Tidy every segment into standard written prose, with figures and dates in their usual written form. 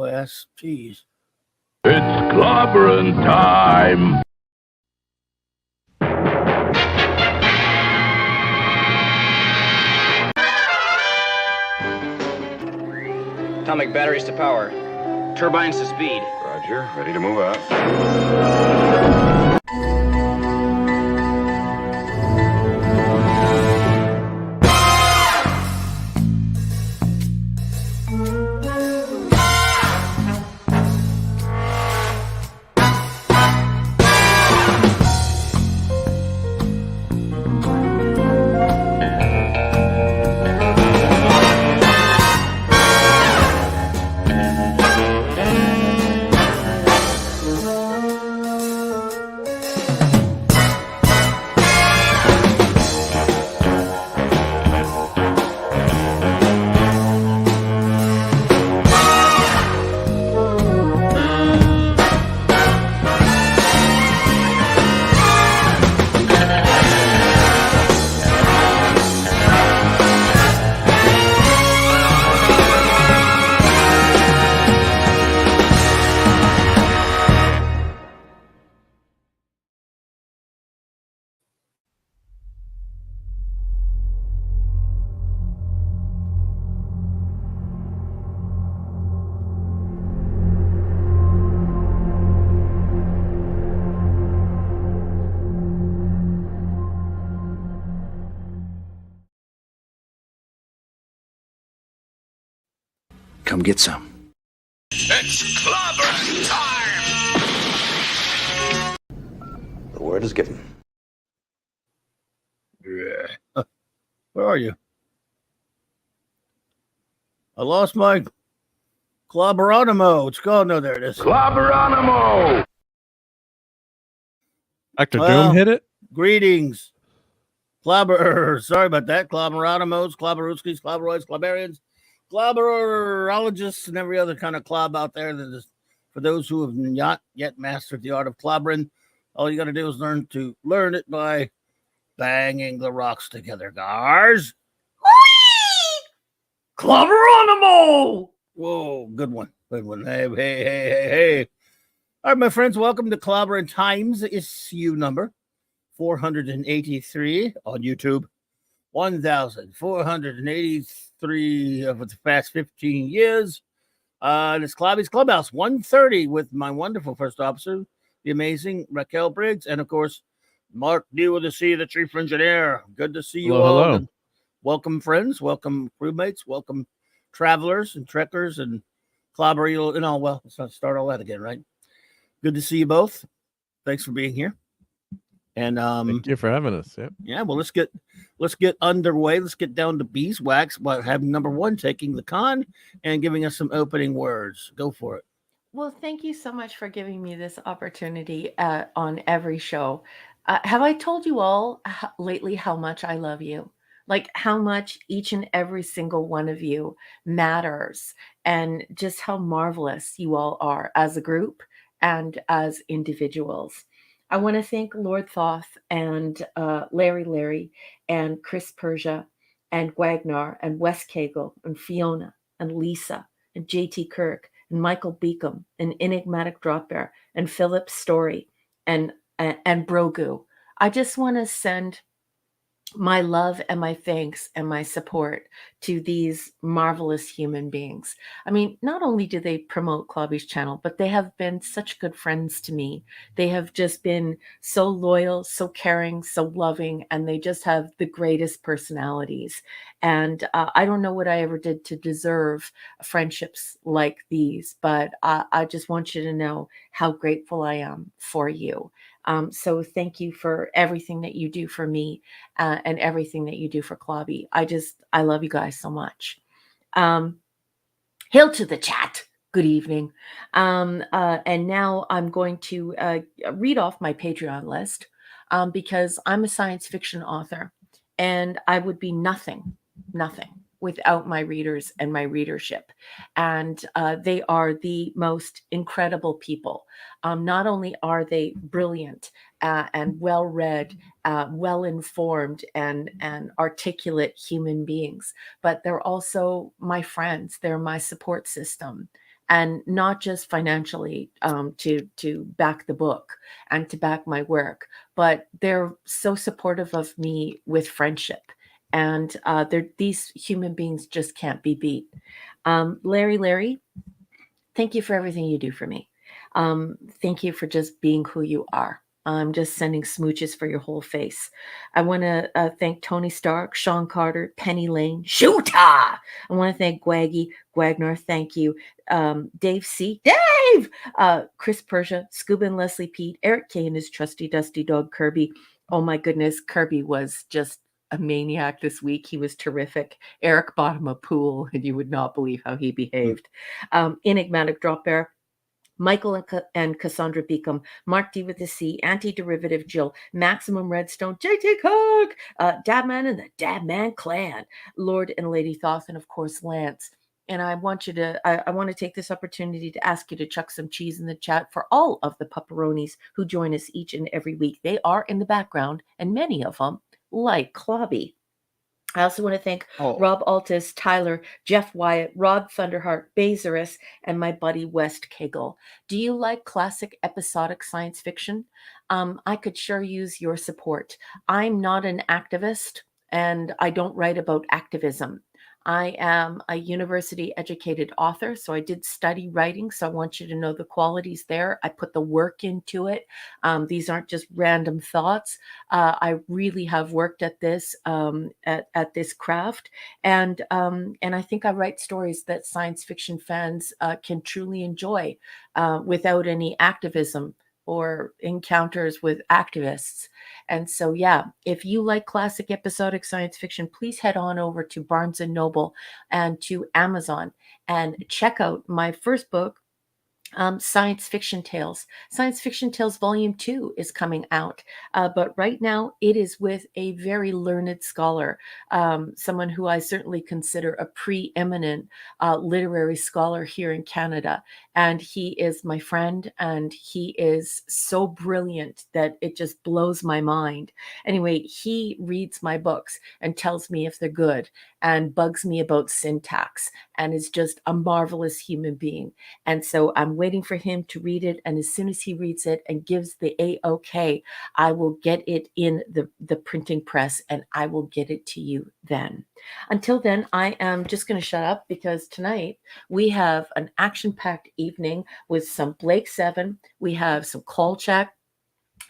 ass cheese. It's clobbering time! Atomic batteries to power. Turbines to speed. Roger, ready to move out. Come get some. It's clobbering time! The word is given. Yeah. Where are you? I lost my Clobberonimo. It's gone. No, there it is. Clobberonimo! Dr. Well, Doom hit it? Greetings. Sorry about that. Clobberonimos, Clobberooskies, Clobberoids, Clobberians, Clobberologists, and every other kind of clob out there that is for those who have not yet mastered the art of clobbering. All you got to do is learn it by banging the rocks together, guys. Clobberonimo! Whoa, good one. Good one. Hey. All right, my friends, welcome to Clobbering Times issue number 483 on YouTube. 1,483 of the past 15 years. It's Clobby's Clubhouse 130 with my wonderful first officer, the amazing RAQUEL Briggs, and of course, Mark D with the C, the chief engineer. Good to see you all. Hello. Welcome, friends. Welcome, crewmates. Welcome, travelers and trekkers and clobber. Well, let's not start all that again, right? Good to see you both. Thanks for being here. And Thank you for having us. Yep. yeah, well, let's get underway. Let's get down to beeswax by having number one taking the con and giving us some opening words. Go for it. Well, thank you so much for giving me this opportunity on every show. Have I told you all lately how much I love you? Like how much each and every single one of you matters and just how marvelous you all are as a group and as individuals. I want to thank Lord Thoth and Larry and Chris Persia and Wagner and Wes Cagle and Fiona and Lisa and JT Kirk and Michael Beacom and Enigmatic Drop Bear and Philip Story and Brogu. I just want to send my love and my thanks and my support to these marvelous human beings. I mean, not only do they promote Clobby's channel, but they have been such good friends to me. They have just been so loyal, so caring, so loving, and they just have the greatest personalities. And I don't know what I ever did to deserve friendships like these, but I just want you to know how grateful I am for you. So thank you for everything that you do for me and everything that you do for Clobby. I love you guys so much. Hail to the chat. Good evening. And now I'm going to read off my Patreon list because I'm a science fiction author and I would be nothing without my readers and my readership. And they are the most incredible people. Not only are they brilliant and well-read, well-informed and articulate human beings, but they're also my friends. They're my support system. and not just financially to back the book and to back my work, but they're so supportive of me with friendship. And these human beings just can't be beat. Larry, thank you for everything you do for me. Thank you for just being who you are. I'm just sending smooches for your whole face. I want to thank Tony Stark, Sean Carter, Penny Lane, Shooter. I want to thank Gwaggy, Gwagnar, thank you. Dave C. Dave! Chris Persia, Scuba and Leslie Pete, Eric K and his trusty dusty dog Kirby. Oh my goodness, Kirby was just a maniac this week. He was terrific. Eric bought him a pool, and you would not believe how he behaved. Enigmatic Drop Bear, Michael and Cassandra Beacom, Mark D with the C, Anti-Derivative Jill, Maximum Redstone, JT Cook, Dabman and the Dabman Clan, Lord and Lady Thoth, and of course Lance. And I want you to, I want to take this opportunity to ask you to chuck some cheese in the chat for all of the pepperonis who join us each and every week. They are in the background, and many of them like Clobby. I also want to thank Rob Altus, Tyler, Jeff Wyatt, Rob Thunderheart, Bazarus, and my buddy West Kegel. Do you like classic episodic science fiction? I could sure use your support. I'm not an activist, and I don't write about activism. I am a university-educated author, so I did study writing, so I want you to know the qualities there. I put the work into it. These aren't just random thoughts. I really have worked at this at this craft, and I think I write stories that science fiction fans can truly enjoy without any activism or encounters with activists. And so, yeah, if you like classic episodic science fiction, please head on over to Barnes & Noble and to Amazon and check out my first book, Science Fiction Tales. Science Fiction Tales Volume 2 is coming out, but right now it is with a very learned scholar, someone who I certainly consider a preeminent literary scholar here in Canada. And he is my friend, and he is so brilliant that it just blows my mind. Anyway, he reads my books and tells me if they're good and bugs me about syntax and is just a marvelous human being. And so I'm waiting for him to read it. And as soon as he reads it and gives the A-OK, I will get it in the printing press and I will get it to you then. Until then, I am just going to shut up because tonight we have an action-packed evening with some Blake 7. We have some Kolchak.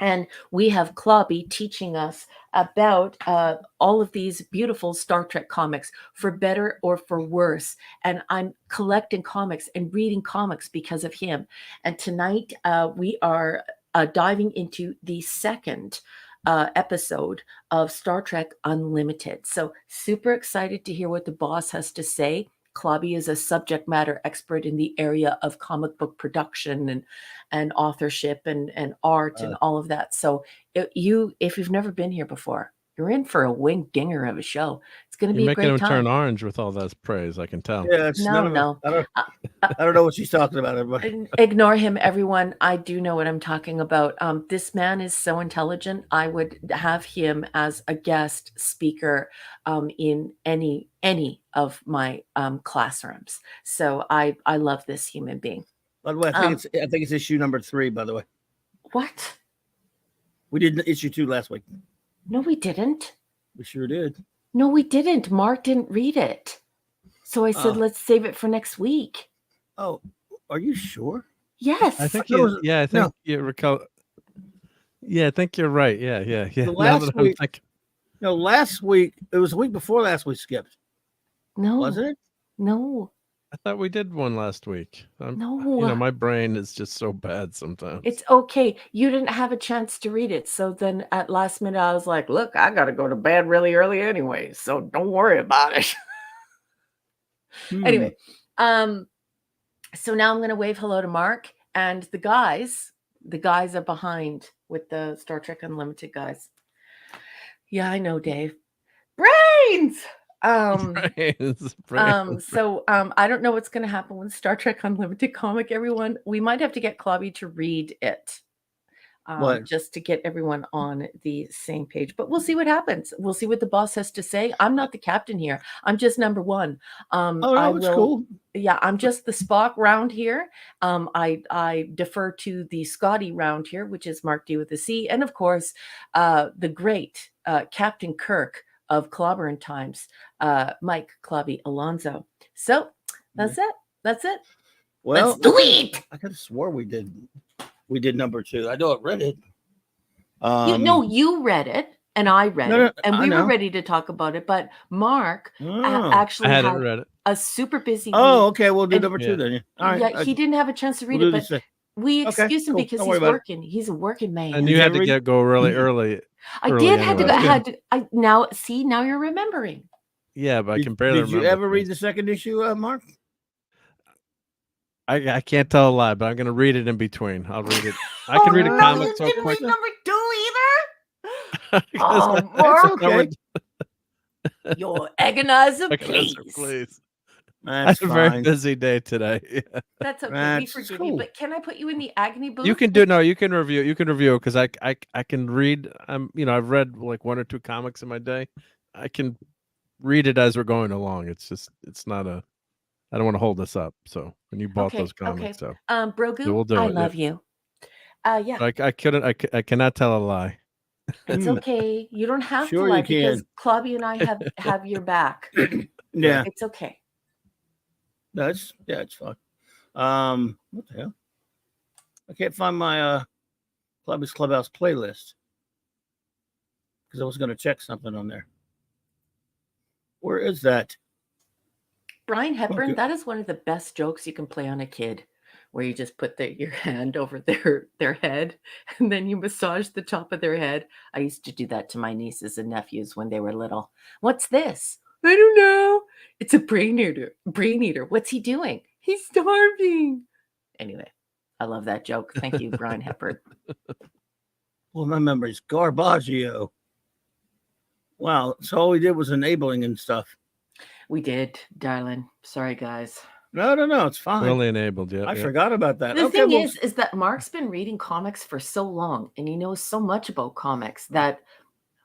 And we have Clobby teaching us about all of these beautiful Star Trek comics, for better or for worse. And I'm collecting comics and reading comics because of him. And tonight we are diving into the second episode of Star Trek Unlimited. So super excited to hear what the boss has to say. Clobby is a subject matter expert in the area of comic book production and authorship and art and all of that. So if you've never been here before, you're in for a wing dinger of a show. It's going to be a great time. You're making him turn orange with all that praise, I can tell. Yeah, it's No. I don't know what she's talking about, everybody. Ignore him, everyone. I do know what I'm talking about. This man is so intelligent. I would have him as a guest speaker in any of my classrooms. So I love this human being. By the way, I think it's issue number 3, by the way. What? We did issue 2 last week. No, we didn't. We sure did. No, we didn't. Mark didn't read it. So I said, let's save it for next week. Oh, are you sure? Yes. I think you recall. Yeah, I think you're right. Yeah. So last week, it was the week before last we skipped. No. Wasn't it? No. I thought we did one last week. No. My brain is just so bad sometimes. It's okay. You didn't have a chance to read it. So then at last minute, I was like, look, I got to go to bed really early anyway. So don't worry about it. Anyway, so now I'm going to wave hello to Mark and the guys. The guys are behind with the Star Trek Unlimited guys. Yeah, I know, Dave. Brains! Brains. So I don't know what's going to happen with Star Trek Unlimited comic, everyone. We might have to get Clobby to read it. What? just to get everyone on the same page. But we'll see what happens. We'll see what the boss has to say. I'm not the captain here. I'm just number one. Oh, no, it's cool. Yeah, I'm just the Spock round here. I defer to the Scotty round here, which is Mark D with a C, and of course, the great Captain Kirk of Clobberin Times, Mike Clobby Alonso. So that's it. That's it. Well, Let's do it. I could have swore we did number 2. I know I read it. You read it. And I read No, it, and I we were know. ready to talk about it. But Mark Oh. actually I hadn't had read it. a super busy Oh, week. okay. We'll do And- number 2 then. All right. Yeah, he didn't have a chance to read we'll it, do but this- we Okay, excused him cool. because Don't he's worry about it. working. He's a working man. And Did you you had ever to read- go really early. I early did had to go. anyway. Now you're remembering. Yeah, but I Did, can barely did you remember ever read things. the second issue, Mark? I can't tell a lie, but I'm gonna read it in between. I'll read it. I can read a no, comic you so didn't quick. read number 2 either. Because Oh, I- Mark. okay. Your agonizer, Agonizer, please. I That's had a very fine. busy day today. Yeah. That's okay. That's we forgive cool. you. But can I put you in the agony booth? You can do no. You can review. You can review because I can read. I've read like 1 or 2 comics in my day. I can read it as we're going along. It's not a. I don't want to hold this up. So when you bought those comics, so Brogu, we'll do I it, yeah. love you. Yeah, I couldn't. I cannot tell a lie. it's okay. You don't have Sure to lie you because can. Clobby and I have your back. Yeah, It's okay. it's fine. What the hell? I can't find my Clubhouse playlist because I was going to check something on there. Where is that? Brian Hepburn, Okay. that is one of the best jokes you can play on a kid, where you just put your hand over their head and then you massage the top of their head. I used to do that to my nieces and nephews when they were little. What's this? I don't know. It's a brain eater. Brain eater. What's he doing? He's starving. Anyway, I love that joke. Thank you, Brian Hepburn. Well, my memory's Garbaggio. Wow, so all we did was enabling and stuff. We did, darling. Sorry, guys. No, it's fine. We're only enabled. Yeah. I yeah. forgot about that. The Okay, thing well, is that Mark's been reading comics for so long and he knows so much about comics that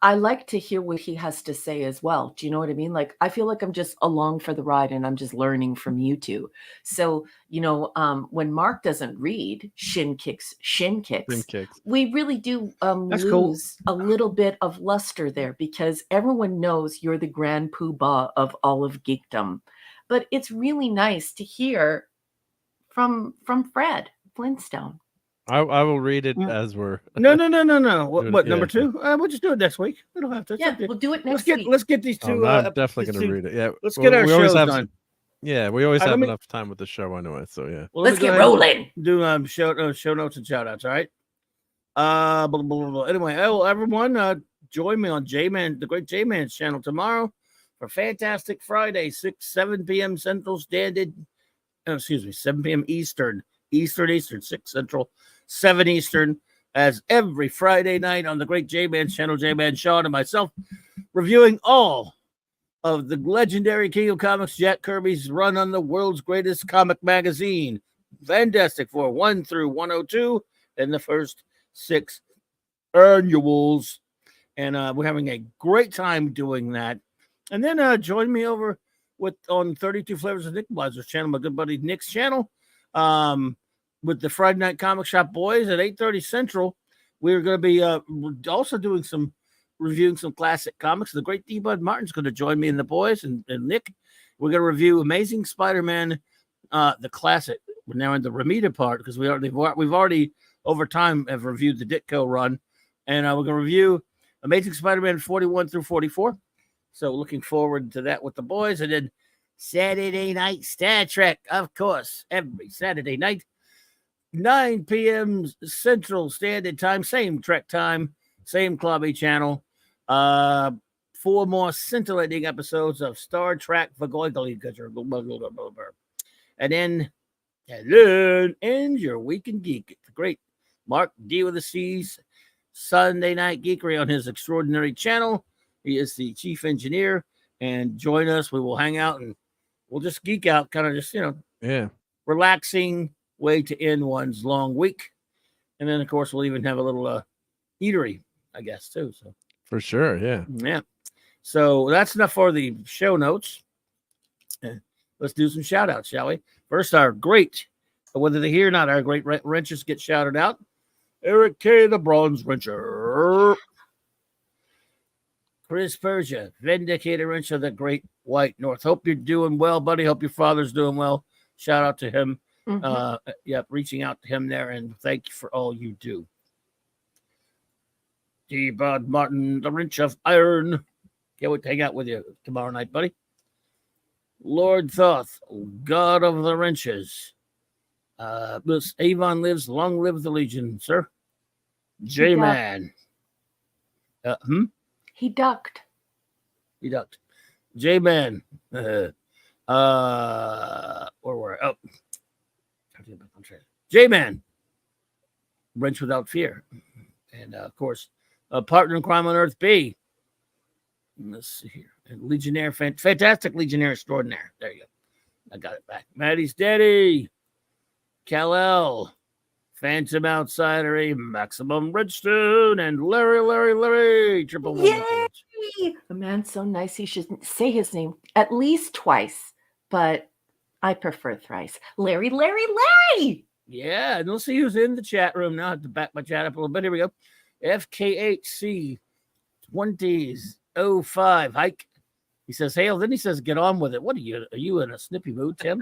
I like to hear what he has to say as well. Do you know what I mean? Like, I feel like I'm just along for the ride and I'm just learning from you two. So, when Mark doesn't read shin kicks, Spin kicks. we really do That's cool. lose a little bit of luster there because everyone knows you're the grand poobah of all of geekdom. But it's really nice to hear from Fred Flintstone. I will read it Mm. as we're. no. What, Dude, what yeah, number 2? We'll just do it next week. We don't have to. It's Yeah, up to you. we'll do it Let's next week. get these Oh, two. no, I'm definitely these going to two- read it. Yeah. Let's get our we always shows have done. Yeah, we always All right, have let me- enough time with the show anyway. So yeah. Well, let Let's me get go ahead rolling. and do show notes and shout outs. All right. Blah, blah, blah, blah. Anyway, everyone, join me on the Great J-Man's channel tomorrow for Fantastic Friday, 7 p.m. Central Standard. 7 p.m. Eastern, 6 Central, 7 Eastern, as every Friday night on the Great J-Man's channel, J-Man Sean and myself, reviewing all of the legendary King of Comics, Jack Kirby's run on the world's greatest comic magazine, Fantastic Four 1 through 102, and the first 6 annuals. And we're having a great time doing that. And then join me over on 32 Flavors of Nick Blazer's channel, my good buddy Nick's channel, with the Friday Night Comic Shop Boys at 8:30 Central. We're going to be also doing reviewing some classic comics. The great D. Bud Martin's going to join me and the boys and Nick. We're going to review Amazing Spider-Man, the classic. We're now in the Ramita part because we've already over time have reviewed the Ditko run, and we're going to review Amazing Spider-Man 41 through 44. So looking forward to that with the boys. And then Saturday night Star Trek, of course, every Saturday night, 9 p.m. Central Standard Time, same Trek time, same Clubby channel. 4 more scintillating episodes of Star Trek Vagoigly. And then ends your Weekend Geek. The great Mark D with the C's Sunday Night Geekery on his extraordinary channel. He is the chief engineer, and join us. We will hang out and we'll just geek out, kind of just, Yeah. relaxing way to end one's long week. And then, of course, we'll even have a little eatery, I guess, too. So For sure, yeah. yeah. So that's enough for the show notes. Let's do some shout outs, shall we? First, our great, whether they're here or not, our great wrenches get shouted out. Eric K., the Bronze Wrencher. Chris Persia, Vindicator Wrench of the Great White North. Hope you're doing well, buddy. Hope your father's doing well. Shout out to him. Yep, reaching out to him there, and thank you for all you do. D. Bud Martin, the Wrench of Iron. Can't wait to hang out with you tomorrow night, buddy. Lord Thoth, God of the Wrenches. Miss Avon lives, long live the Legion, sir. J-Man. He ducked. He ducked. J-Man. Or where? Oh. J-Man. Wrench Without Fear. And, of course, a partner in crime on Earth, B. Let's see here. And Legionnaire, fantastic Legionnaire extraordinaire. There you go. I got it back. Maddie's Daddy. Kal-El. Phantom Outsider, a Maximum Redstone, and Larry. Triple one. Yay! A man so nice he should say his name at least twice, but I prefer thrice. Larry! Yeah, and we'll see who's in the chat room now. I have to back my chat up a little bit. Here we go. FKHC 20s05 Hike. He says, "Hail." Then he says, "Get on with it." What are you? Are you in a snippy mood, Tim?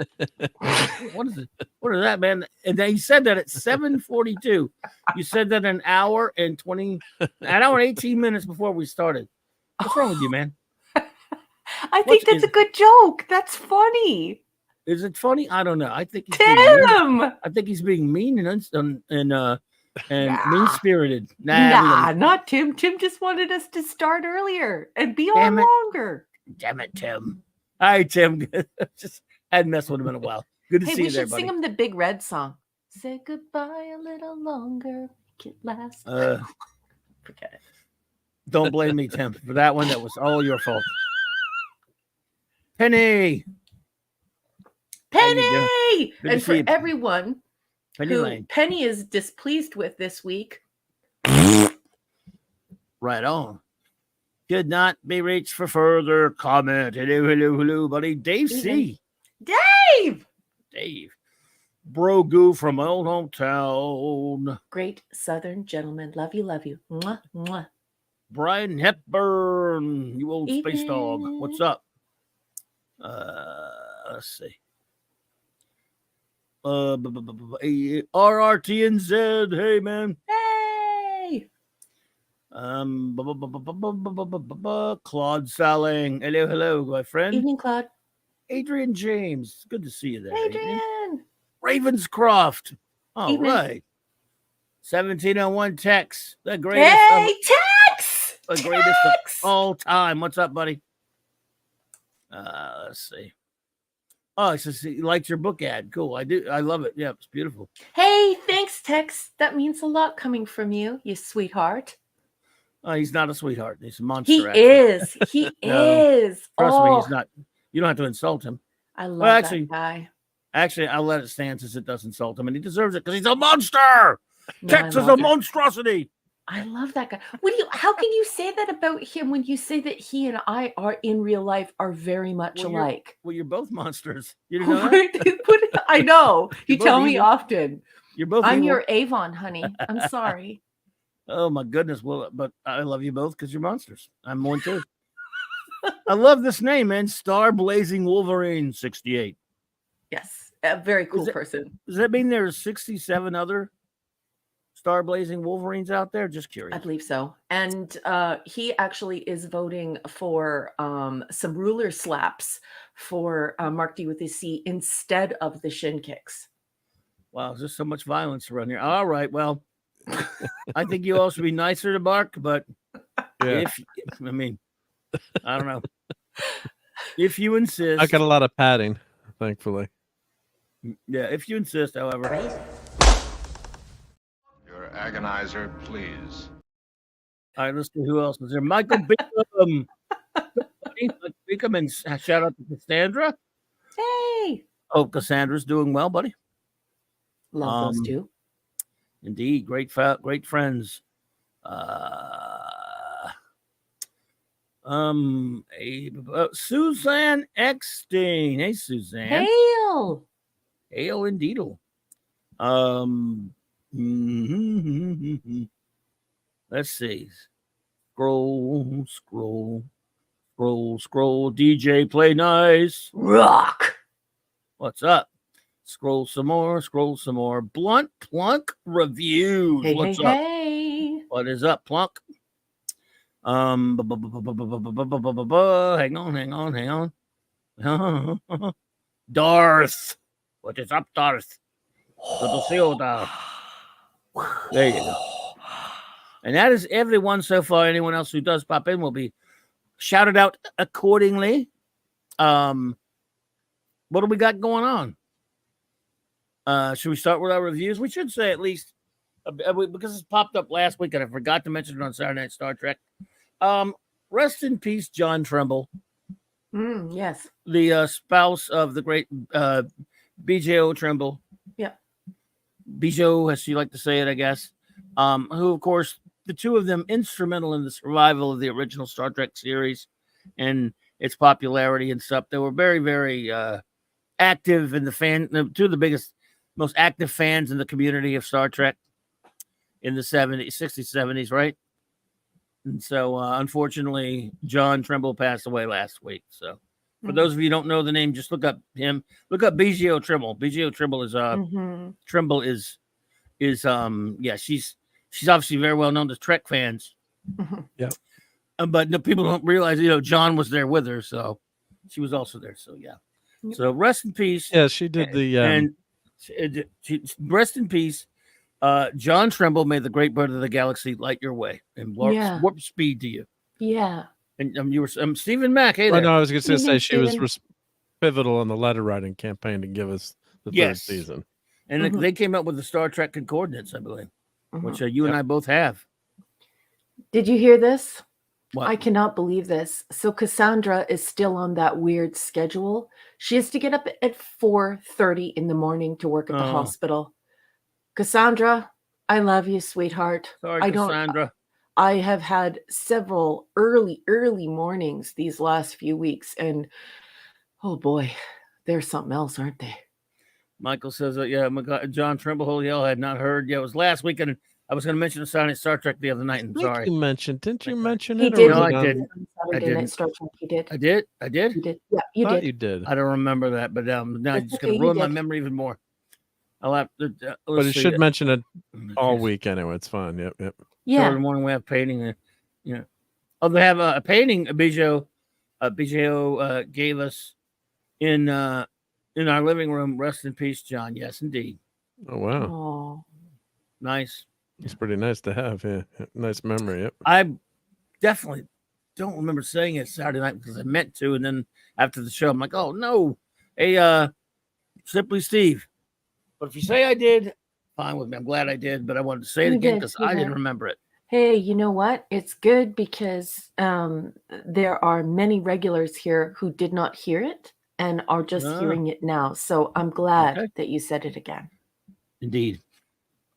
What is it? What is that, man? And then he said that at 7:42. You said that an hour and 18 minutes before we started. What's wrong with you, man? I think that's a good joke. That's funny. Is it funny? I don't know. I think he's Tim. I think he's being mean and mean spirited. Nah, not Tim. Tim just wanted us to start earlier and be on longer. Damn it, Tim. All right, Tim. Just hadn't messed with him in a while. Good to see you there, buddy. We should sing him the Big Red song. Say goodbye a little longer. Make it last. Forget it. Don't blame me, Tim, for that one. That was all your fault. Penny. And for everyone who Penny is displeased with this week. Right on. Could not be reached for further comment. Hello, buddy. Dave C. Dave. Bro Goo from my old hometown. Great Southern gentleman. Love you. Mwah, mwah. Brian Hepburn, you old space dog. What's up? Let's see. RRTNZ. Hey, man. Hey. Claude Salling. Hello, my friend. Evening, Claude. Adrian James. Good to see you there. Adrian. Ravenscroft. All right. 1701 Tex. The greatest. Hey, Tex. The greatest of all time. What's up, buddy? Let's see. Oh, he says he likes your book ad. Cool. I do. I love it. Yeah, it's beautiful. Hey, thanks, Tex. That means a lot coming from you, you sweetheart. He's not a sweetheart. He's a monster. He is. He is. Trust me, he's not. You don't have to insult him. I love that guy. Actually, I'll let it stand since it does insult him, and he deserves it because he's a monster. Tex is a monstrosity. I love that guy. How can you say that about him when you say that he and I are in real life are very much alike? You're both monsters. You didn't know that? I know. You tell me often. You're both. I'm your Avon, honey. I'm sorry. Oh my goodness. Well, but I love you both because you're monsters. I'm one too. I love this name, man. Star Blazing Wolverine 68. Yes. A very cool person. Does that mean there's 67 other Star Blazing Wolverines out there? Just curious. I believe so. And he actually is voting for some ruler slaps for Mark D with his C instead of the shin kicks. Wow, there's so much violence around here. All right, well, I think you all should be nicer to Mark, but I don't know. If you insist. I got a lot of padding, thankfully. Yeah, if you insist, however. Your agonizer, please. All right, let's see who else is there. Michael Beacom, and shout out to Cassandra. Hey. Oh, Cassandra's doing well, buddy. Love those two. Indeed, great friends. Suzanne Eckstein. Hey, Suzanne. Hail. Hail indeedle. Let's see. Scroll. DJ, play nice. Rock. What's up? Scroll some more. Blunt Plunk reviews. Hey, What's hey, up? hey. What is up, Plunk? Hang on. Darth. What is up, Darth? Good to see you, Darth. There you go. And that is everyone so far. Anyone else who does pop in will be shouted out accordingly. What do we got going on? Should we start with our reviews? We should say at least because it's popped up last week and I forgot to mention it on Saturday Night Star Trek. Rest in peace, John Trimble. Yes. The spouse of the great BJO Trimble. Yeah. Bijou, as she liked to say it, I guess. Who, of course, the two of them instrumental in the survival of the original Star Trek series and its popularity and stuff. They were very, very active in the two of the biggest, most active fans in the community of Star Trek in the 60s, 70s, right? And so, unfortunately, John Trimble passed away last week. So, for those of you who don't know the name, just look up him. Look up BGO Trimble. BGO Trimble is Trimble is she's obviously very well known to Trek fans. Yeah. But no, people don't realize, John was there with her, so she was also there. So yeah. So rest in peace. Yeah, she did the rest in peace. John Trimble, may the great bird of the galaxy light your way and warp speed to you. Yeah. And you were Stephen Mack. Hey there. no, I was going to say she was Stephen. pivotal in the letter writing campaign to give us the third season. And they came up with the Star Trek Concordance, I believe, which you and I both have. Did you hear this? What? I cannot believe this. So Cassandra is still on that weird schedule. She has to get up at 4:30 in the morning to work at the hospital. Cassandra, I love you, sweetheart. Sorry, Cassandra. I have had several early mornings these last few weeks, and oh boy, they're something else, aren't they? Michael says, my God, John Trimble, I had not heard. Yeah, it was last week, and I was going to mention the Saturday Star Trek the other night. I'm sorry. Didn't you mention He it? did. No, I didn't. I didn't. Star Trek, he did. I did? You did. Yeah, you did. You did. I don't remember that, but now you're just going to ruin my memory even more. I'll have to. But you should mention it all week anyway. It's fine. Yep. Yeah. In the morning we have painting. Oh, they have a painting. Bijou gave us in our living room. Rest in peace, John. Yes, indeed. Oh wow. Oh. Nice. It's pretty nice to have. Yeah, nice memory. Yep. I definitely don't remember saying it Saturday night because I meant to, and then after the show, I'm like, oh no, hey, Simply Steve. But if you say I did, fine with me. I'm glad I did, but I wanted to say it again because I didn't remember it. Hey, you know what? It's good because there are many regulars here who did not hear it and are just hearing it now. So I'm glad that you said it again. Indeed.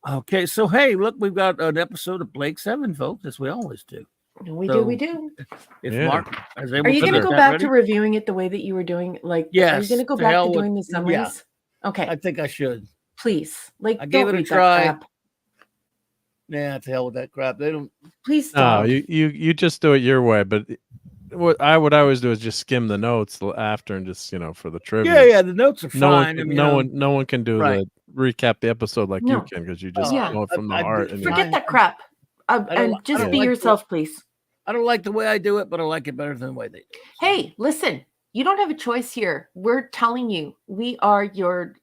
Okay, so hey, look, we've got an episode of Blake 7, folks, as we always do. We do. If Mark is able are you going to go back to ready? reviewing it the way that you were doing? Like, yes, are you going to go back to doing the summaries? Yeah. Okay. I think I should. Please. Like, I gave don't it a read that try. crap. Nah, to hell with that crap. They don't. Please don't. No, you just do it your way. But what I would always do is just skim the notes after and just for the trivia. Yeah, the notes are fine. No one can do the recap the episode like you can because you just know it from the heart. Forget that crap. And just be yourself, please. I don't like the way I do it, but I like it better than the way they do it. Hey, listen, you don't have a choice here. We're telling you, we are your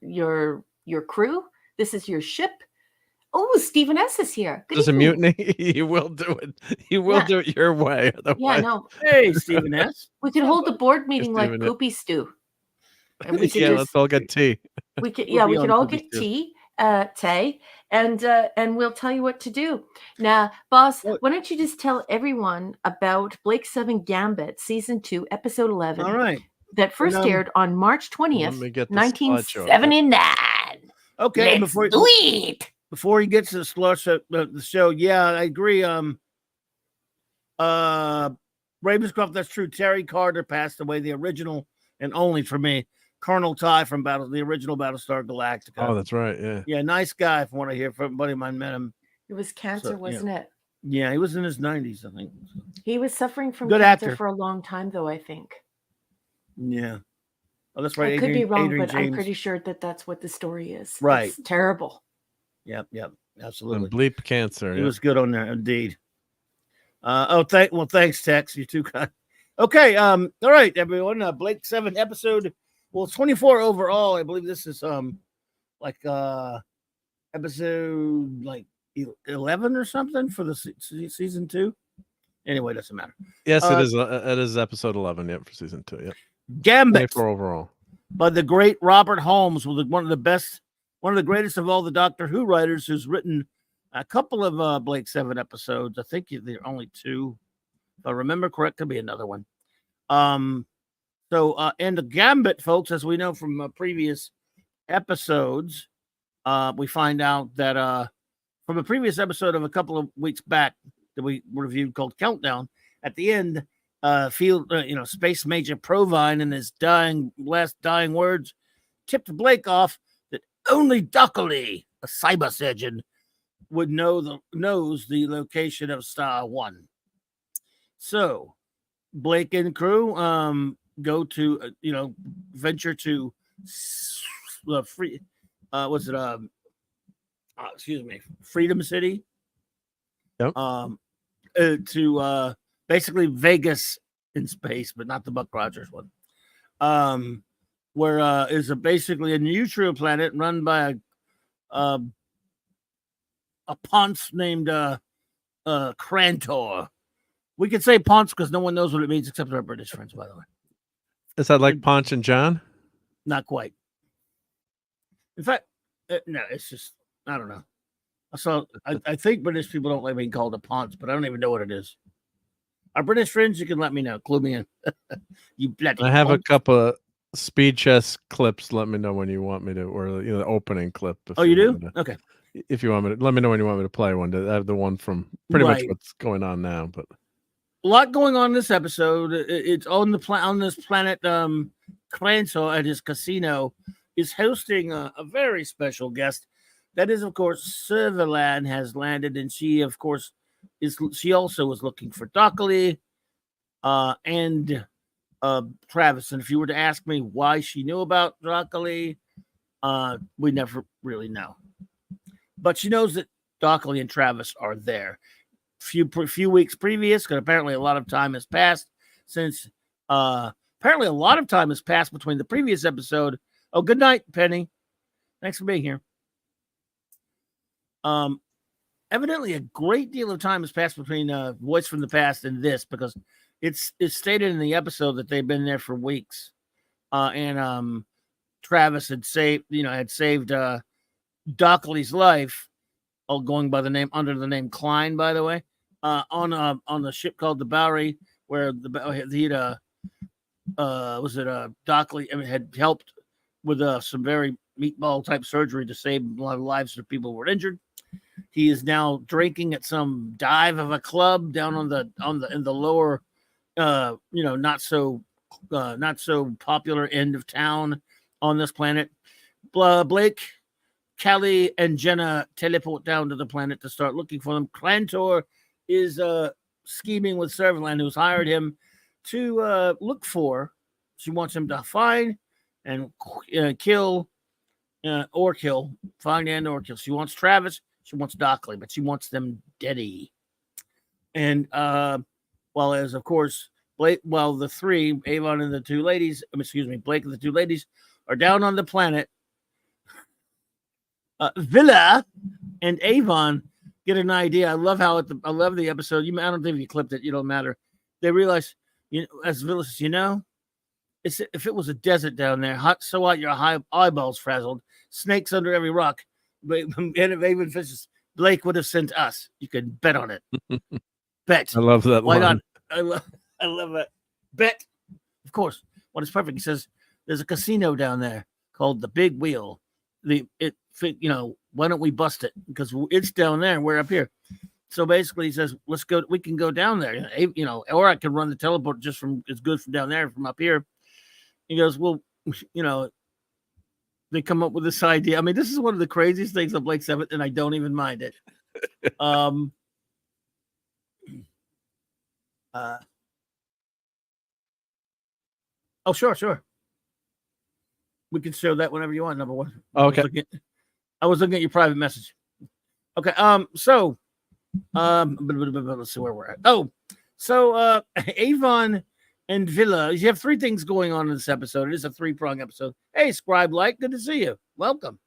crew. This is your ship. Oh, Stephen S is here. There's a mutiny. You will do it. You will do it your way. Yeah, no. Hey, Stephen S. We could hold the board meeting like Poopy Stew. And we could let's all get tea. We could all get tea, Tay, and we'll tell you what to do. Now, boss, why don't you just tell everyone about Blake 7 Gambit, season 2, episode 11. All right. That first aired on March 20th, 1979. Okay, Let's do it. before he gets to the show, yeah, I agree. Ravenscroft, that's true. Terry Carter passed away, the original and only for me, Colonel Ty from the original Battlestar Galactica. Oh, that's right. Yeah. Yeah, nice guy from what I hear from a buddy of mine met him. It was cancer, wasn't it? Yeah, he was in his 90s, I think. He was suffering from Good cancer actor. for a long time, though, I think. Yeah. Oh, that's right. I could be wrong, Adrian but James. I'm pretty sure that that's what the story is. Right. It's terrible. Yep, absolutely. And bleep cancer. He Yeah. was good on there, indeed. Thanks, Tex. You too kind. Okay, all right, everyone. Blake 7 episode. Well, 24 overall. I believe this is episode 11 or something for the season 2. Anyway, doesn't matter. Yes, it is. It is episode 11. Yep, for season 2. Yep. Gambit 24 overall. by the great Robert Holmes, one of the greatest of all the Doctor Who writers, who's written a couple of Blake 7 episodes. I think there are only 2. If I remember correct, could be another one. And the Gambit, folks, as we know from previous episodes, we find out that from a previous episode of a couple of weeks back that we reviewed called Countdown, at the end, Space Major Provine in his last dying words tipped Blake off that only Dockley, a cyber surgeon, would knows the location of Star 1. So Blake and crew go to venture to Freedom City. Yep. To basically Vegas in space, but not the Buck Rogers one. Where is basically a neutral planet run by a Ponce named Crantor. We could say Ponce because no one knows what it means except our British friends, by the way. Is that like Ponch and John? Not quite. In fact, no, it's just, I don't know. I think British people don't like being called a Ponce, but I don't even know what it is. Our British friends, you can let me know. Clue me in. You bloody I have a Ponce. couple of speed chess clips. Let me know when you want me to, or the opening clip. Oh, you do? want me to- Okay. If you want me to, let me know when you want me to play one. I have the one from pretty much Right. what's going on now. But A lot going on in this episode. It's on this planet. Crantor at his casino is hosting a very special guest. That is, of course, Serverland has landed, and she, of course, also is looking for Dockley and Travis. And if you were to ask me why she knew about Dockley, we never really know. But she knows that Dockley and Travis are there. Few weeks previous, because apparently a lot of time has passed since. Apparently a lot of time has passed between the previous episode. Oh, good night, Penny. Thanks for being here. Evidently a great deal of time has passed between Voice from the Past and this, because it's stated in the episode that they've been there for weeks. And Travis had saved Dockley's life, going by the name under the name Klein, by the way, on the ship called the Bowery, where Dockley had helped with some very meatball type surgery to save a lot of lives of people who were injured. He is now drinking at some dive of a club down in the lower, not so popular end of town on this planet. Blake, Kelly, and Jenna teleport down to the planet to start looking for them. Crantor is scheming with Serverland, who's hired him to look for. She wants him to find and kill, find and or kill. She wants Travis. She wants Dockley, but she wants them deady. And as of course Blake, the three, Avon and the two ladies, Blake and the two ladies are down on the planet. Villa and Avon get an idea. I love the episode. I don't think if you clipped it, you don't matter. They realize, as Villa says, if it was a desert down there, so what? Your eyeballs frazzled, snakes under every rock. And if Avon fishes, Blake would have sent us. You can bet on it. Bet. I love that. Why line. not? I love that. Bet. Of course. What is perfect? He says there's a casino down there called the Big Wheel. why don't we bust it? Because it's down there and we're up here. So basically, he says, let's go. We can go down there, or I can run the teleport just from, it's good from down there, from up here. He goes, well, they come up with this idea. I mean, this is one of the craziest things of Blake 7th, and I don't even mind it. Oh, sure. We can show that whenever you want, number one. Okay. I was looking at your private message. Okay. Let's see where we're at. Oh, so Avon and Villa, you have three things going on in this episode. It is a three-prong episode. Hey, Scribe Light, good to see you. Welcome.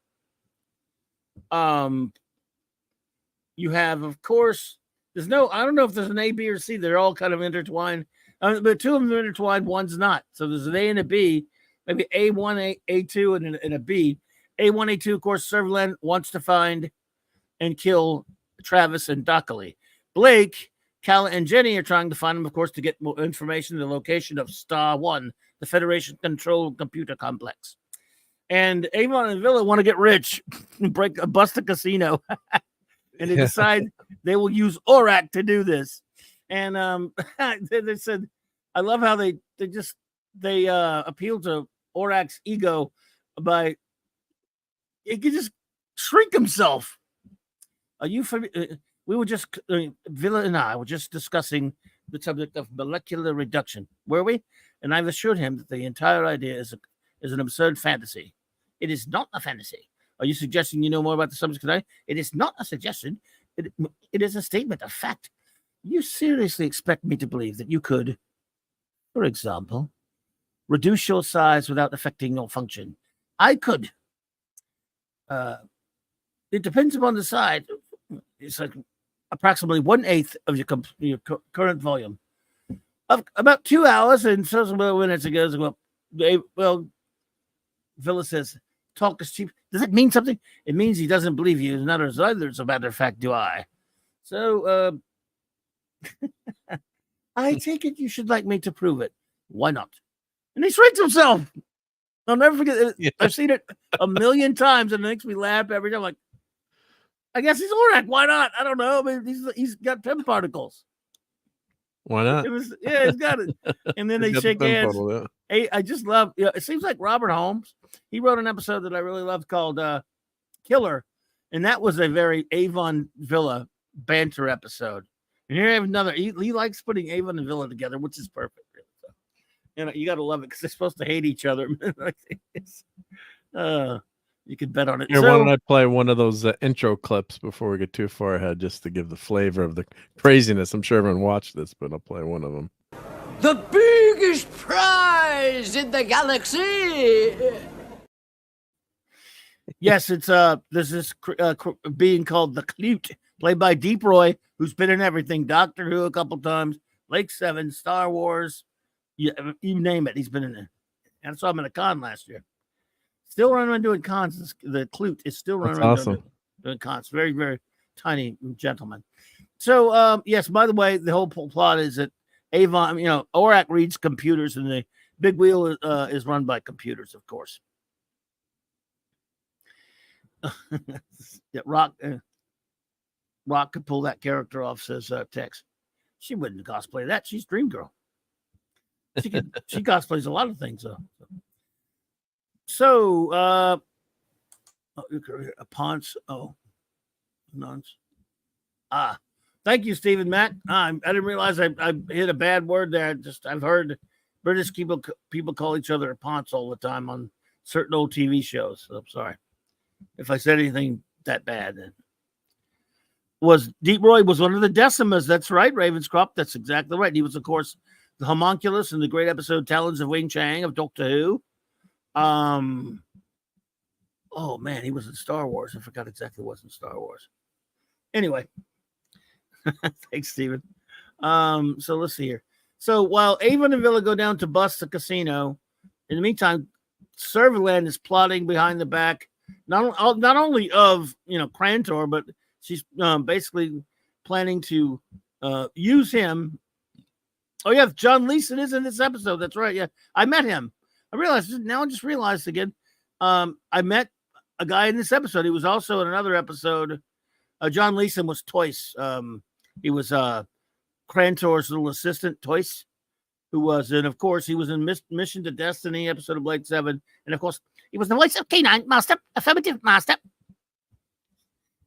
You have, of course, I don't know if there's an A, B, or C. They're all kind of intertwined. But two of them are intertwined, one's not. So there's an A and a B, maybe A1, A2, and a B. A1, A2, of course, Serverland wants to find and kill Travis and Dockley. Blake, Cal, and Jenny are trying to find him, of course, to get more information, the location of Star 1, the Federation controlled computer complex. And Avon and Villa want to get rich and bust a casino. And they decide they will use Orac to do this. And they said, I love how they appeal to Orac's ego by he could just shrink himself. We were just Villa and I were just discussing the subject of molecular reduction, were we? And I've assured him that the entire idea is an absurd fantasy. It is not a fantasy. Are you suggesting you know more about the subject than I? It is not a suggestion. It is a statement, a fact. You seriously expect me to believe that you could, for example, reduce your size without affecting your function? I could. It depends upon the size. It's like approximately 1/8 of your current volume. Of about 2 hours and so minutes ago. Well, Villa says, talk is cheap. Does it mean something? It means he doesn't believe you. Not as either, as a matter of fact, do I. So, I take it you should like me to prove it. Why not? And he shrinks himself. I'll never forget it. Yeah. I've seen it a million times, and it makes me laugh every time. Like, I guess he's Orac. Why not? I don't know. I mean, he's got PEM particles. Why not? He's got it. And then they shake hands. Hey, I just love. It seems like Robert Holmes. He wrote an episode that I really loved called "Killer," and that was a very Avon Villa banter episode. And here I have another. He likes putting Avon and Villa together, which is perfect. So, you got to love it because they're supposed to hate each other. You can bet on it. Here, why don't I play one of those intro clips before we get too far ahead, just to give the flavor of the craziness. I'm sure everyone watched this, but I'll play one of them. The biggest prize in the galaxy. Yes, it's there's this being called the Clute, played by Deep Roy, who's been in everything. Doctor Who a couple times, Lake 7, Star Wars, you name it, he's been in it. And I saw him in a con last year. Still running around doing cons. The Clute is still running around doing cons. Very, very tiny gentleman. So, yes, by the way, the whole plot is that Avon, Orac reads computers, and the big wheel is run by computers, of course. Yeah, Rock could pull that character off, says Tex. She wouldn't cosplay that. She's Dream Girl. She cosplays a lot of things, though. So, Ponce. Oh, nuns. Thank you, Stephen Matt. I didn't realize I hit a bad word there. I've heard British people call each other Ponce all the time on certain old TV shows. So I'm sorry if I said anything that bad. Deep Roy was one of the Decimas. That's right, Ravenscroft. That's exactly right. He was, of course, the homunculus in the great episode Talons of Wing Chang of Doctor Who. Oh man, he was in Star Wars. I forgot exactly what was in Star Wars. Anyway, thanks, Stephen. So let's see here. So while Avon and Villa go down to bust the casino, in the meantime, Serverland is plotting behind the back, not only of Krantor, but she's basically planning to use him. Oh yeah, John Leeson is in this episode. That's right. Yeah, I met him. I just realized again. I met a guy in this episode. He was also in another episode. John Leeson was Toyce. He was Crantor's little assistant, Toyce, who was, and of course, he was in Mission to Destiny, episode of Blade 7. And of course, he was the voice of K9, Master, affirmative, Master.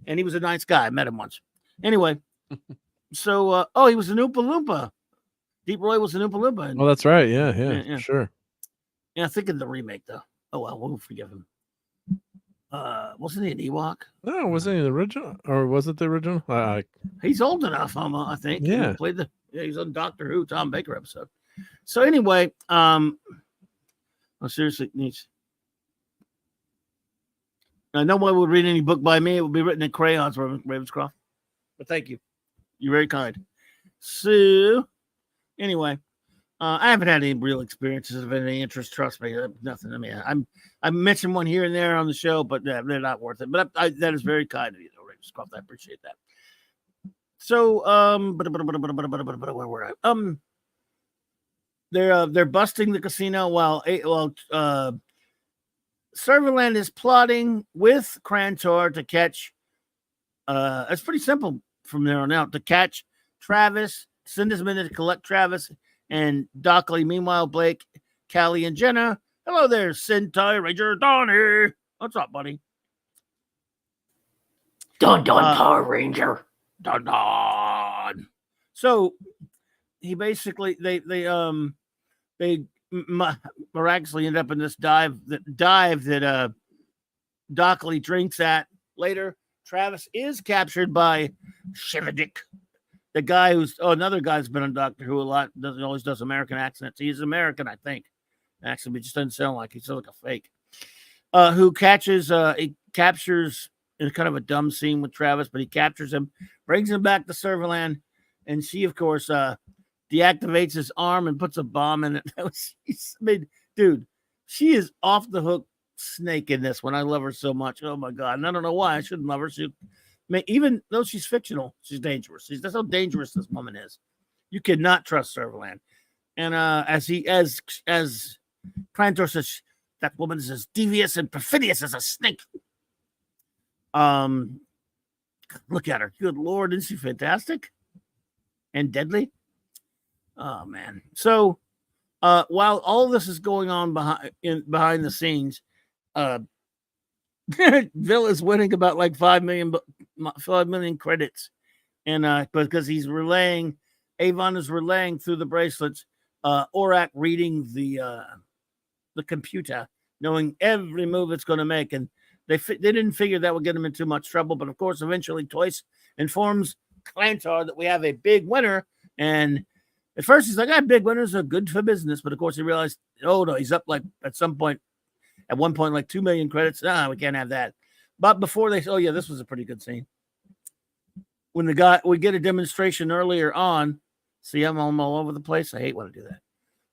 And he was a nice guy. I met him once. Anyway, so, he was an Oompa Loompa. Deep Roy was an Oompa Loompa. Oh, that's right. Yeah, sure. Yeah, I think in the remake, though. Oh, well, we'll forgive him. Wasn't he an Ewok? No, wasn't he the original? Or was it the original? He's old enough, I think. Yeah. He played he's on Doctor Who, Tom Baker episode. So anyway, seriously, needs. No one would read any book by me. It would be written in crayons, Ravenscroft. But thank you. You're very kind. So anyway, I haven't had any real experiences of any interest. Trust me, nothing. I mean, I mentioned one here and there on the show, but they're not worth it. But that is very kind of you, Ravenscroft. I appreciate that. So, where were I? They're busting the casino while Serverland is plotting with Crantor to catch. It's pretty simple from there on out to catch Travis. Send his men to collect Travis and Dockley. Meanwhile, Blake, Callie, and Jenna. Hello there, Sentai Ranger Donnie. What's up, buddy? Don Power Ranger. Don. So he basically they miraculously end up in this dive that Dockley drinks at. Later, Travis is captured by Shivadik, the guy who's another guy's been on Doctor Who a lot. Always does American accents. He's American, I think. Actually, but just doesn't sound like he sounds like a fake. Who captures in kind of a dumb scene with Travis, but he captures him, brings him back to Serverland, and she, of course, deactivates his arm and puts a bomb in it. Dude, she is off the hook snake in this one. I love her so much. Oh my God. And I don't know why I shouldn't love her. Even though she's fictional, she's dangerous. That's how dangerous this woman is. You cannot trust Serverland. And as Crantor says, that woman is as devious and perfidious as a snake. Look at her. Good Lord, isn't she fantastic? And deadly? Oh man. So while all this is going on behind the scenes, Bill is winning about like 5 million credits. And because he's relaying, Avon is relaying through the bracelets, Aurak reading the computer, knowing every move it's going to make. And they didn't figure that would get him in too much trouble. But of course, eventually Toyce informs Clantar that we have a big winner. And at first he's like, big winners are good for business. But of course he realized, oh no, he's up like at one point, like 2 million credits. We can't have that. But before this was a pretty good scene. When we get a demonstration earlier on. See, I'm all over the place. I hate when I do that.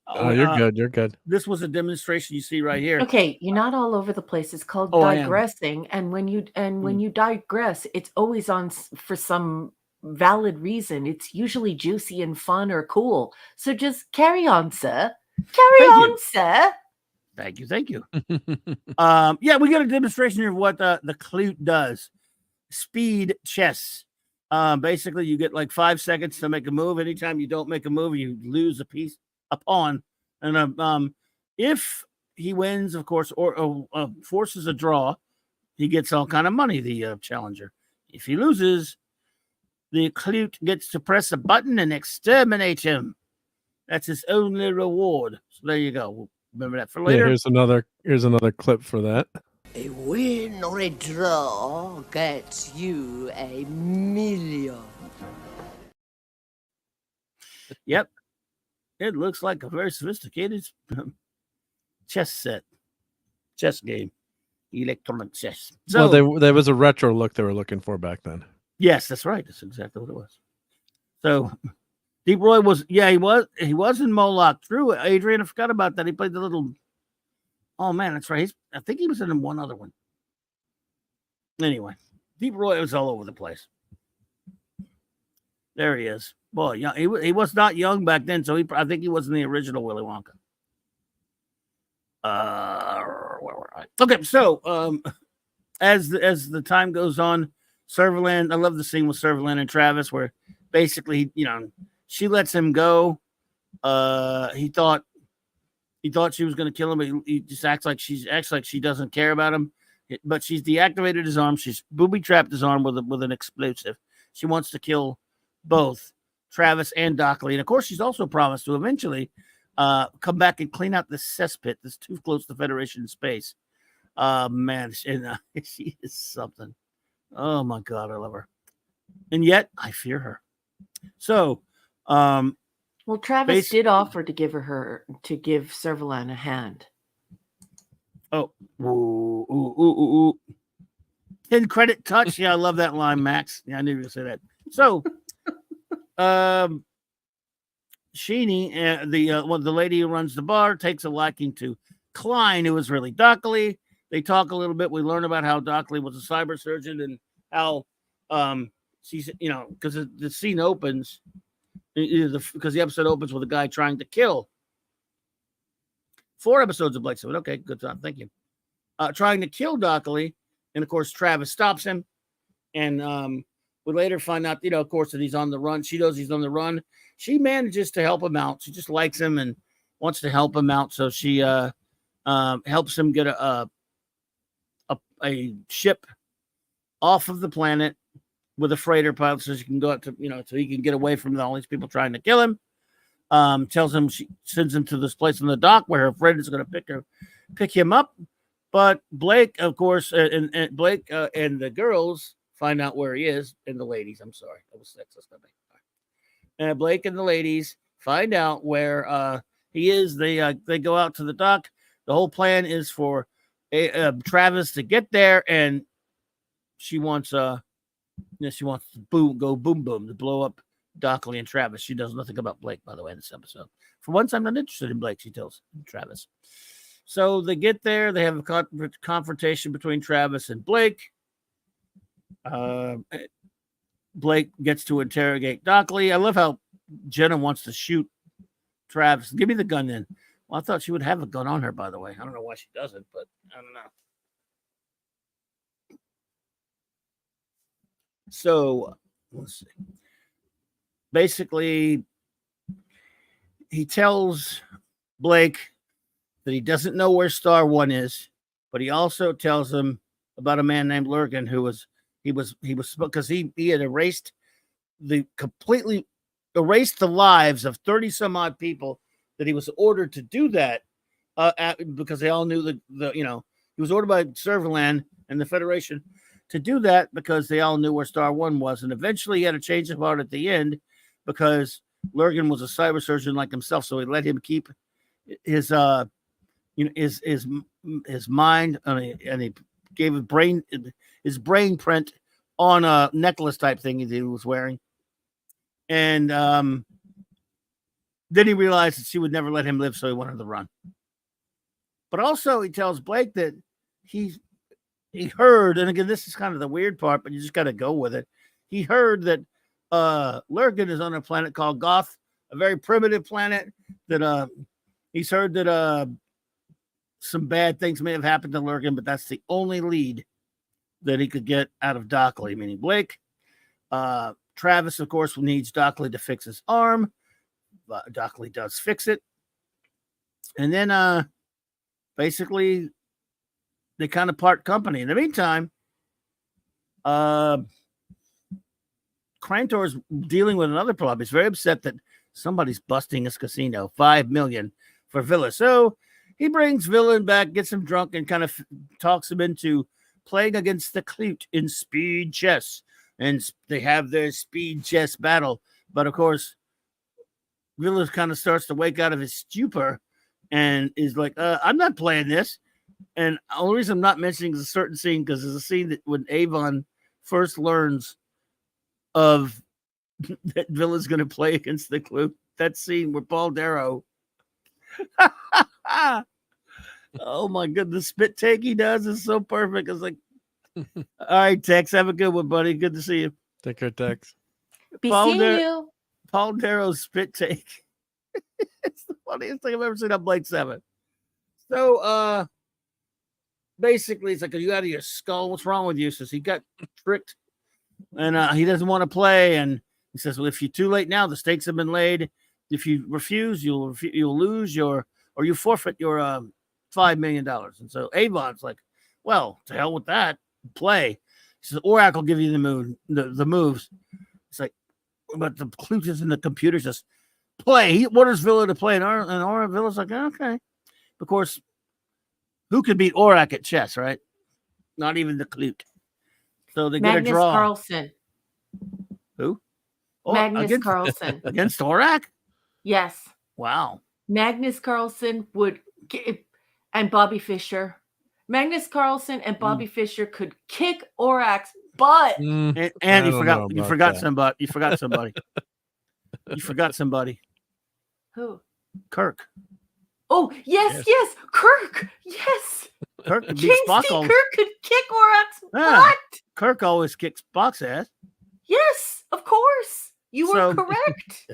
Oh, you're good. You're good. This was a demonstration you see right here. Okay, you're not all over the place. It's called digressing, and when you digress, it's always on for some valid reason. It's usually juicy and fun or cool. So just carry on, sir. Sir. Thank you. We got a demonstration of what the clute does. Speed chess. Basically, you get like 5 seconds to make a move. Anytime you don't make a move, you lose a pawn. And if he wins, of course, or forces a draw, he gets all kind of money, the challenger. If he loses, the clute gets to press a button and exterminate him. That's his only reward. So there you go. Remember that for later. Yeah, here's another clip for that. A win or a draw gets you $1 million. Yep. It looks like a very sophisticated chess game. Electronic chess. So, there was a retro look they were looking for back then. Yes, that's right. That's exactly what it was. So Deep Roy he was in Moloch. True, Adrian, I forgot about that. He played the little. Oh man, that's right. I think he was in one other one. Anyway, Deep Roy was all over the place. There he is. Boy, he was not young back then, so I think he was in the original Willy Wonka. Where were I? Okay, so as the time goes on, Serverland, I love the scene with Serverland and Travis where basically, she lets him go. He thought she was going to kill him, but he just acts like she doesn't care about him. But she's deactivated his arm. She's booby trapped his arm with an explosive. She wants to kill both Travis and Dockley, and of course, she's also promised to eventually come back and clean out this cesspit that's too close to Federation space. Man, she is something. Oh my God, I love her, and yet I fear her. So, well, Travis did offer to give Servalan a hand. Oh, ooh. Hidden credit touch. Yeah, I love that line, Max. Yeah, I knew you were going to say that. So, Sheeny, the lady who runs the bar, takes a liking to Klein, who is really Dockley. They talk a little bit. We learn about how Dockley was a cyber surgeon and how she's, because the scene opens, because the episode opens with a guy trying to kill. 4 episodes of Blake 7. Okay, good job. Thank you. Trying to kill Dockley. And of course, Travis stops him. And we later find out, of course, that he's on the run. She knows he's on the run. She manages to help him out. She just likes him and wants to help him out. So she helps him get a ship off of the planet with a freighter pilot so she can go out to, so he can get away from all these people trying to kill him. Tells him, she sends him to this place on the dock where her friend is going to pick him up. But Blake, of course, and Blake and the girls find out where he is, and the ladies. I'm sorry, that was sexist. And Blake and the ladies find out where he is. They go out to the dock. The whole plan is for Travis to get there, and she wants to go boom to blow up Dockley and Travis. She knows nothing about Blake, by the way, in this episode. For once, I'm not interested in Blake, she tells Travis. So they get there. They have a confrontation between Travis and Blake. Blake gets to interrogate Dockley. I love how Jenna wants to shoot Travis. Give me the gun then. Well, I thought she would have a gun on her, by the way. I don't know why she doesn't, but I don't know. So, let's see. Basically, he tells Blake that he doesn't know where Star One is, but he also tells him about a man named Lurgan who was because he had completely erased the lives of 30 some odd people that he was ordered to do that because they all knew he was ordered by Serverland and the Federation to do that because they all knew where Star One was, and eventually he had a change of heart at the end because Lurgan was a cyber surgeon like himself, so he let him keep his mind, and he gave his brain print on a necklace type thing he was wearing, and then he realized that she would never let him live, so he wanted to run. But also, he tells Blake that he heard, and again, this is kind of the weird part, but you just got to go with it. He heard that Lurgan is on a planet called Goth, a very primitive planet that he's heard that some bad things may have happened to Lurgan, but that's the only lead that he could get out of Dockley, meaning Blake. Travis, of course, needs Dockley to fix his arm. Dockley does fix it. And then basically they kind of part company. In the meantime, Krantor's dealing with another problem. He's very upset that somebody's busting his casino, $5 million for Villa. So he brings Villa back, gets him drunk, and kind of talks him into playing against the Clute in speed chess. And they have their speed chess battle. But of course, Villa kind of starts to wake out of his stupor and is like, I'm not playing this. And the only reason I'm not mentioning is a certain scene because there's a scene that when Avon first learns of that Villa's going to play against the Clute, that scene where Paul Darrow, oh my goodness, the spit take he does is so perfect. It's like, all right, Tex, have a good one, buddy. Good to see you. Take care, Tex. Be seeing you. Paul Darrow's spit take. It's the funniest thing I've ever seen on Blake 7. So, basically, it's like, are you out of your skull? What's wrong with you? Says he got tricked, and he doesn't want to play. And he says, well, if you're too late now, the stakes have been laid. If you refuse, you'll lose or you forfeit your $5 million. And so Avon's like, well, to hell with that. Play. He says, Oracle give you the moves. It's like, but the clue is in the computer. Just play. He orders Villa to play, and Villa's like, okay. Of course, who could beat Orac at chess, right? Not even the Clute. So they Magnus get a draw. Carlsen. Who? Magnus Carlsen. Against Orac? Yes. Wow. Magnus Carlsen and Bobby Fischer. Magnus Carlsen and Bobby Fischer could kick Orac's butt. And you forgot somebody. You forgot somebody. You forgot somebody. Who? Kirk. Oh, yes. Kirk. Yes. Kirk could beat James Spock. T. Kirk could kick Orac's butt. Kirk always kicks Spock's ass. Yes, of course. You were correct.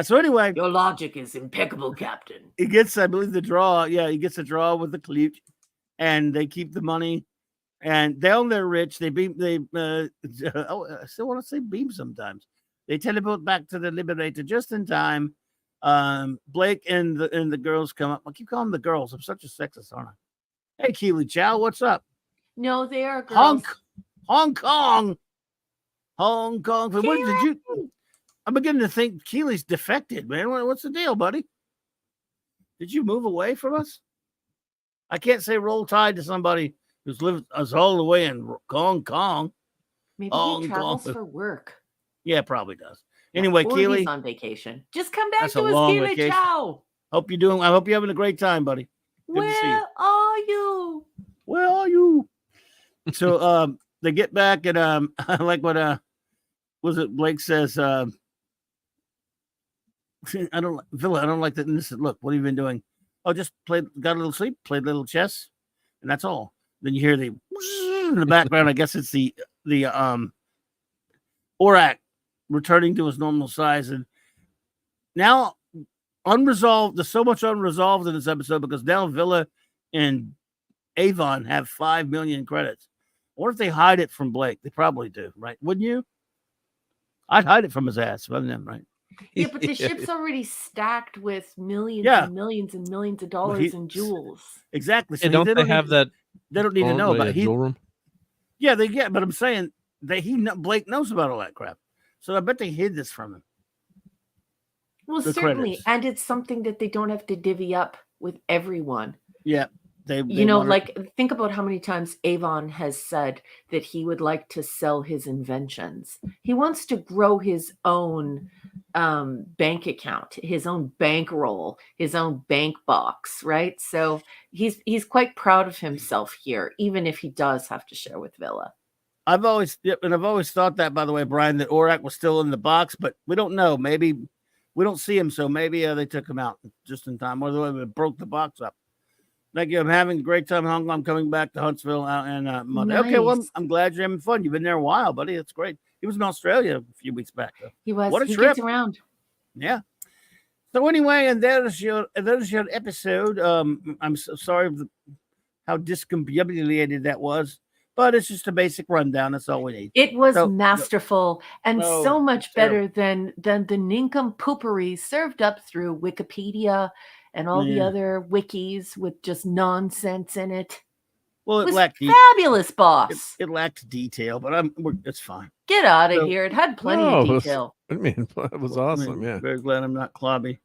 So anyway, your logic is impeccable, Captain. He gets, I believe, the draw. Yeah, he gets a draw with the Clute, and they keep the money. And they're rich. They beam. I still want to say beam sometimes. They teleport back to the Liberator just in time. Blake and the girls come up. I keep calling them the girls. I'm such a sexist, aren't I? Hey, Keely Chow, what's up? No, they are girls. Hong Kong. What did you? I'm beginning to think Keely's defected, man. What's the deal, buddy? Did you move away from us? I can't say roll tide to somebody who's lived us all the way in Hong Kong. Maybe he travels for work. Yeah, probably does. Anyway, or Keely, he's on vacation. Just come back that's to a us, long Keely vacation. Chow. I hope you're having a great time, buddy. Good to see you. Where are you? Where are you? So they get back and I like what was it Blake says, I don't like that. And this is, look, what have you been doing? Oh, just got a little sleep, played a little chess, and that's all. Then you hear the in the background. I guess it's the Orac returning to his normal size, and now unresolved. There's so much unresolved in this episode because now Villa and Avon have 5 million credits. Or if they hide it from Blake, they probably do, right? Wouldn't you? I'd hide it from his ass, wouldn't them, right? Yeah, but the ship's already stacked with millions and millions and millions of dollars in jewels. Exactly. So don't they have that? They don't need to know about it. Room? Yeah, they get. But I'm saying that Blake knows about all that crap. So I bet they hid this from him. Well, certainly, and it's something that they don't have to divvy up with everyone. Yeah. Think about how many times Avon has said that he would like to sell his inventions. He wants to grow his own bank account, his own bankroll, his own bank box, right? So he's quite proud of himself here, even if he does have to share with Villa. I've always thought that, by the way, Brian, that Orac was still in the box, but we don't know. Maybe we don't see him, so maybe they took him out just in time, or they broke the box up. Thank you. I'm having a great time in Hong Kong. I'm coming back to Huntsville and Monday. Nice. Okay, well, I'm glad you're having fun. You've been there a while, buddy. That's great. He was in Australia a few weeks back, though. He was. What a he trip. gets around. Yeah. So anyway, and there's your episode. I'm so sorry how discombobulated that was, but it's just a basic rundown. That's all we need. It was masterful and so much better than the nincompoopery served up through Wikipedia and all the other wikis with just nonsense in it. Well, it lacked fabulous, boss. It lacked detail, but it's fine. Get out of here! It had plenty of detail. It was awesome. Yeah, very glad I'm not Clobby.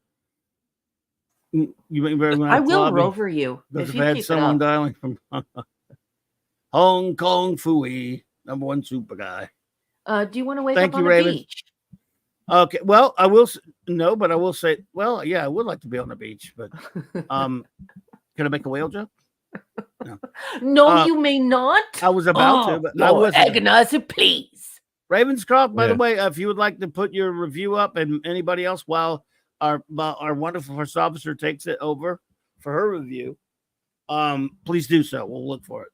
You make very glad. I will rover you if you I had keep someone it up. dialing from Hong Kong Fooey, #1 super guy. Do you want to wake Thank up you, on Raven. a beach? Okay, well, I will but I will say, well, yeah, I would like to be on the beach, but can I make a whale joke? No, you may not. I was about to, but I wasn't. Agonizer, please. Ravenscroft, by the way, if you would like to put your review up, and anybody else, while our wonderful first officer takes it over for her review, please do so. We'll look for it.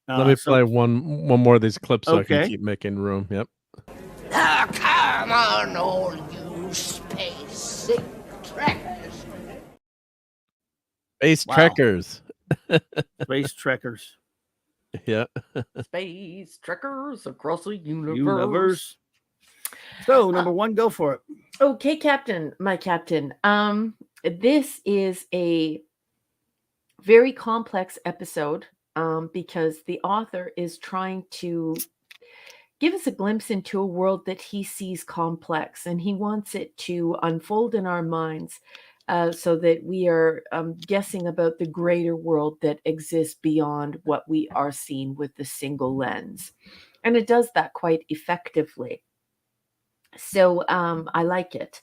Let me play one more of these clips so I can keep making room. Yep. Ah, come on, all you space sick trackers. Space Wow. Trekkers. Space Trekkers. Yeah. Space trekkers across the universe. Universe. So number one, go for it. Okay, Captain, my Captain. This is a very complex episode because the author is trying to give us a glimpse into a world that he sees complex, and he wants it to unfold in our minds so that we are guessing about the greater world that exists beyond what we are seeing with the single lens. And it does that quite effectively. So I like it.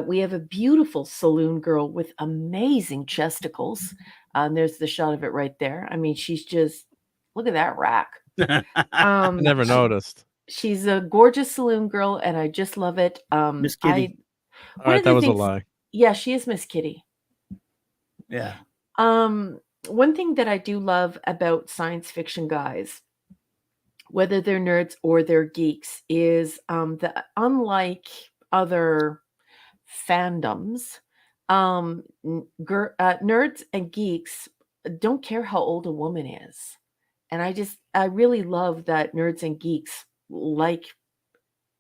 We have a beautiful saloon girl with amazing chesticles. There's the shot of it right there. I mean, she's just, look at that rack. I never noticed. She's a gorgeous saloon girl, and I just love it. Miss Kitty. All right, that was a lie. Yeah, she is Miss Kitty. Yeah. One thing that I do love about science fiction guys, whether they're nerds or they're geeks, is that unlike other fandoms, nerds and geeks don't care how old a woman is. And I really love that nerds and geeks like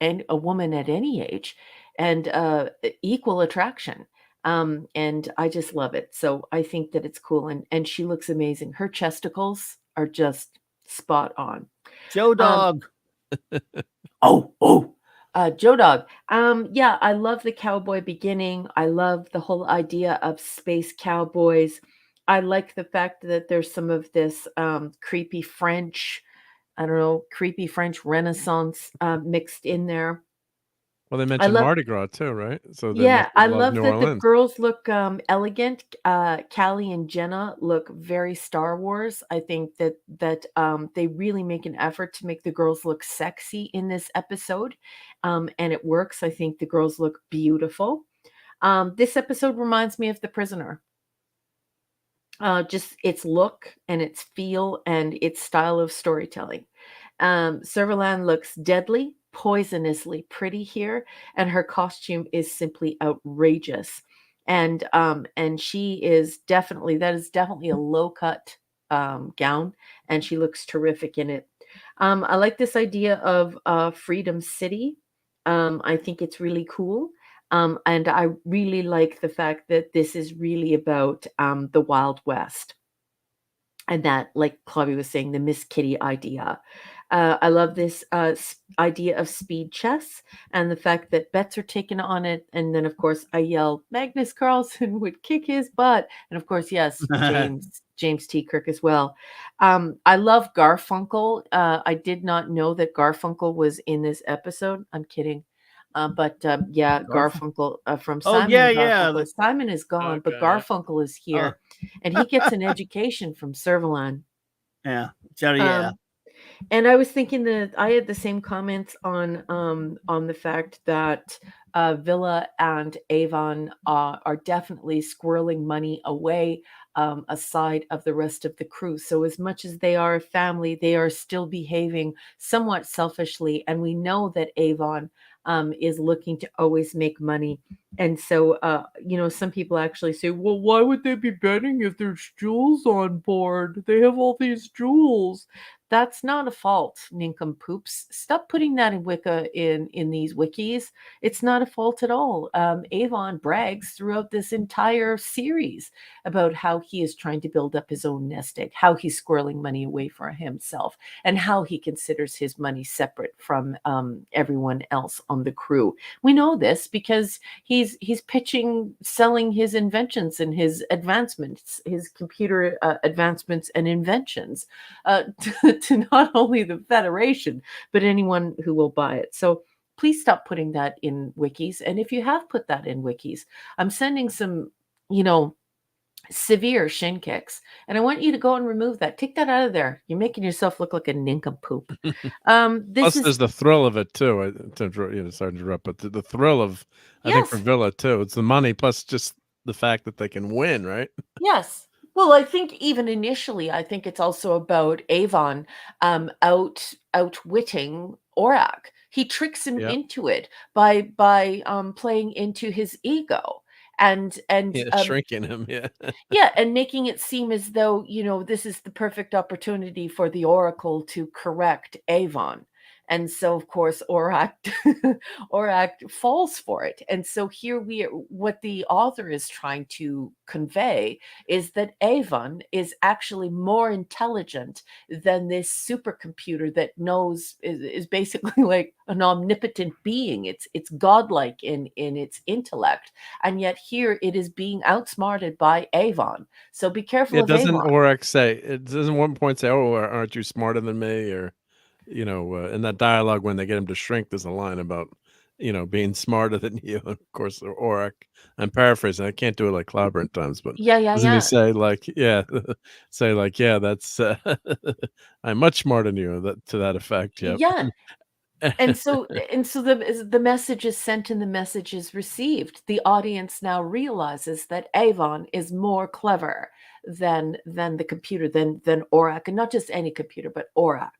a woman at any age and equal attraction. And I just love it. So I think that it's cool. And she looks amazing. Her chesticles are just spot on. Joe Dog. Joe Dog. Yeah, I love the cowboy beginning. I love the whole idea of space cowboys. I like the fact that there's some of this creepy French, creepy French Renaissance mixed in there. Well, they mentioned Mardi Gras too, right? So yeah, I love New that Orleans. the girls look elegant. Callie and Jenna look very Star Wars. I think that they really make an effort to make the girls look sexy in this episode, and it works. I think the girls look beautiful. This episode reminds me of The Prisoner. Just its look and its feel and its style of storytelling. Servalan looks deadly, poisonously pretty here, and her costume is simply outrageous. And she is definitely a low cut gown, and she looks terrific in it. I like this idea of Freedom City. I think it's really cool. And I really like the fact that this is really about the Wild West. And that, like Chloe was saying, the Miss Kitty idea. I love this idea of speed chess and the fact that bets are taken on it. And then, of course, I yell, Magnus Carlsen would kick his butt. And, of course, yes, James T. Kirk as well. I love Garfunkel. I did not know that Garfunkel was in this episode. I'm kidding. Yeah, Garfunkel from Simon. Yeah. Simon is gone, but Garfunkel is here, and he gets an education from Servalan. Yeah, Jerry. Yeah. And I was thinking that I had the same comments on the fact that Villa and Avon are definitely squirreling money away aside of the rest of the crew. So as much as they are a family, they are still behaving somewhat selfishly. And we know that Avon is looking to always make money. And so, some people actually say, well, why would they be betting if there's jewels on board? They have all these jewels. That's not a fault, nincompoops. Stop putting that in in these wikis. It's not a fault at all. Avon brags throughout this entire series about how he is trying to build up his own nest egg, how he's squirreling money away for himself, and how he considers his money separate from everyone else on the crew. We know this because he's pitching, selling his inventions and his advancements, his computer advancements and inventions to not only the Federation, but anyone who will buy it. So please stop putting that in wikis. And if you have put that in wikis, I'm sending some, severe shin kicks. And I want you to go and remove that. Take that out of there. You're making yourself look like a nincompoop. Plus, there's the thrill of it too. Sorry to interrupt, but the thrill of, I think, for Villa too. It's the money plus just the fact that they can win, right? Yes. Well, I think even initially, I think it's also about Avon outwitting Aurak. He tricks him into it by playing into his ego. and shrinking him. Yeah. yeah, and making it seem as though, this is the perfect opportunity for the Oracle to correct Avon. And so, of course, Aurak Aurak falls for it. And so here what the author is trying to convey is that Avon is actually more intelligent than this supercomputer that is basically like an omnipotent being. It's godlike in its intellect, and yet here it is being outsmarted by Avon. So be careful Yeah, of doesn't Avon. Aurak say, it doesn't one point say, "Oh, aren't you smarter than me?" Or, in that dialogue when they get him to shrink, there's a line about, being smarter than you. And of course, Aurak, I'm paraphrasing, I can't do it like Clobberin times, but Yeah, yeah, doesn't he yeah. say like, yeah, say like, yeah, that's, I'm much smarter than you, to that effect. Yep. Yeah. And so the message is sent and the message is received. The audience now realizes that Avon is more clever than the computer, than Aurak, and not just any computer, but Aurak.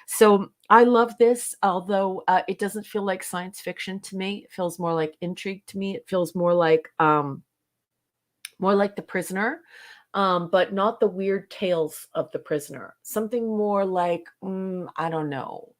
So I love this, although it doesn't feel like science fiction to me. It feels more like intrigue to me. It feels more like The Prisoner, but not the weird tales of The Prisoner. Something more like, I don't know,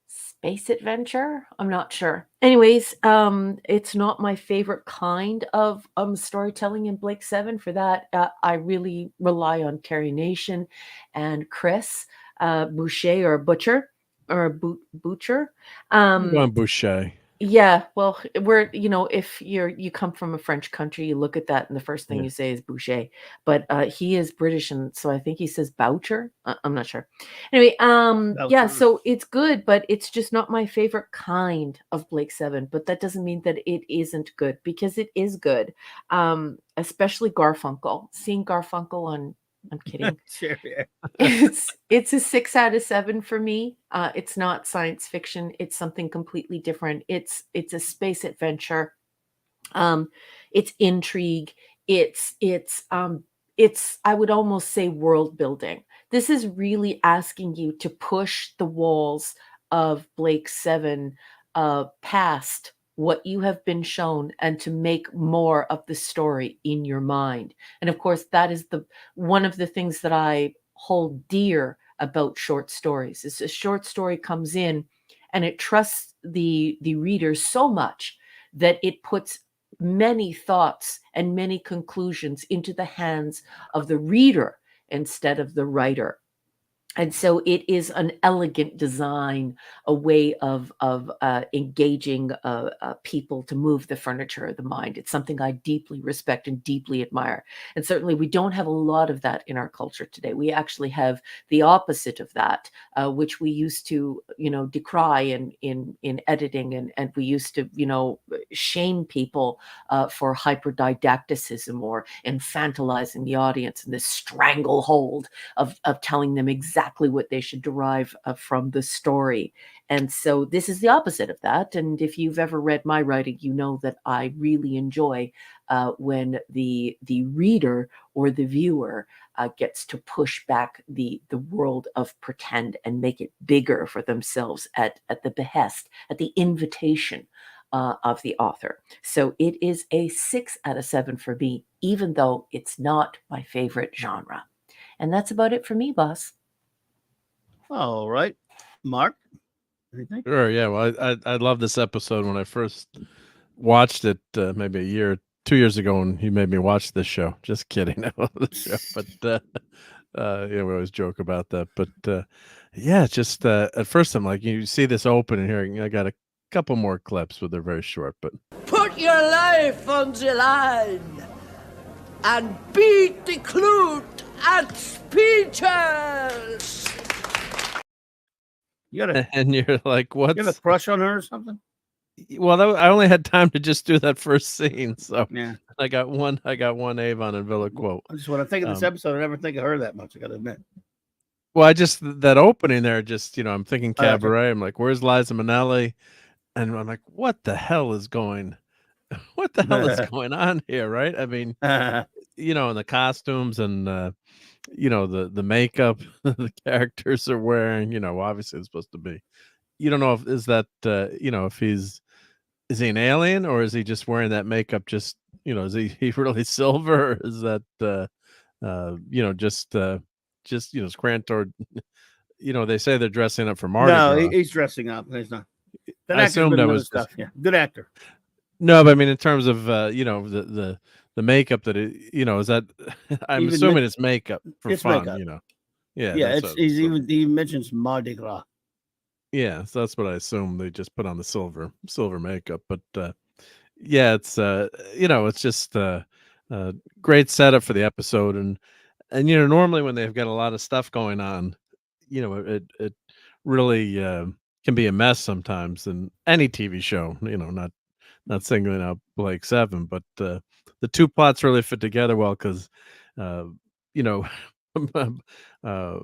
space adventure. I'm not sure. Anyways, it's not my favorite kind of storytelling in Blake 7. For that, I really rely on Carrie Nation and Chris Boucher, or Butcher, or Butcher. I'm going Boucher. Yeah, well, if you come from a French country, you look at that and the first thing Yeah. you say is Boucher. But he is British, and so I think he says Boucher. I'm not sure. Anyway, yeah, Boucher. so it's good, but it's just not my favorite kind of Blake 7. But that doesn't mean that it isn't good, because it is good. Especially Garfunkel. Seeing Garfunkel on, I'm kidding. Sure, yeah. It's a 6 out of 7 for me. It's not science fiction. It's something completely different. It's a space adventure. It's intrigue. It's I would almost say world building. This is really asking you to push the walls of Blake 7 past what you have been shown, and to make more of the story in your mind. And of course, that is one of the things that I hold dear about short stories. Is a short story comes in and it trusts the reader so much that it puts many thoughts and many conclusions into the hands of the reader instead of the writer. And so it is an elegant design, a way of engaging people to move the furniture of the mind. It's something I deeply respect and deeply admire. And certainly we don't have a lot of that in our culture today. We actually have the opposite of that, which we used to, decry in editing, and we used to, shame people for hyperdidacticism or infantilizing the audience, and this stranglehold of telling them exactly what they should derive from the story. And so this is the opposite of that. And if you've ever read my writing, you know that I really enjoy when the reader or the viewer gets to push back the world of pretend and make it bigger for themselves at the behest, at the invitation of the author. So it is a 6 out of 7 for me, even though it's not my favorite genre. And that's about it for me, boss. All right. Mark, anything? Sure. Yeah. Well, I love this episode. When I first watched it, maybe 2 years ago, and he made me watch this show. Just kidding. I love the show, but we always joke about that. But yeah, just at first I'm like, you see this open, and here I got a couple more clips, but they're very short. But Put your life on the line and beat the clute at speeches. You got and you're like, you have a what's? crush on her or something? Well, I only had time to just do that first scene, so Yeah. I got one Avon and Villa quote. I just when I think of this episode, I never think of her that much. I got to admit. Well, I just that opening there, just I'm thinking Oh, okay. cabaret. I'm like, where's Liza Minnelli? And I'm like, what the hell is going on here, right? I mean, and the costumes and the makeup the characters are wearing, obviously it's supposed to be. You don't know if is that if he's is he an alien, or is he just wearing that makeup? Just is he really silver, or is that just Scrantor? They say they're dressing up for Mardi No, Gras. he's dressing up. He's not. That I actor's assumed been that in other was just stuff. Yeah, good actor. no, but I mean in terms of the makeup that is that I'm Even assuming it's makeup for it's fun. makeup. Yeah, Yeah, that's it's what, he's so, even he mentions Mardi Gras. yeah, so that's what I assume. They just put on the silver makeup, but yeah, it's just great setup for the episode, and normally when they've got a lot of stuff going on, it really can be a mess sometimes in any TV show. Not singling out Blake Seven, but the two plots really fit together well because, you know, uh,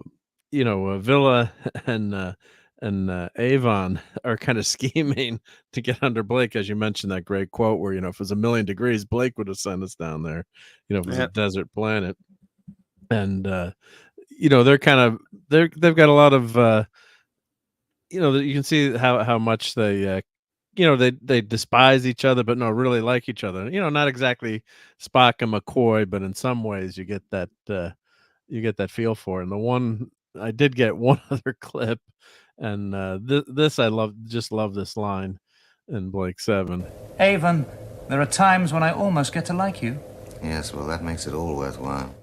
Villa and Avon are kind of scheming to get under Blake, as you mentioned that great quote where if it was a million degrees, Blake would have sent us down there. If it was a Yep. desert planet, and they're kind of they've got a lot of you can see how much they they despise each other, but no, really like each other. Not exactly Spock and McCoy, but in some ways you get that feel for it. And the one I did get one other clip, and this I just love this line in Blake Seven. Avon, there are times when I almost get to like you. Yes, well, that makes it all worthwhile.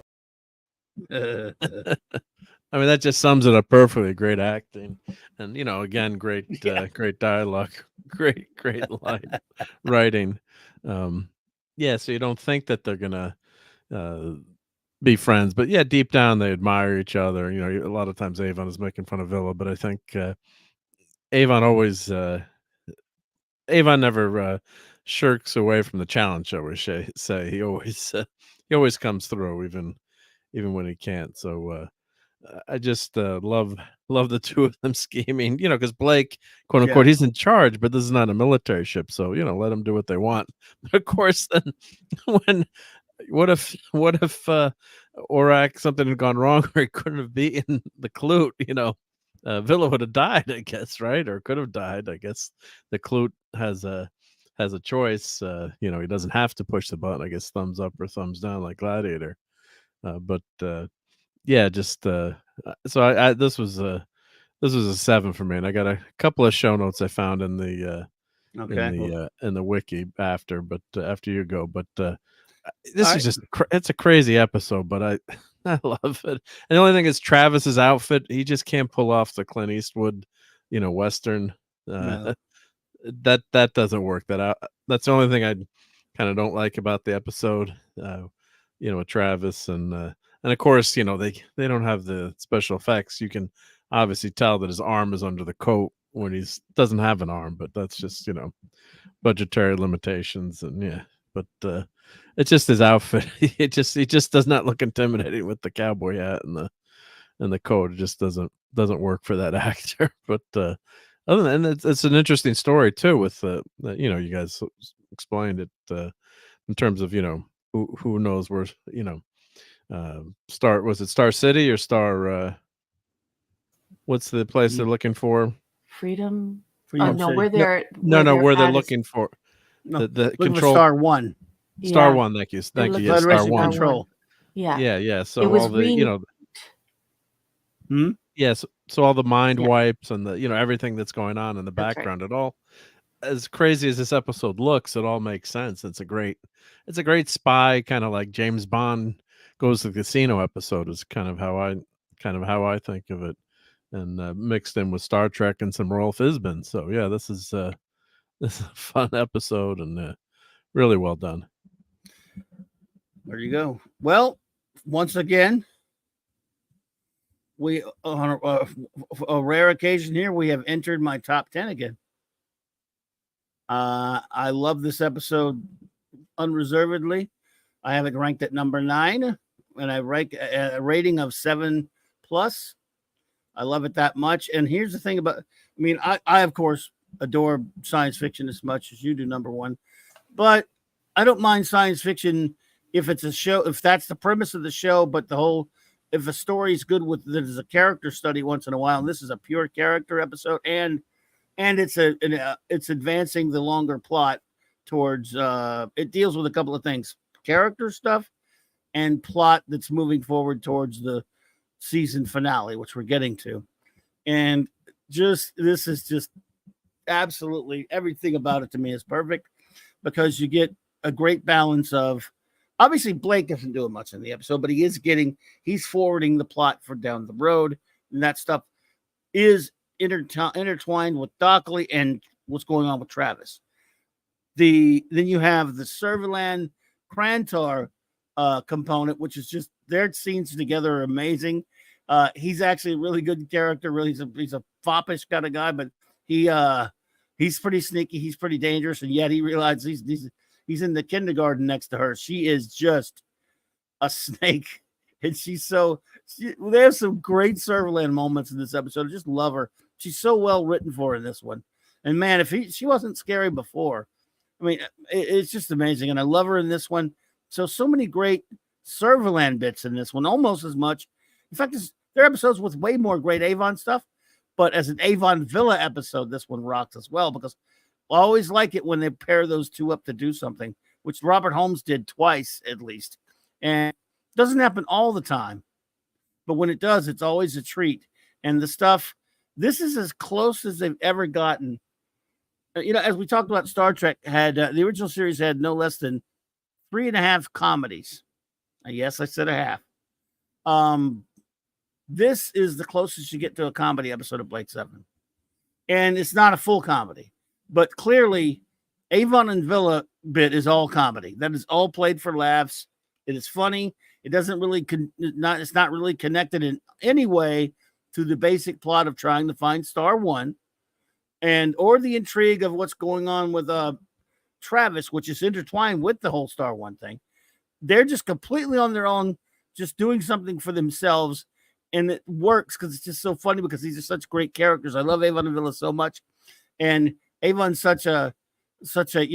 I mean, that just sums it up perfectly. Great acting, and again, great dialogue, great line writing. Yeah, so you don't think that they're gonna be friends, but yeah, deep down they admire each other. A lot of times Avon is making fun of Villa, but I think Avon always Avon never shirks away from the challenge. I would say he always comes through, even when he can't. So. I just love the two of them scheming, because Blake, quote unquote, he's in charge, but this is not a military ship, so let them do what they want. But of course, then what if Orak something had gone wrong, or he couldn't have beaten the Clute? Villa would have died, I guess, right? Or could have died. I guess the Clute has a choice. He doesn't have to push the button. I guess thumbs up or thumbs down like Gladiator. But yeah, just so I this was a 7 for me, and I got a couple of show notes I found in the in the wiki after, but after you go, but this is just it's a crazy episode, but I love it. And the only thing is Travis's outfit, he just can't pull off the Clint Eastwood, Western. No. That doesn't work. That's the only thing I kind of don't like about the episode. With Travis and of course, they don't have the special effects. You can obviously tell that his arm is under the coat when he doesn't have an arm, but that's just, budgetary limitations. And yeah, but it's just his outfit. He just does not look intimidating with the cowboy hat and the coat. It just doesn't work for that actor. But other than that, it's an interesting story too with you guys explained it in terms of, who knows where, was it Star City or Star what's the place they're looking for? Freedom. Freedom no, City. where they're where they're at is- looking for No, the looking for control. Star One. Star Yeah. One, thank you. They're Yeah, looking Star for Federation One. Control. Yeah. Yeah. So It was all the yes, so all the mind Yeah. wipes and the everything that's going on in the That's right. background, it all, as crazy as this episode looks, it all makes sense. It's a great spy, kind of like James Bond goes to the casino episode is kind of how I think of it, and mixed in with Star Trek and some Royal Fizbin. So yeah, this is a fun episode and really well done. There you go. Well, once again, we on a rare occasion here, we have entered my top 10 again. I love this episode unreservedly. I have it ranked at number 9, and I rank a rating of 7+. I love it that much. And here's the thing about, I of course adore science fiction as much as you do, number one, but I don't mind science fiction if it's a show, if that's the premise of the show, but if a story is good with there's a character study once in a while, and this is a pure character episode, and and it's advancing the longer plot towards. It deals with a couple of things: character stuff and plot that's moving forward towards the season finale, which we're getting to. And this is just absolutely everything about it to me is perfect, because you get a great balance of, obviously Blake isn't doing much in the episode, but he's forwarding the plot for down the road, and that stuff is intertwined with Dockley and what's going on with Travis. Then you have the Servalan Krantar component, which is just their scenes together are amazing. He's actually a really good character. Really, he's a foppish kind of guy, but he's pretty sneaky. He's pretty dangerous, and yet he realizes he's in the kindergarten next to her. She is just a snake, and there's some great Servalan moments in this episode. I just love her. She's so well written for in this one. And man, if she wasn't scary before, I mean, it's just amazing. And I love her in this one. So many great Servalan bits in this one, almost as much. In fact, there are episodes with way more great Avon stuff, but as an Avon Villa episode, this one rocks as well, because I always like it when they pair those two up to do something, which Robert Holmes did twice at least. And it doesn't happen all the time, but when it does, it's always a treat. And the stuff, this is as close as they've ever gotten. As we talked about, Star Trek had, the original series had no less than 3.5 comedies. Yes, I said a half. This is the closest you get to a comedy episode of Blake 7. And it's not a full comedy, but clearly Avon and Villa bit is all comedy. That is all played for laughs. It is funny. It doesn't really, it's not really connected in any way to the basic plot of trying to find Star One, or the intrigue of what's going on with Travis, which is intertwined with the whole Star One thing. They're just completely on their own, just doing something for themselves. And it works because it's just so funny, because these are such great characters. I love Avon and Villa so much. And Avon's sometimes such a,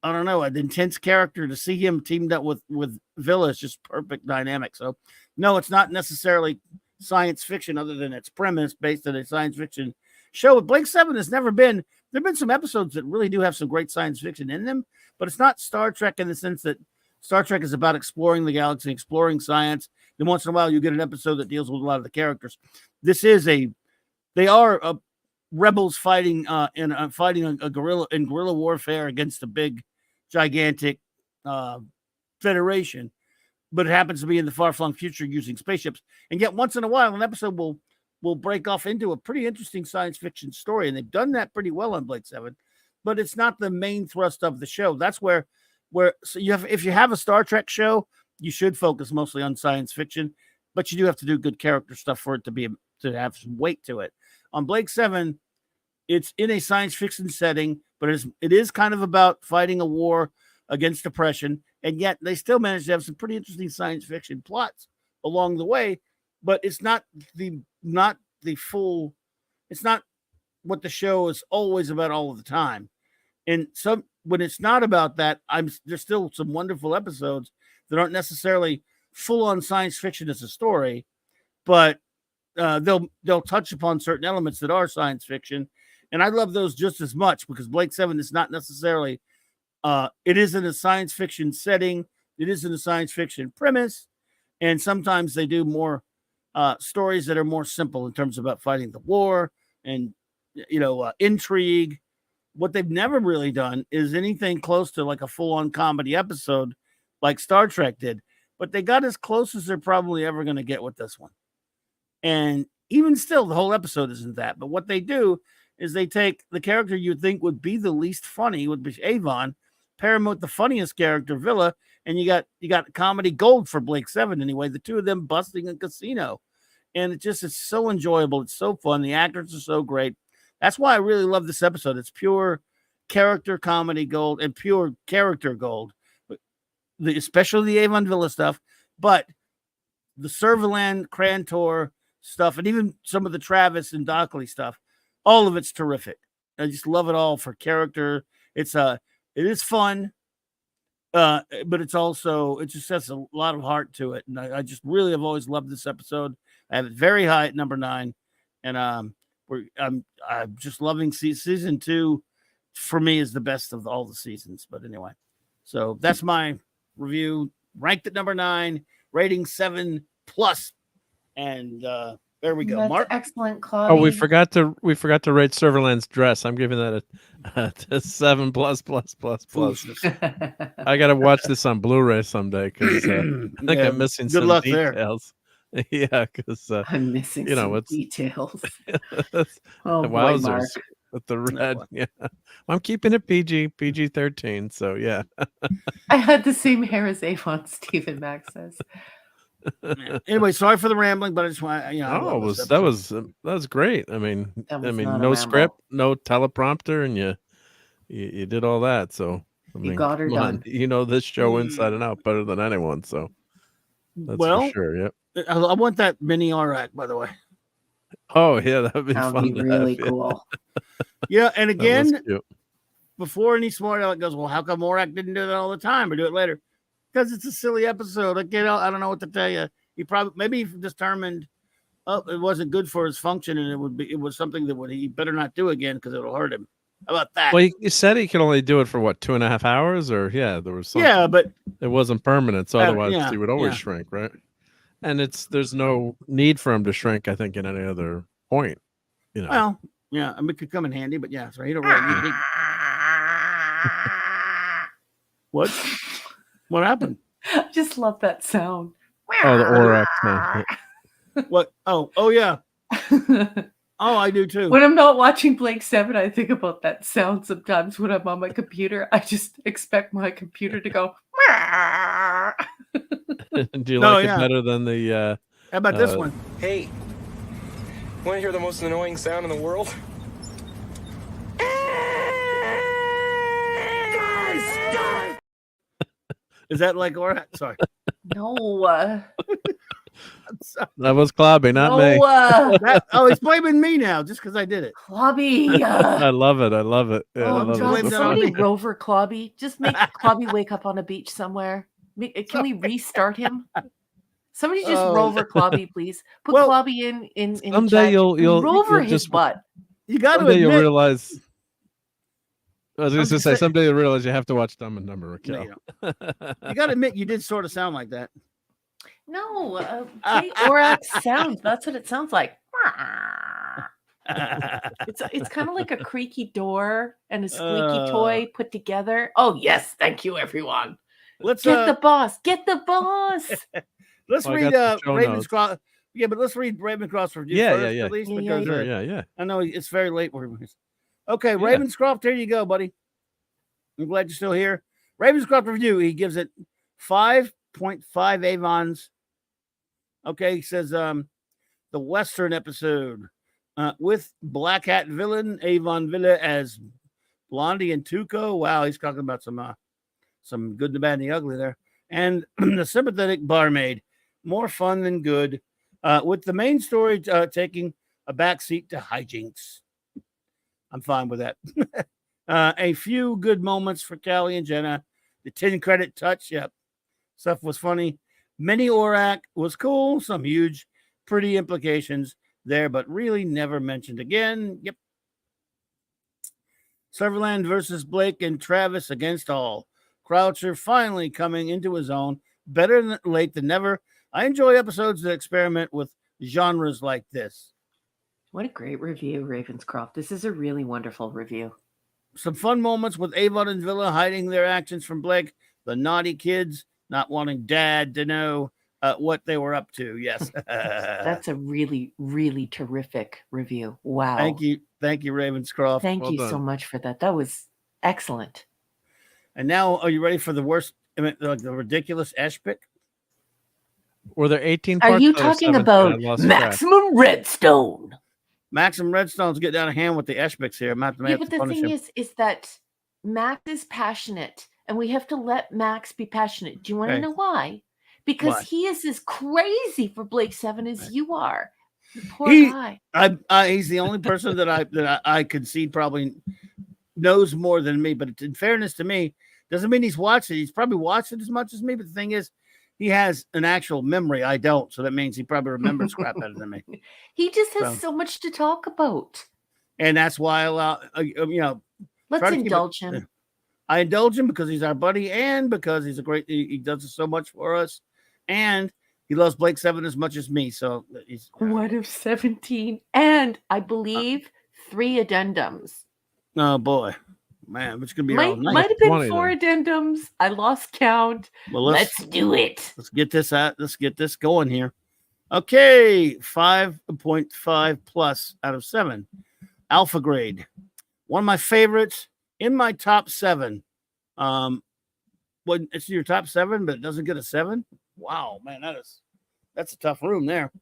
I don't know, an intense character. To see him teamed up with Villa is just perfect dynamic. So no, it's not necessarily science fiction, other than its premise based on a science fiction show. But Blake 7 has never been, there've been some episodes that really do have some great science fiction in them, but it's not Star Trek in the sense that Star Trek is about exploring the galaxy, exploring science. Then once in a while you get an episode that deals with a lot of the characters. This is they are rebels fighting a guerrilla warfare against a big, gigantic federation, but it happens to be in the far-flung future using spaceships. And yet once in a while an episode will break off into a pretty interesting science fiction story, and they've done that pretty well on Blake 7, but it's not the main thrust of the show. That's where so if you have a Star Trek show, you should focus mostly on science fiction, but you do have to do good character stuff for it to have some weight to it. On Blake 7, it's in a science fiction setting, but it is kind of about fighting a war against oppression, and yet they still manage to have some pretty interesting science fiction plots along the way. But it's not the full. It's not what the show is always about all of the time. And when it's not about that, there's still some wonderful episodes that aren't necessarily full on science fiction as a story, but they'll touch upon certain elements that are science fiction, and I love those just as much, because Blake 7 is not necessarily. It is in a science fiction setting. It is in a science fiction premise, and sometimes they do more stories that are more simple in terms about fighting the war and intrigue. What they've never really done is anything close to like a full-on comedy episode like Star Trek did, but they got as close as they're probably ever going to get with this one. And even still, the whole episode isn't that. But what they do is they take the character you'd think would be the least funny, would be Avon, pair him with the funniest character, Villa, and you got comedy gold for Blake 7 anyway. The two of them busting a casino. And it's so enjoyable. It's so fun. The actors are so great. That's why I really love this episode. It's pure character comedy gold and pure character gold, especially the Avon Villa stuff, but the Servalan Krantor stuff, and even some of the Travis and Dockley stuff, all of it's terrific. I just love it all for character. It is fun, but it just has a lot of heart to it. And I just really have always loved this episode. I have it very high at number 9. And I'm just loving season 2. For me, is the best of all the seasons. But anyway, so that's my review. Ranked at number 9, rating 7+. And there we go. That's Mark. excellent, Oh, Claudia. we forgot to rate Serverland's dress. I'm giving that a 7+++++. Foolishness. I got to watch this on Blu-ray someday because I think Yeah, I'm missing good some luck there. details. Yeah, because I'm missing some details. Oh boy, wowzers Mark. with the red. Yeah, I'm keeping it PG-13. So yeah. I had the same hair as Avon, Stephen Max says. Yeah. Anyway, sorry for the rambling, but I just want Oh, that was great. I mean, no script, no teleprompter, and you did all that. So I mean, got her come on. done. You know this show inside and out better than anyone. So that's for sure. Yep. I want that mini RAQ, by the way. Oh yeah, that'd be That'd fun. be really cool. Yeah, and again, cute. before any smart aleck goes, well, how come RAQ didn't do that all the time or do it later? Because it's a silly episode. I don't know what to tell you. He maybe determined, it wasn't good for his function, and it was something that he better not do again because it'll hurt him. How about that? Well, you said he could only do it for what, 2.5 hours, or there was something. Yeah, but it wasn't permanent, so otherwise he would always yeah. shrink, right? And there's no need for him to shrink, I think, in any other point. Well, yeah, I mean, it could come in handy, but yeah, so he don't really need. What happened? I just love that sound. Oh, the Orax man. What? Oh yeah. Oh, I do too. When I'm not watching Blake 7, I think about that sound sometimes when I'm on my computer. I just expect my computer to go. Do you like it better than the? How about this one? Hey, want to hear the most annoying sound in the world? Is that like Orax? Sorry. No. That was Clobby, not me. He's blaming me now just because I did it. Clobby. I love it. Yeah, Oh, I love God, it. somebody rover Clobby. Just make Clobby wake up on a beach somewhere. Can we restart him? Somebody just rover Clobby, please. Put Clobby in someday chat. you'll rover his just butt. You got to someday admit. you'll realize. I was going to say someday you'll realize you have to watch Dumb and Dumber, Raquel. No, you got to admit you did sort of sound like that. No, Orax sounds. That's what it sounds like. It's kind of like a creaky door and a squeaky toy put together. Oh yes, thank you, everyone. Let's get the boss. Get the boss. Let's read Ravenscroft. Yeah, but let's read Ravenscroft's review first, at least because I know it's very late. Okay, Ravenscroft, here you go, buddy. I'm glad you're still here. Ravenscroft review. He gives it 5.5 Avons. Okay, he says the Western episode with Black Hat villain Avon Villa as Blondie and Tuco. Wow, he's talking about some good, the bad, and the ugly there. And the sympathetic barmaid. More fun than good. With the main story taking a backseat to hijinks. I'm fine with that. A few good moments for Callie and Jenna. The 10 credit touch. Yep. Stuff was funny. Mini RAQ was cool. Some huge, pretty implications there, but really never mentioned again. Yep. Serverland versus Blake and Travis against all. Croucher finally coming into his own. Better late than never. I enjoy episodes that experiment with genres like this. What a great review, Ravenscroft. This is a really wonderful review. Some fun moments with Avon and Villa hiding their actions from Blake. The naughty kids not wanting Dad to know what they were up to. Yes. That's a really, really terrific review. Wow. Thank you, Ravenscroft. Thank you so much for that. That was excellent. And now, are you ready for the worst, like the ridiculous Esh pick? Were there 18 parts? Are you talking about Maximum Redstone? Maximum Redstone's getting out of hand with the Eshbicks here. But the thing is that Max is passionate, and we have to let Max be passionate. Do you want to know why? Because he is as crazy for Blake 7 as you are. The poor guy. He's the only person that I concede probably knows more than me. But in fairness to me, doesn't mean he's watched it. He's probably watched it as much as me. But the thing is, he has an actual memory. I don't, so that means he probably remembers crap better than me. He just has so much to talk about. And that's why I allow, let's indulge him. I indulge him because he's our buddy and because he's he does so much for us. And he loves Blake 7 as much as me. So he's one of 17. And I believe 3 addendums. Oh boy. Man, it's gonna be all night. Might have been 4 addendums. I lost count. Well, let's do it. Let's get this out. Let's get this going here. Okay, 5.5 plus out of 7. Alpha grade. One of my favorites in my top 7. When it's your top 7, but it doesn't get a 7. Wow, man, that's a tough room there.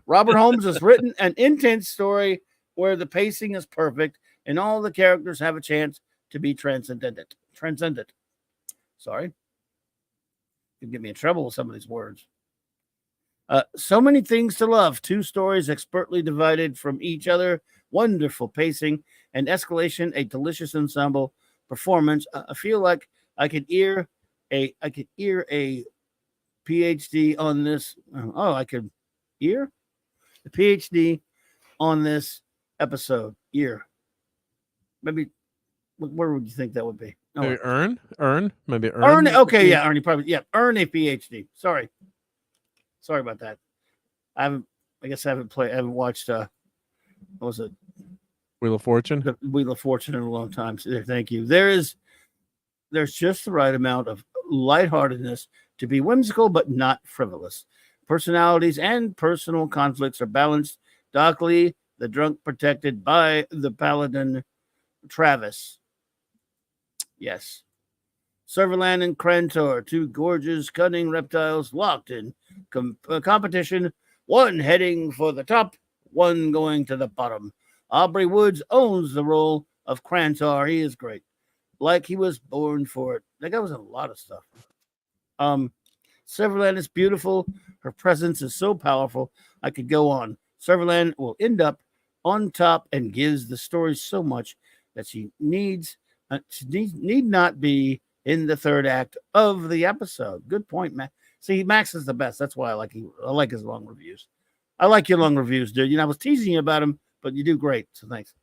Robert Holmes has written an intense story where the pacing is perfect and all the characters have a chance to be transcendent. Sorry. You get me in trouble with some of these words. So many things to love. 2 stories expertly divided from each other. Wonderful pacing and escalation. A delicious ensemble performance. I feel like I could ear a PhD on this. I could ear a PhD on this episode. Maybe. Where would you think that would be? Maybe earn. Okay, yeah, Ernie probably. Yeah, earn a PhD. Sorry about that. I haven't watched. What was it? Wheel of Fortune. The Wheel of Fortune in a long time. So thank you. There's just the right amount of lightheartedness to be whimsical but not frivolous. Personalities and personal conflicts are balanced. Dockley, the drunk protected by the paladin Travis. Yes. Serverland and Krantor, 2 gorgeous, cunning reptiles locked in competition, one heading for the top, one going to the bottom. Aubrey Woods owns the role of Krantor. He is great. Like he was born for it. That guy was in a lot of stuff. Serverland is beautiful. Her presence is so powerful. I could go on. Serverland will end up on top and gives the story so much that she need not be in the 3rd act of the episode. Good point, Max. See, Max is the best. That's why I like his long reviews. I like your long reviews, dude. I was teasing you about him, but you do great. So thanks.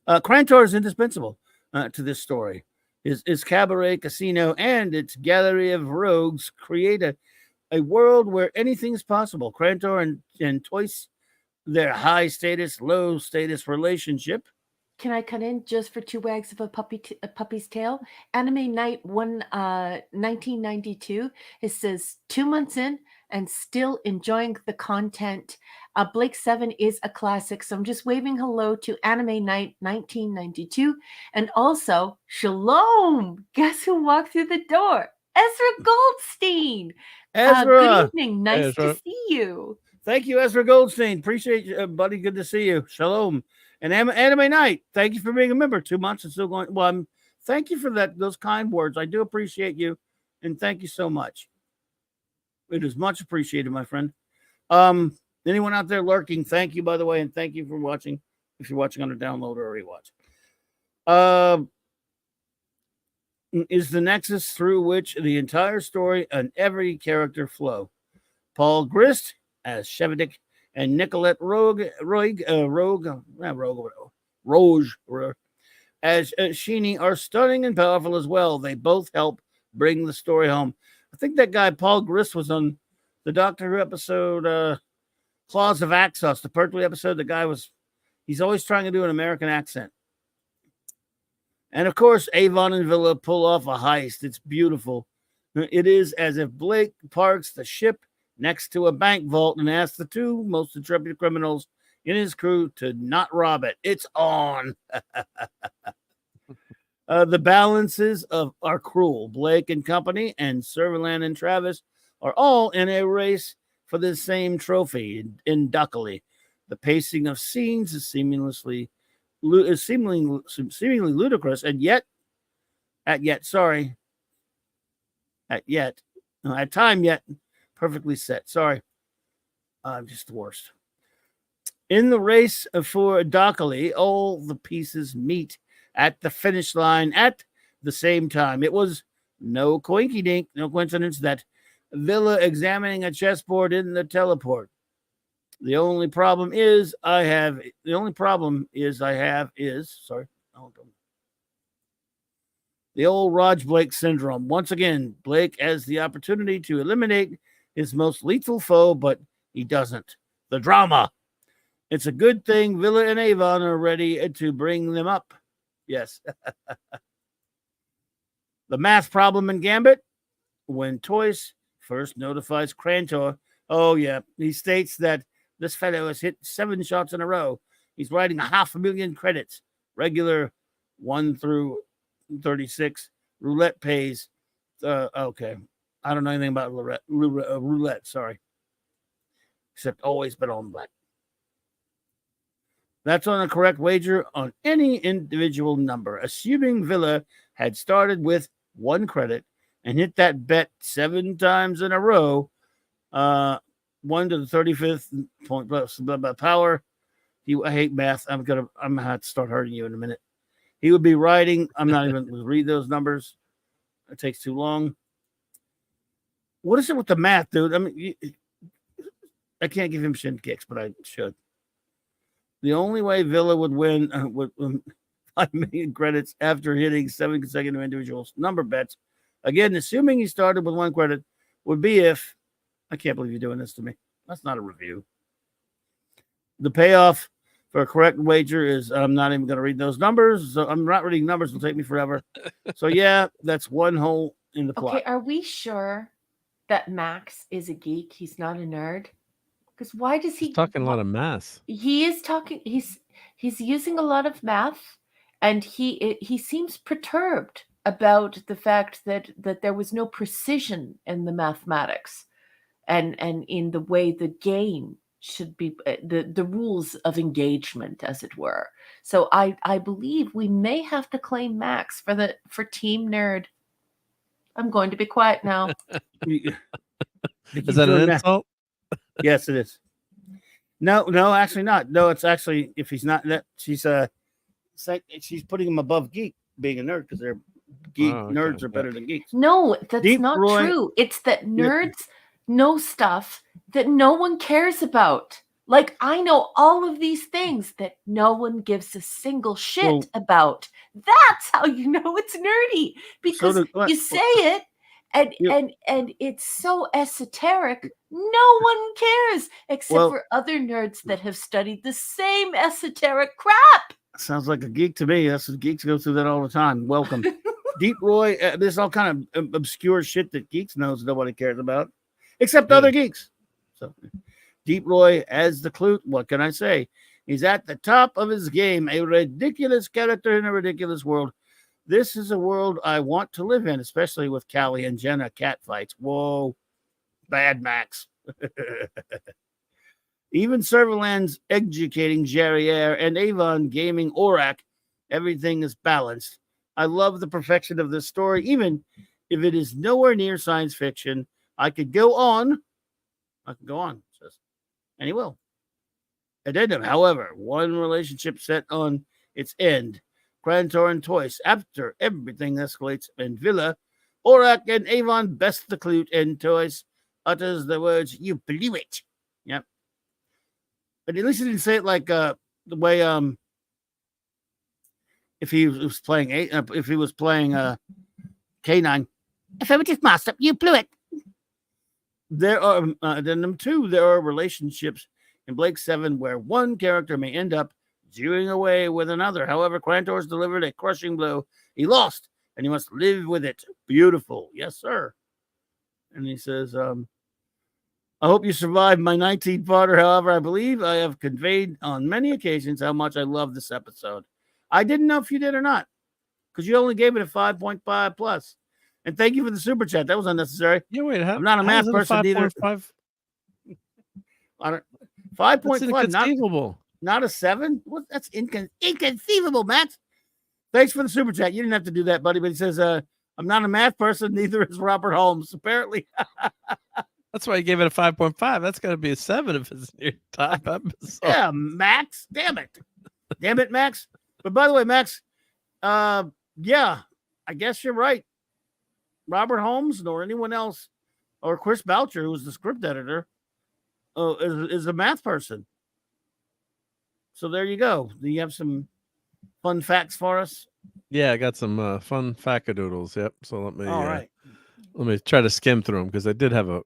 Krantor is indispensable to this story. His cabaret, casino, and its gallery of rogues create a world where anything is possible. Krantor and Toyce, their high status, low status relationship. Can I cut in just for 2 wags of a puppy's tail? Anime Night 1992. It says 2 months in and still enjoying the content. Blake 7 is a classic. So I'm just waving hello to Anime Night 1992. And also, Shalom. Guess who walked through the door? Ezra Goldstein. Good evening. Nice to see you. Thank you, Ezra Goldstein. Appreciate you, buddy. Good to see you. Shalom. And Anime Night, thank you for being a member. 2 months and still going. Well, thank you for those kind words. I do appreciate you, and thank you so much. It is much appreciated, my friend. Anyone out there lurking, thank you, by the way, and thank you for watching. If you're watching on a download or a rewatch, is the nexus through which the entire story and every character flow. Paul Grist as Shevadik and Nicolette Rogue as Sheeny are stunning and powerful as well. They both help bring the story home. I think that guy Paul Grist was on the Doctor Who episode Claws of Axos, the Pertwee episode. The guy he's always trying to do an American accent. And of course, Avon and Villa pull off a heist. It's beautiful. It is as if Blake parks the ship next to a bank vault and asks the 2 most intrepid criminals in his crew to not rob it. It's on. The balances are cruel. Blake and company and Serverland and Travis are all in a race for the same trophy in Dockley. The pacing of scenes is seemingly ludicrous, and yet perfectly set. Sorry, I'm just the worst. In the race for Dockley, all the pieces meet at the finish line at the same time. It was no coincidence that Villa examining a chessboard in the teleport. The only problem I have is sorry. The old Raj Blake syndrome. Once again, Blake has the opportunity to eliminate his most lethal foe, but he doesn't. The drama. It's a good thing Villa and Avon are ready to bring them up. Yes. The math problem in Gambit. When Toyce first notifies Krantor, oh yeah, he states that this fellow has hit 7 shots in a row. He's writing 500,000 credits. Regular 1 through 36. Roulette pays. Okay. I don't know anything about roulette, sorry. Except always bet on black. That's on a correct wager on any individual number. Assuming Villa had started with 1 credit and hit that bet 7 times in a row, 1 to the 35th point power. I hate math. I'm gonna have to start hurting you in a minute. He would be riding. I'm not even going to read those numbers. It takes too long. What is it with the math, dude? I mean, I can't give him shin kicks, but I should. The only way Villa would win with 5 million credits after hitting 7 consecutive individual number bets, again, assuming he started with 1 credit, would be if, I can't believe you're doing this to me. That's not a review. The payoff for a correct wager is, I'm not even going to read those numbers. So I'm not reading numbers. It'll take me forever. So yeah, that's 1 hole in the plot. Okay, are we sure that Max is a geek? He's not a nerd? Because why does he... He's talking a lot of math. He is talking... He's using a lot of math, and he seems perturbed about the fact that there was no precision in the mathematics and in the way the game should be, the rules of engagement, as it were. So I believe we may have to claim Max for Team Nerd. I'm going to be quiet now. Is that an insult? Yes, it is. No, actually not. No, it's actually, if he's not that, she's putting him above geek, being a nerd, because they're geek. Nerds are better than geeks. No, that's not true. It's that nerds know stuff that no one cares about. Like, I know all of these things that no one gives a single shit about. That's how you know it's nerdy, because you say it and it's so esoteric, no one cares except for other nerds that have studied the same esoteric crap. Sounds like a geek to me. That's what geeks go through that all the time. Welcome. Deep Roy, there's all kind of obscure shit that geeks knows nobody cares about, except other geeks. So Deep Roy as the Clute, what can I say? He's at the top of his game, a ridiculous character in a ridiculous world. This is a world I want to live in, especially with Callie and Jenna cat fights. Whoa, bad Max. Even Serverland's educating Jerriere and Avon gaming Orac. Everything is balanced. I love the perfection of this story, even if it is nowhere near science fiction. I could go on. Says, and he will. Addendum, however, one relationship set on its end. Krantor and Toyce, after everything escalates in Villa, Orac and Avon best the Clute, and Toyce utters the words, "You blew it." Yep. But at least he didn't say it like the way if he was playing K9. If I were just master, you blew it. There are addendum 2. There are relationships in Blake 7 where one character may end up doing away with another. However, Krantor's delivered a crushing blow. He lost, and he must live with it. Beautiful. Yes, sir. And he says, I hope you survived my 19-parter. However, I believe I have conveyed on many occasions how much I love this episode. I didn't know if you did or not, because you only gave it a 5.5 plus. And thank you for the super chat. That was unnecessary. Yeah, wait. I'm not a math person either. 5.5. Inconceivable. Not a 7? What? That's inconceivable, Matt. Thanks for the super chat. You didn't have to do that, buddy. But he says, I'm not a math person. Neither is Robert Holmes, apparently. That's why he gave it a 5.5. That's got to be a 7 if it's your top episode. Yeah, Max. Damn it. Damn it, Max. But by the way, Max, yeah, I guess you're right. Robert Holmes nor anyone else or Chris Boucher, who was the script editor, is a math person. So there you go. Do you have some fun facts for us? Yeah, I got some fun fackadoodles. Yep. So All right. let me try to skim through them because I did have a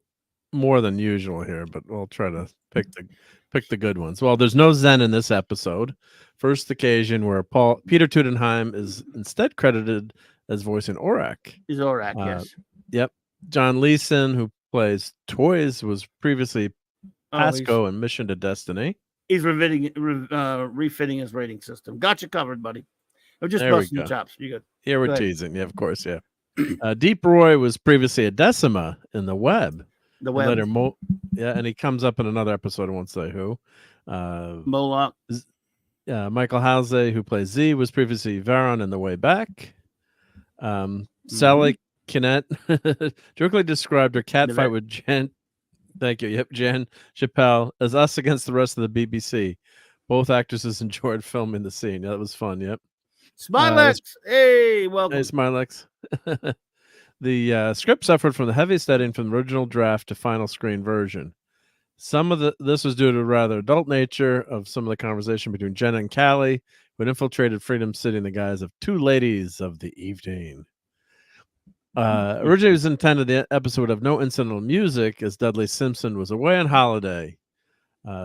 more than usual here, but we'll try to pick the good ones. Well, there's no Zen in this episode. First occasion where Peter Tudenheim is instead credited as voicing Orak. He's Orak, yes. Yep. John Leeson, who plays Toys, was previously Pasco in Mission to Destiny. He's refitting his rating system. Got you covered, buddy. I'm just busting your chops. You good? Yeah, we're teasing. Yeah, of course. Yeah. Deep Roy was previously a Decima in the web. The web. Later, and he comes up in another episode. I won't say who. Moloch. Michael Halsey, who plays Z, was previously Varon in The Way Back. Sally Kinnett jokingly described her cat fight with Jen. Thank you. Yep, Jen Chappelle as us against the rest of the BBC. Both actresses enjoyed filming the scene. Yeah, that was fun. Yep. Smilex. Hey, welcome. Hey, Smilex. The script suffered from the heaviest editing from the original draft to final screen version. Some of this was due to rather adult nature of some of the conversation between Jenna and Callie, who had infiltrated Freedom City in the guise of two ladies of the evening. Originally, it was intended the episode would have no incidental music as Dudley Simpson was away on holiday.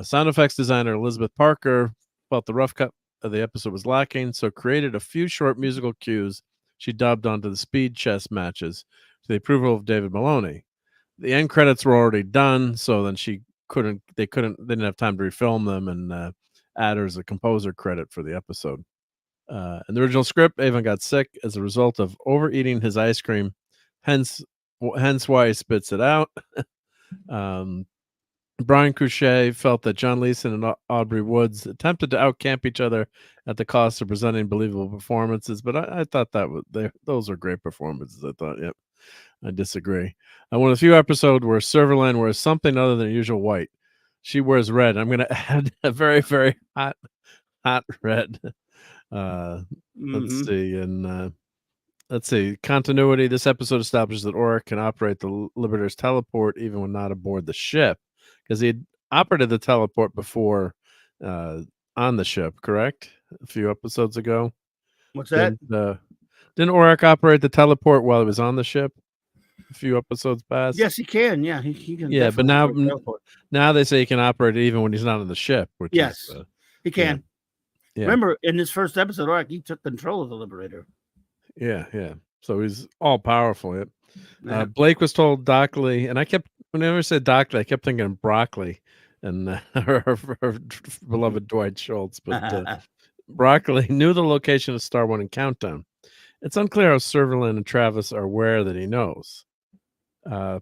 Sound effects designer Elizabeth Parker felt the rough cut of the episode was lacking, so created a few short musical cues she dubbed onto the speed chess matches to the approval of David Maloney. The end credits were already done, so then they didn't have time to refilm them and add her as a composer credit for the episode. In the original script, Avon got sick as a result of overeating his ice cream, hence why he spits it out. Brian Couchet felt that John Leeson and Aubrey Woods attempted to outcamp each other at the cost of presenting believable performances, but I thought those are great performances. I thought, yep, I disagree. One of the few episodes where Serverland wears something other than usual white. She wears red. I'm going to add a very, very hot red. Let's see. Continuity. This episode establishes that Orak can operate the Liberator's teleport even when not aboard the ship, because he had operated the teleport before on the ship, correct? A few episodes ago. What's that? Didn't Orak operate the teleport while he was on the ship? A few episodes past. Yes, he can. Yeah, he can. Yeah, but now they say he can operate it even when he's not on the ship. Which yes, is, he can. Yeah. Remember, in this first episode, Orak, he took control of the Liberator. Yeah. So he's all powerful. Yep. Blake was told Dockley, and whenever I said Dockley, I kept thinking broccoli and her beloved Dwight Schultz. But Broccoli knew the location of Star One and Countdown. It's unclear how Serverland and Travis are aware that he knows.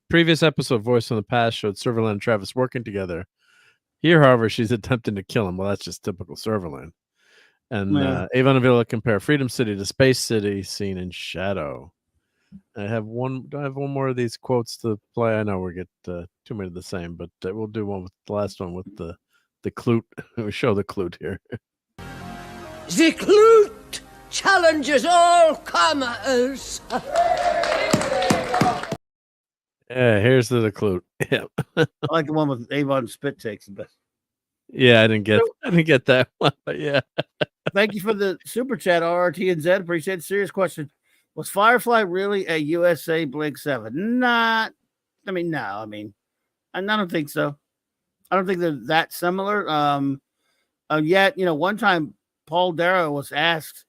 Previous episode, Voice from the Past, showed Serverland and Travis working together. Here, however, she's attempting to kill him. Well, that's just typical Serverland. And Avon and Villa compare Freedom City to Space City, seen in shadow. Do I have one more of these quotes to play? I know we get too many of the same, but we'll do one with the last one with the clute. We show the clute here. The clute challenges all comers. Yeah, here's the clute. Yeah. I like the one with Avon spit takes the best. Yeah, I didn't get that one, but yeah. Thank you for the super chat, RRT and Z. Appreciate it. Serious question. Was Firefly really a USA Blake 7? No. I don't think so. I don't think they're that similar. Yet, one time Paul Darrow was asked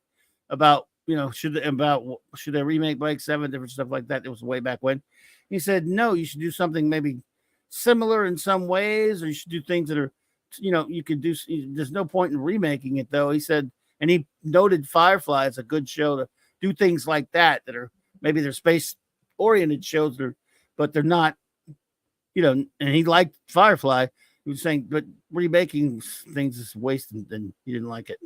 about, should they remake Blake 7, different stuff like that. It was way back when. He said, no, you should do something maybe similar in some ways, or you should do things that are, you could do. There's no point in remaking it, though. He said, and he noted Firefly as a good show to do things like that are maybe they're space oriented shows, but they're not, and he liked Firefly. He was saying, but remaking things is wasted, and he didn't like it.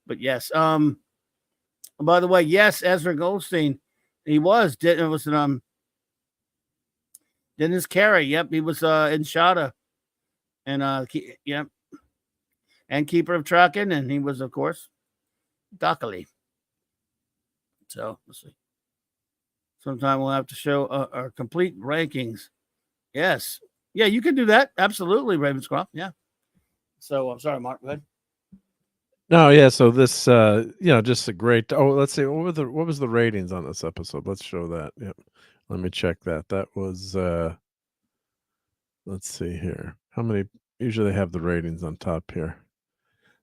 But yes, by the way, yes, Ezra Goldstein, he was Dennis Carey. Yep, he was in Shada, and yep, and Keeper of Traken, and he was, of course, Dockley. So let's see. Sometime we'll have to show our complete rankings Yes. Yeah, you can do that. Absolutely, Ravenscroft. Yeah. So I'm sorry, Mark. Go ahead. No, yeah. So this, just a great. Oh, let's see. What was the ratings on this episode? Let's show that. Yep. Let me check that. That was. Let's see here. How many? Usually they have the ratings on top here.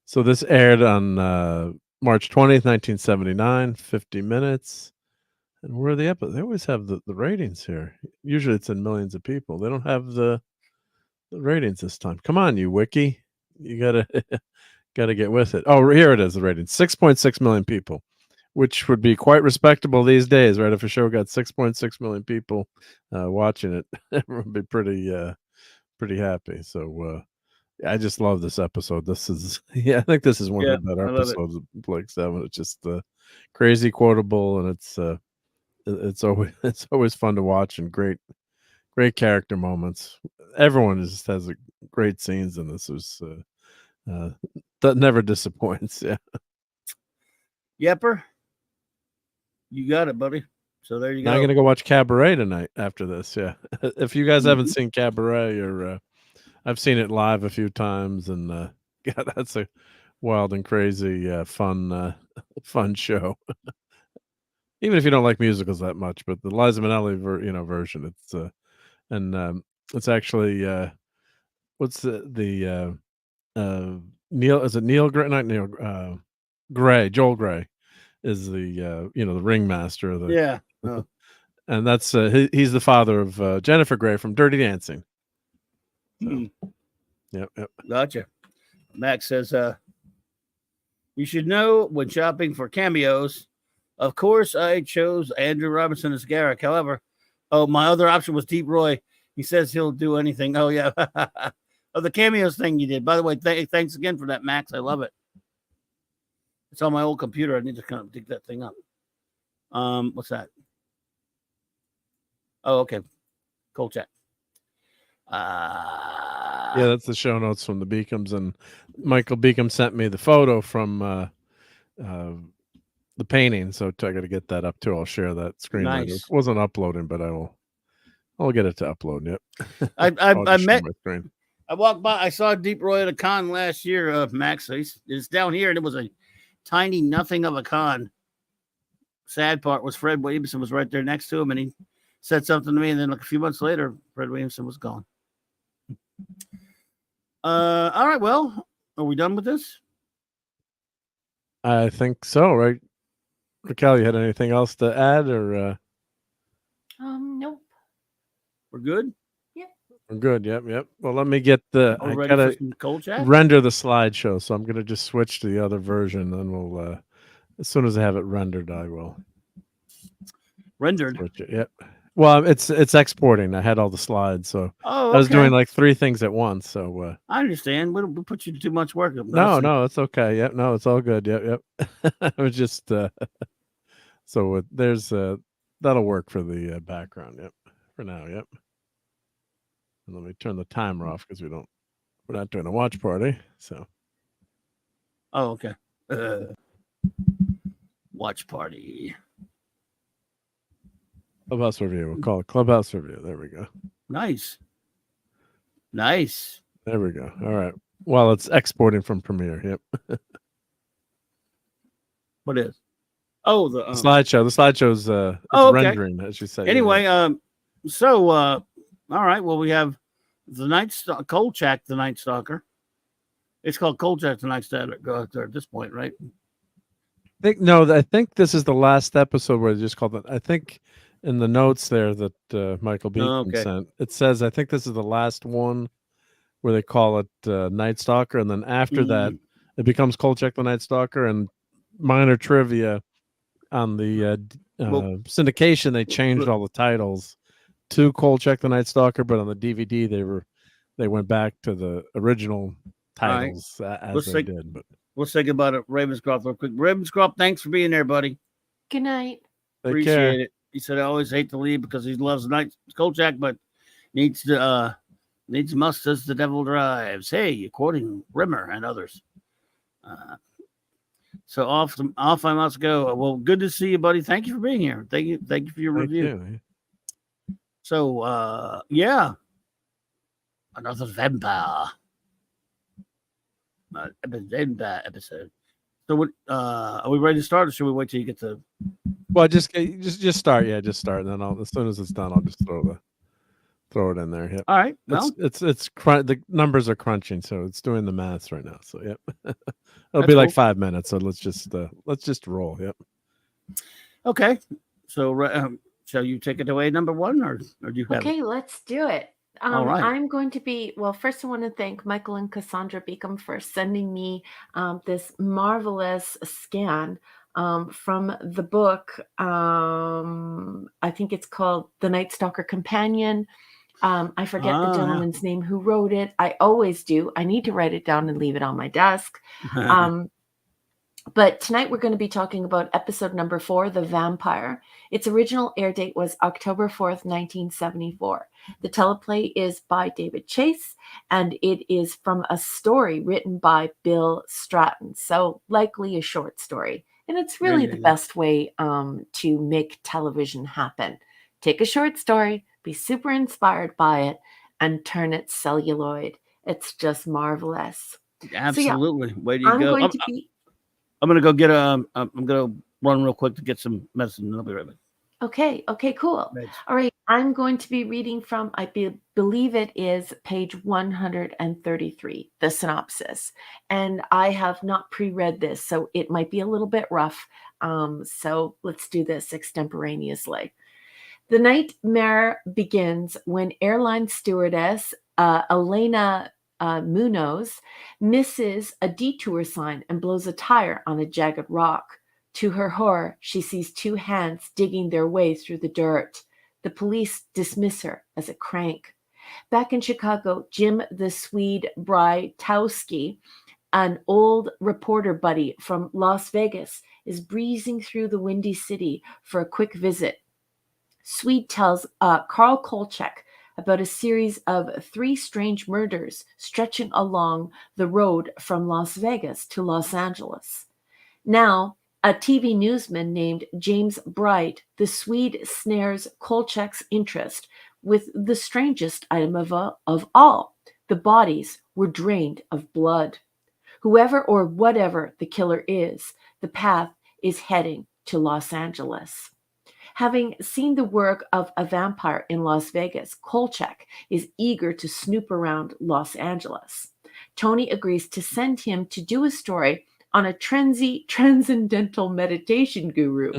So this aired on March 20th, 1979. 50 minutes. And where are the episodes? They always have the ratings here. Usually it's in millions of people. They don't have the ratings this time. Come on, you wiki. You gotta gotta get with it. Oh, here it is, the rating. 6.6 million people, which would be quite respectable these days, right? If a show got 6.6 million people watching it, everyone would be pretty happy. So I just love this episode. This is I think this is one of the better episodes of Blake 7. It's just crazy quotable, and it's always fun to watch, and great character moments. Everyone just has great scenes in this. There's that never disappoints. Yeah. Yepper. You got it, buddy. So there you go. I'm gonna go watch Cabaret tonight after this. Yeah. If you guys haven't seen Cabaret, or I've seen it live a few times, and God, that's a wild and crazy fun show. Even if you don't like musicals that much, but the Liza Minnelli version, it's actually what's the Neil, is it Neil Gray? Not Neil Gray. Joel Gray is the the ringmaster of the Yeah. And that's he's the father of Jennifer Grey from Dirty Dancing. So, yep. Gotcha. Max says you should know when shopping for cameos. Of course, I chose Andrew Robinson as Garrick. However, my other option was Deep Roy. He says he'll do anything. Oh, yeah. The cameos thing you did. By the way, thanks again for that, Max. I love it. It's on my old computer. I need to kind of dig that thing up. What's that? Oh, okay. Kolchak. Yeah, that's the show notes from the Beacons, and Michael Beacom sent me the photo from the painting, so I got to get that up too. I'll share that screen. Nice. It wasn't uploading, but I'll get it to upload. Yep. I walked by. I saw Deep Roy at a con last year. Max, it's down here, and it was a tiny nothing of a con. Sad part was Fred Williamson was right there next to him, and he said something to me, and then like a few months later, Fred Williamson was gone. All right. Well, are we done with this? I think so, right? Raquel, you had anything else to add, or? Nope. We're good. Yep. We're good. Yep. Well, let me get the. I gotta render the slideshow, so I'm gonna just switch to the other version. Then we'll, as soon as I have it rendered, I will. Rendered. Switch it. Yep. Well, it's exporting. I had all the slides, so I was doing like 3 things at once. So I understand. We don't put you to too much work. No, it's okay. Yep, no, it's all good. Yep. I was just so there's that'll work for the background. Yep, for now. Yep. And let me turn the timer off because we're not doing a watch party. So. Oh, okay. Watch party. Clubhouse review. We'll call it Clubhouse review. There we go. Nice. There we go. All right. Well, it's exporting from Premiere. Yep. What is? Oh, the slideshow. The slideshow's okay. rendering, as you say. Anyway, so all right. Well, we have the Kolchak, the Night Stalker. It's called Kolchak, the Night Stalker at this point, right? I think this is the last episode where they just called it. I think in the notes there that Michael Beacon sent, it says I think this is the last one where they call it Night Stalker, and then after that it becomes Kolchak the Night Stalker. And minor trivia on the syndication, they changed all the titles to Kolchak the Night Stalker, but on the DVD they went back to the original titles as they did. But we'll say goodbye to Ravenscroft real quick. Ravenscroft, thanks for being there, buddy. Good night. Appreciate it. He said I always hate to leave because he loves Night Kolchak, but needs must as the devil drives. Hey, quoting Rimmer and others. So off I must go. Well, good to see you, buddy. Thank you for being here. Thank you for your review. So yeah. Another vampire. Vampire episode. So what? Are we ready to start, or should we wait till you get to? Well, just start. Yeah, just start, and then as soon as it's done, I'll just throw it in there. Yep. All right. Well, the numbers are crunching, so it's doing the maths right now. So yep, it'll be like 5 minutes. So let's just roll. Yep. Okay. So shall you take it away, number one, or do you have? Okay, let's do it. All right. I'm going to be, well, first I want to thank Michael and Cassandra Beacom for sending me this marvelous scan from the book. I think it's called The Night Stalker Companion. I forget the gentleman's name who wrote it. I always do. I need to write it down and leave it on my desk. But tonight we're going to be talking about episode number 4, The Vampire. Its original air date was October 4th, 1974. The teleplay is by David Chase, and it is from a story written by Bill Stratton. So likely a short story. And it's really the best way to make television happen. Take a short story, be super inspired by it, and turn it celluloid. It's just marvelous. Absolutely. So, Way to go. I'm going to go get I'm going to run real quick to get some medicine, and I'll be right back. Okay, cool. Thanks. All right, I'm going to be reading from, I believe it is page 133, the synopsis. And I have not pre-read this, so it might be a little bit rough. So let's do this extemporaneously. The nightmare begins when airline stewardess Elena Munoz misses a detour sign and blows a tire on a jagged rock. To her horror, she sees 2 hands digging their way through the dirt. The police dismiss her as a crank. Back in Chicago, Jim the Swede Brytowski, an old reporter buddy from Las Vegas, is breezing through the Windy City for a quick visit. Swede tells Carl Kolchak about a series of 3 strange murders stretching along the road from Las Vegas to Los Angeles. Now, a TV newsman named James Bright, the Swede snares Kolchak's interest with the strangest item of all. The bodies were drained of blood. Whoever or whatever the killer is, the path is heading to Los Angeles. Having seen the work of a vampire in Las Vegas, Kolchak is eager to snoop around Los Angeles. Tony agrees to send him to do a story on a trendy transcendental meditation guru.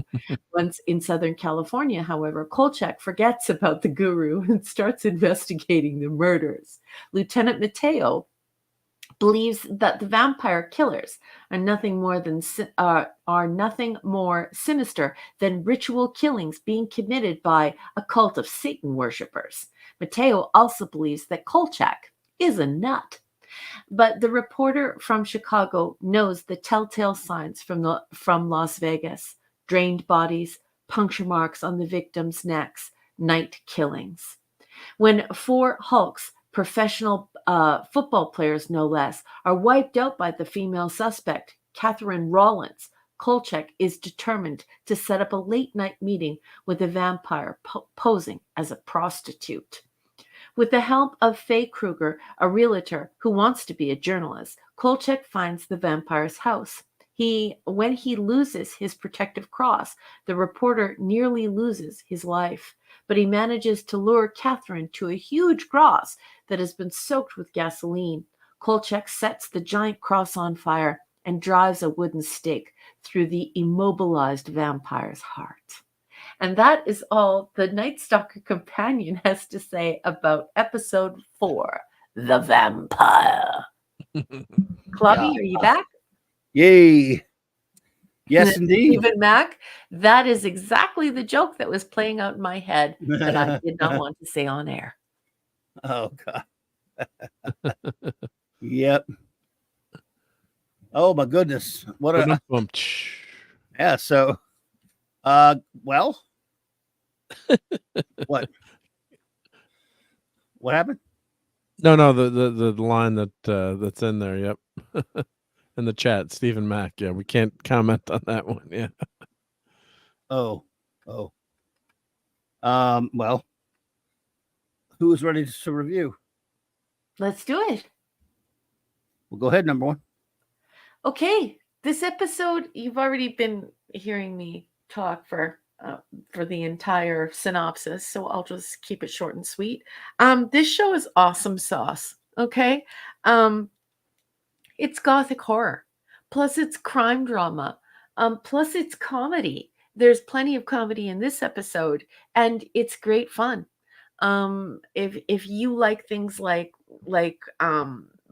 Once in Southern California, however, Kolchak forgets about the guru and starts investigating the murders. Lieutenant Mateo believes that the vampire killers are nothing more sinister than ritual killings being committed by a cult of Satan worshippers. Mateo also believes that Kolchak is a nut. But the reporter from Chicago knows the telltale signs from Las Vegas: drained bodies, puncture marks on the victims' necks, night killings. When 4 Hulks, professional football players no less, are wiped out by the female suspect, Catherine Rollins, Kolchak is determined to set up a late-night meeting with a vampire posing as a prostitute. With the help of Faye Kruger, a realtor who wants to be a journalist, Kolchak finds the vampire's house. When he loses his protective cross, the reporter nearly loses his life, but he manages to lure Catherine to a huge cross that has been soaked with gasoline. Kolchak sets the giant cross on fire and drives a wooden stake through the immobilized vampire's heart. And that is all the Night Stalker Companion has to say about episode 4, The Vampire. Clubby, are you back? Yay. Yes, indeed. Stephen Mack, that is exactly the joke that was playing out in my head that I did not want to say on air. Oh, God. Yep. Oh, my goodness. What a... Yeah, so... well... What happened? No, the line that's in there. Yep. In the chat, Stephen Mack. Yeah, we can't comment on that one. Yeah. Oh. Well, who is ready to review? Let's do it. Well, go ahead, number one. Okay, this episode, you've already been hearing me talk for the entire synopsis, so I'll just keep it short and sweet. This show is awesome sauce. Okay, it's gothic horror, plus it's crime drama, plus it's comedy. There's plenty of comedy in this episode, and it's great fun. If you like things like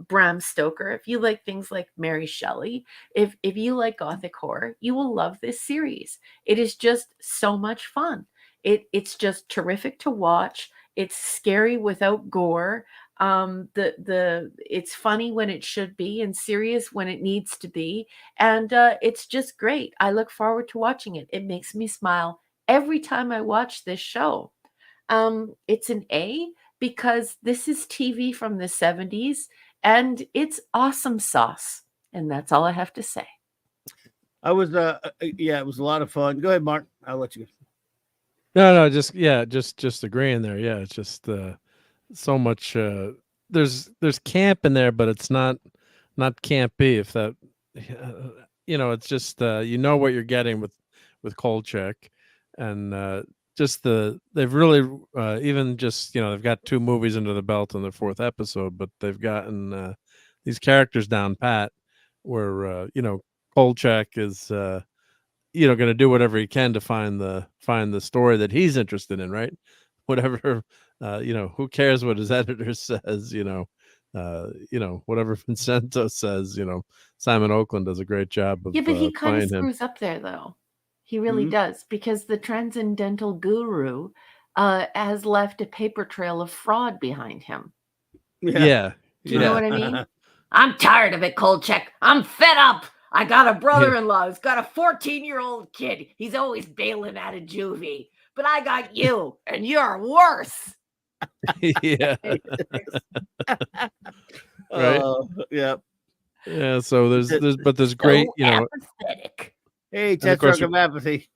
Bram Stoker, if you like things like Mary Shelley, if you like gothic horror, you will love this series. It is just so much fun. It's just terrific to watch. It's scary without gore. It's funny when it should be and serious when it needs to be, and it's just great. I look forward to watching it. It makes me smile every time I watch this show. It's an A because this is TV from the 70s and it's awesome sauce. And that's all I have to say. I was yeah, it was a lot of fun. Go ahead, Mark. I'll let you go. No, just agreeing there. Yeah, it's just so much. There's camp in there, but it's not campy. If that, it's just you know what you're getting with Kolchak, and they've really even just they've got 2 movies under the belt on their 4th episode, but they've gotten these characters down pat, where Kolchak is going to do whatever he can to find the story that he's interested in, right? Whatever, who cares what his editor says, whatever Vincento says, Simon Oakland does a great job of Yeah, but he kind of playing him. screws up there, though. He really does, because the transcendental guru has left a paper trail of fraud behind him. Yeah. Do you know what I mean? I'm tired of it, Kolchak. I'm fed up. I got a brother-in-law who's got a 14-year-old kid. He's always bailing out of juvie. But I got you, and you're worse. Yeah. Right? Yeah. Yeah, so there's great, apathetic. Hey, Tetrarch of Apathy.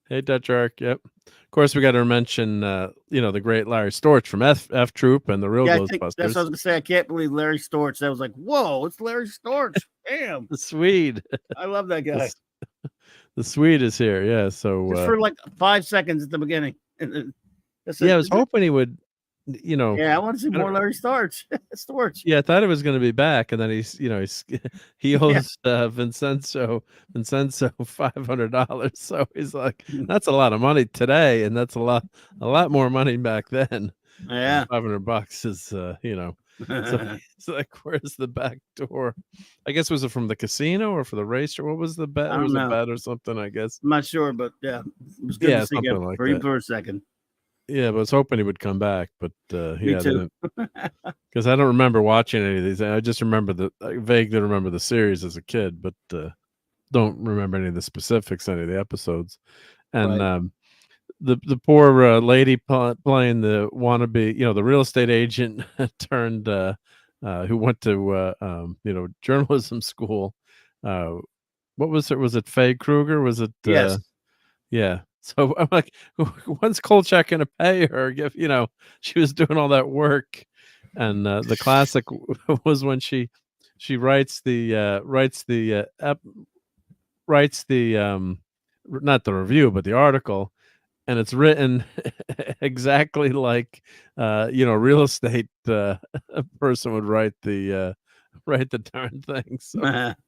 Hey, Tetrarch, yep. Of course, we got to mention, the great Larry Storch from F Troop and the real Ghostbusters. That's what I was going to say. I can't believe Larry Storch. That was like, whoa, it's Larry Storch. Damn. The Swede. I love that guy. The Swede is here, yeah. So just for like 5 seconds at the beginning. I was hoping he would, Yeah, I want to see more Larry Storch. Storch. Yeah, I thought it was going to be back, and then he owes Vincenzo $500. So he's like, that's a lot of money today, and that's a lot more money back then. Yeah, $500 is So it's like, where's the back door? I guess, was it from the casino or for the race, or what was the bet? It was a bet or something, I guess. I'm not sure, but yeah, it was good to see him like for a second. Yeah, but I was hoping he would come back, but Me too. Because I don't remember watching any of these. I just remember I vaguely remember the series as a kid, but don't remember any of the specifics, any of the episodes. And Right. The poor lady playing the wannabe, the real estate agent turned who went to journalism school. What was it? Was it Faye Kruger? Was it? Yes. Yeah. So I'm like, when's Kolchak gonna pay her? She was doing all that work, and the classic was when she writes the not the review, but the article, and it's written exactly like real estate person would write the darn thing. So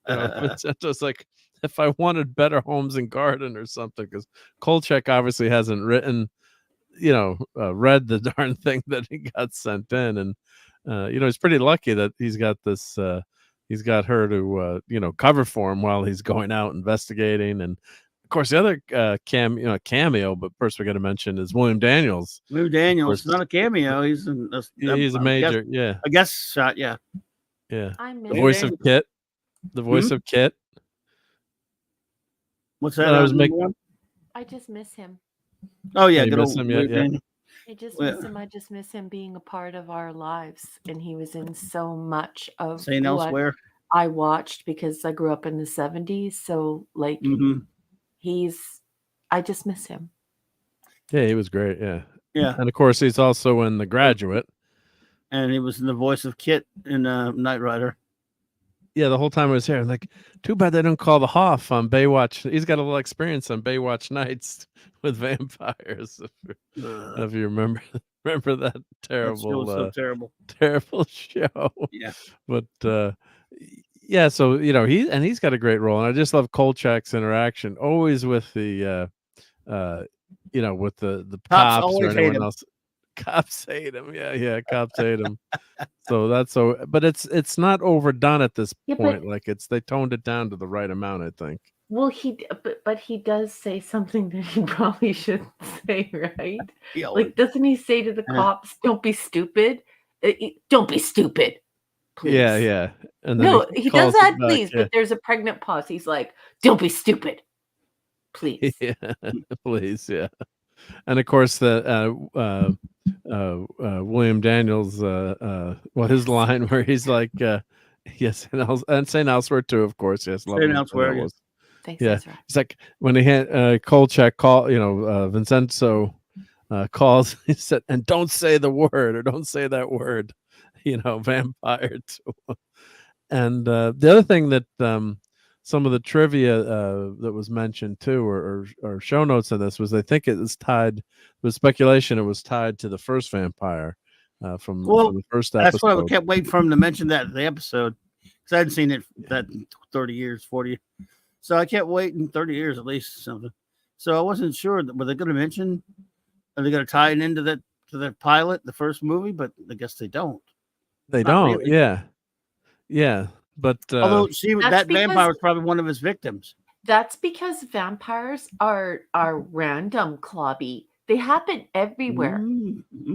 Vincento's like, if I wanted Better Homes and Garden or something, because Kolchak obviously hasn't written, read the darn thing that he got sent in, and he's pretty lucky that he's got this. He's got her to cover for him while he's going out investigating. And of course, the other cameo, but first we got to mention, is William Daniels. William Daniels, not a cameo. He's a major, I guess shot. Yeah. Yeah. The voice of Kit. The voice of Kit. What's that? I just miss him. Oh yeah, good old William. I just miss him. I just miss him being a part of our lives, and he was in so much of Saying Elsewhere. I watched because I grew up in the 70s. So like, I just miss him. Yeah, he was great. Yeah. Yeah. And of course, he's also in The Graduate. And he was in the voice of Kit in Knight Rider. Yeah, the whole time I was here, I'm like, too bad they don't call the Hoff on Baywatch. He's got a little experience on Baywatch Nights with vampires. If you remember that terrible, so terrible, terrible show. Yeah, but yeah, so he's got a great role, and I just love Kolchak's interaction, always with the with the cops or anyone else. Cops hate him. Yeah, cops hate him. So but it's not overdone at this point. Like they toned it down to the right amount, I think. Well, but he does say something that he probably shouldn't say, right? Yeah, like, doesn't he say to the cops, "Don't be stupid, don't be stupid"? Please. Yeah. And then no, he does that, please. Yeah. But there's a pregnant pause. He's like, "Don't be stupid, please." Yeah, please, yeah. And of course, the William Daniels, his line where he's like, yes, and saying elsewhere too, of course, yes, saying elsewhere, yes. Thanks, yeah. Ezra. It's like when he had Kolchak call, Vincenzo calls, he said, and don't say the word, or don't say that word, vampire to him. And the other thing that some of the trivia that was mentioned too, or show notes in this, was they think it was tied. With speculation, it was tied to the first vampire from the first episode. That's why I kept waiting for him to mention that in the episode, because I hadn't seen it that 30 years, 40. So I kept waiting 30 years at least, something. So I wasn't sure were they going to mention, are they going to tie it into the pilot, the first movie? But I guess they don't. They don't. Really. Yeah. But although that vampire was probably one of his victims. That's because vampires are random, Clobby. They happen everywhere.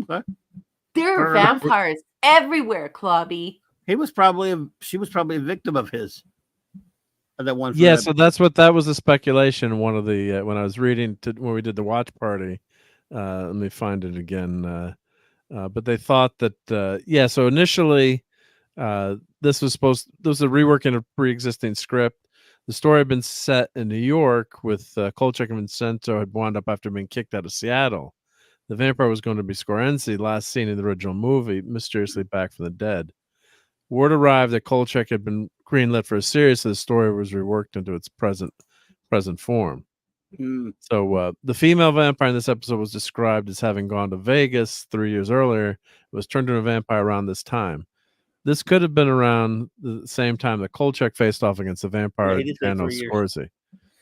Okay. There are vampires everywhere, Clobby. She was probably a victim of his. That one. Yeah, so that was the speculation. One of the when I was reading when we did the watch party, let me find it again. But they thought that so initially this was a reworking of pre-existing script. The story had been set in New York with Kolchak and Vincenzo had wound up after being kicked out of Seattle. The vampire was going to be Scorenzi, last seen in the original movie, mysteriously back from the dead. Word arrived that Kolchak had been greenlit for a series, so the story was reworked into its present form. So the female vampire in this episode was described as having gone to Vegas 3 years earlier. It was turned into a vampire around this time. This could have been around the same time that Kolchak faced off against the vampire Janos Scorsese.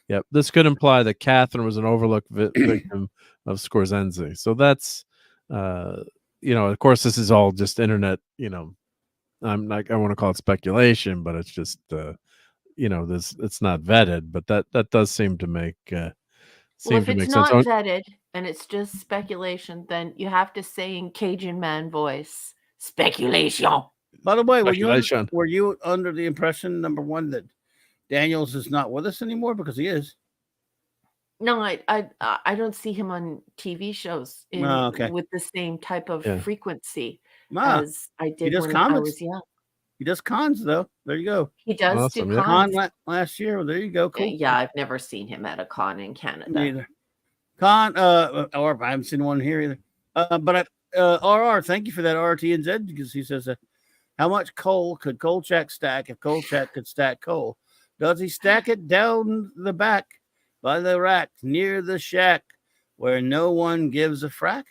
Yep, this could imply that Catherine was an overlooked victim of Scorsese. So that's, of course, this is all just internet. I'm like, I want to call it speculation, but it's just, it's not vetted. But that does seem to make if it's not vetted and it's just speculation, then you have to say in Cajun man voice, speculation. By the way, were you under the impression, number one, that Daniels is not with us anymore? Because he is. No, I don't see him on TV shows with the same type of frequency as I did when I was young. He does cons, though. There you go. He does do cons. Con last year. There you go. Cool. Yeah, I've never seen him at a con in Canada. Neither. Con, or I haven't seen one here either. But RR, thank you for that RTNZ, because he says, how much coal could Kolchak stack if Kolchak could stack coal? Does he stack it down the back by the rack near the shack where no one gives a frack?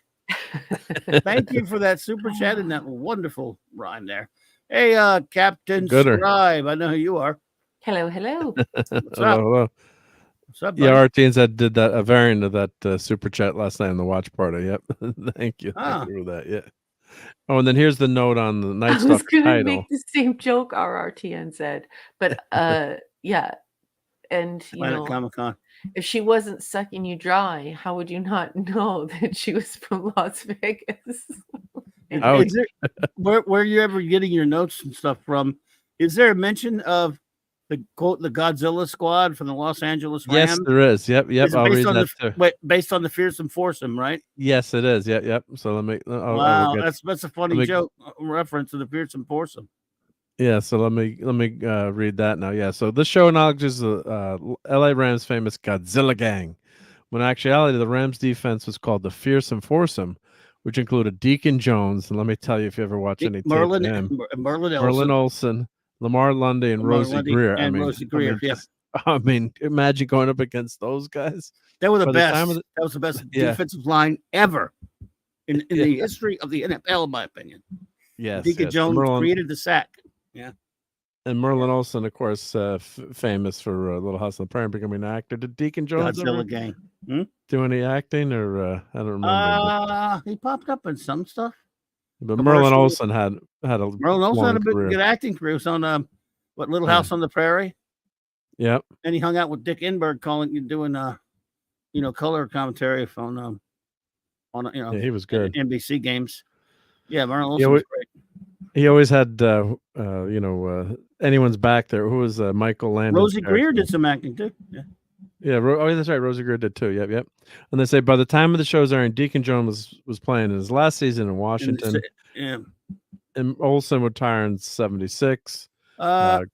Thank you for that super chat and that wonderful rhyme there. Hey, Captain Scribe, I know who you are. Hello. What's up? Hello. What's up, buddy? Yeah, RTNZ did that, a variant of that super chat last night in the watch party. Yep. Thank you. Thank you for that. Yeah. Oh, and then here's the note on the Night Stalker title. I was going to make the same joke RRTNZ, but yeah, and Planet Comic-Con. If she wasn't sucking you dry, how would you not know that she was from Las Vegas? Where are you ever getting your notes and stuff from? Is there a mention of the Godzilla squad from the Los Angeles Rams? Yes, there is. Yep. I'll read that too. Based on the Fearsome Foursome, right? Yes, it is. Yep. So let me. Wow, that's a funny joke reference to the Fearsome Foursome. Yeah, so let me read that now. Yeah, so this show acknowledges the LA Rams' famous Godzilla gang, when in actuality the Rams defense was called the Fearsome Foursome, which included Deacon Jones. And let me tell you, if you ever watch any tape of him, Merlin Olsen, Lamar Lundy, and Rosie Greer. Rosie Greer. I mean, imagine going up against those guys. They were the best. That was the best defensive line ever in the history of the NFL, in my opinion. Yes. Deacon Jones created the sack. Yeah. And Merlin Olsen, of course, famous for Little House on the Prairie, becoming an actor. Did Deacon Jones Godzilla gang do any acting, or I don't remember? He popped up in some stuff. But Merlin Olsen had a good acting career. He was on Little House on the Prairie. Yep. And he hung out with Dick Enberg, doing color commentary on he was good. NBC games. Yeah, Merlin Olsen was great. He always had anyone's back there. Who was Michael Landon? Rosie Greer did some acting too. Yeah. Yeah, that's right. Rosie Greer did too. Yep. And they say by the time of the show's airing, Deacon Jones was playing in his last season in Washington. And Olsen would retire in 76.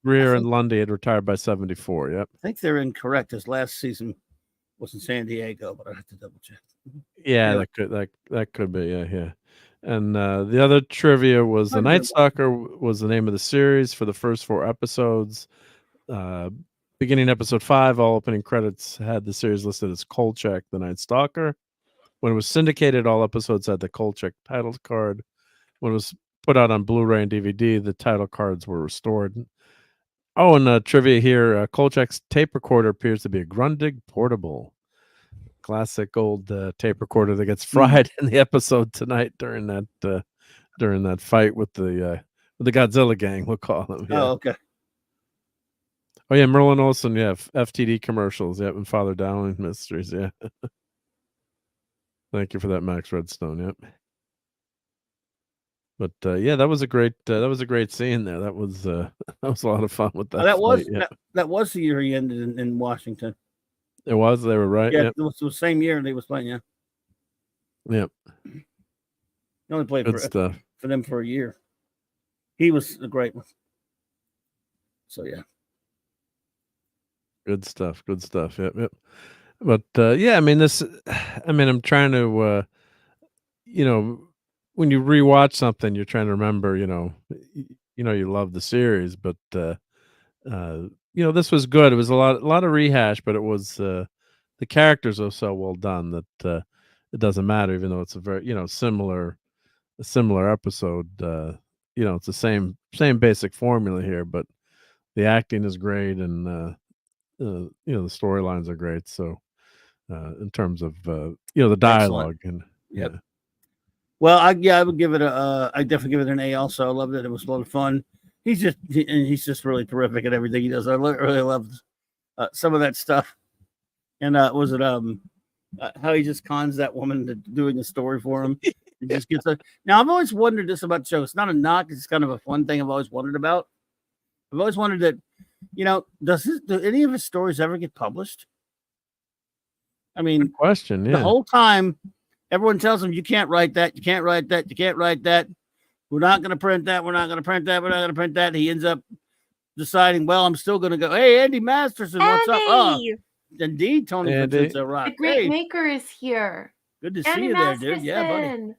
Greer and Lundy had retired by 74. Yep. I think they're incorrect. His last season was in San Diego, but I have to double check. Yeah, that could be. Yeah. And the other trivia was The Night Stalker was the name of the series for the first 4 episodes. Beginning episode 5, all opening credits had the series listed as Kolchak, The Night Stalker. When it was syndicated, all episodes had the Kolchak title card. When it was put out on Blu-ray and DVD, the title cards were restored. Oh, and trivia here, Kolchak's tape recorder appears to be a Grundig Portable. Classic old tape recorder that gets fried in the episode tonight during that fight with the Godzilla gang, we'll call them. Yeah. Oh, okay. Oh yeah, Merlin Olsen, FTD commercials, and Father Dowling Mysteries, yeah. Thank you for that, Max Redstone. Yep. But that was a great scene there. That was a lot of fun with that. That was the year he ended in Washington. It was. They were right. Yeah, it was the same year they was playing. Yeah. Yep. He only played for them for a year. He was a great one. So yeah. Good stuff. Yep. But I'm trying to when you rewatch something, you're trying to remember, you love the series, but this was good. It was a lot of rehash, but it was the characters are so well done that it doesn't matter, even though it's a very similar episode. It's the same basic formula here, but the acting is great, and the storylines are great. So in terms of the dialogue. Excellent. And well, I would give it I definitely give it an A. Also, I loved it. It was a lot of fun. He's just really terrific at everything he does. I really loved some of that stuff. And was it how he just cons that woman to doing a story for him? It just gets now. I've always wondered this about the show. It's not a knock. It's kind of a fun thing I've always wondered about. I've always wondered that, do any of his stories ever get published? I mean, good question. Yeah. The whole time, everyone tells him you can't write that. You can't write that. You can't write that. We're not going to print that. We're not going to print that. We're not going to print that. He ends up deciding, well, I'm still going to go. Hey, Andy Masterson, what's up? Oh, indeed, Tony Vincenzo Rock. The great maker is here. Good to see you there, dude. Yeah, buddy.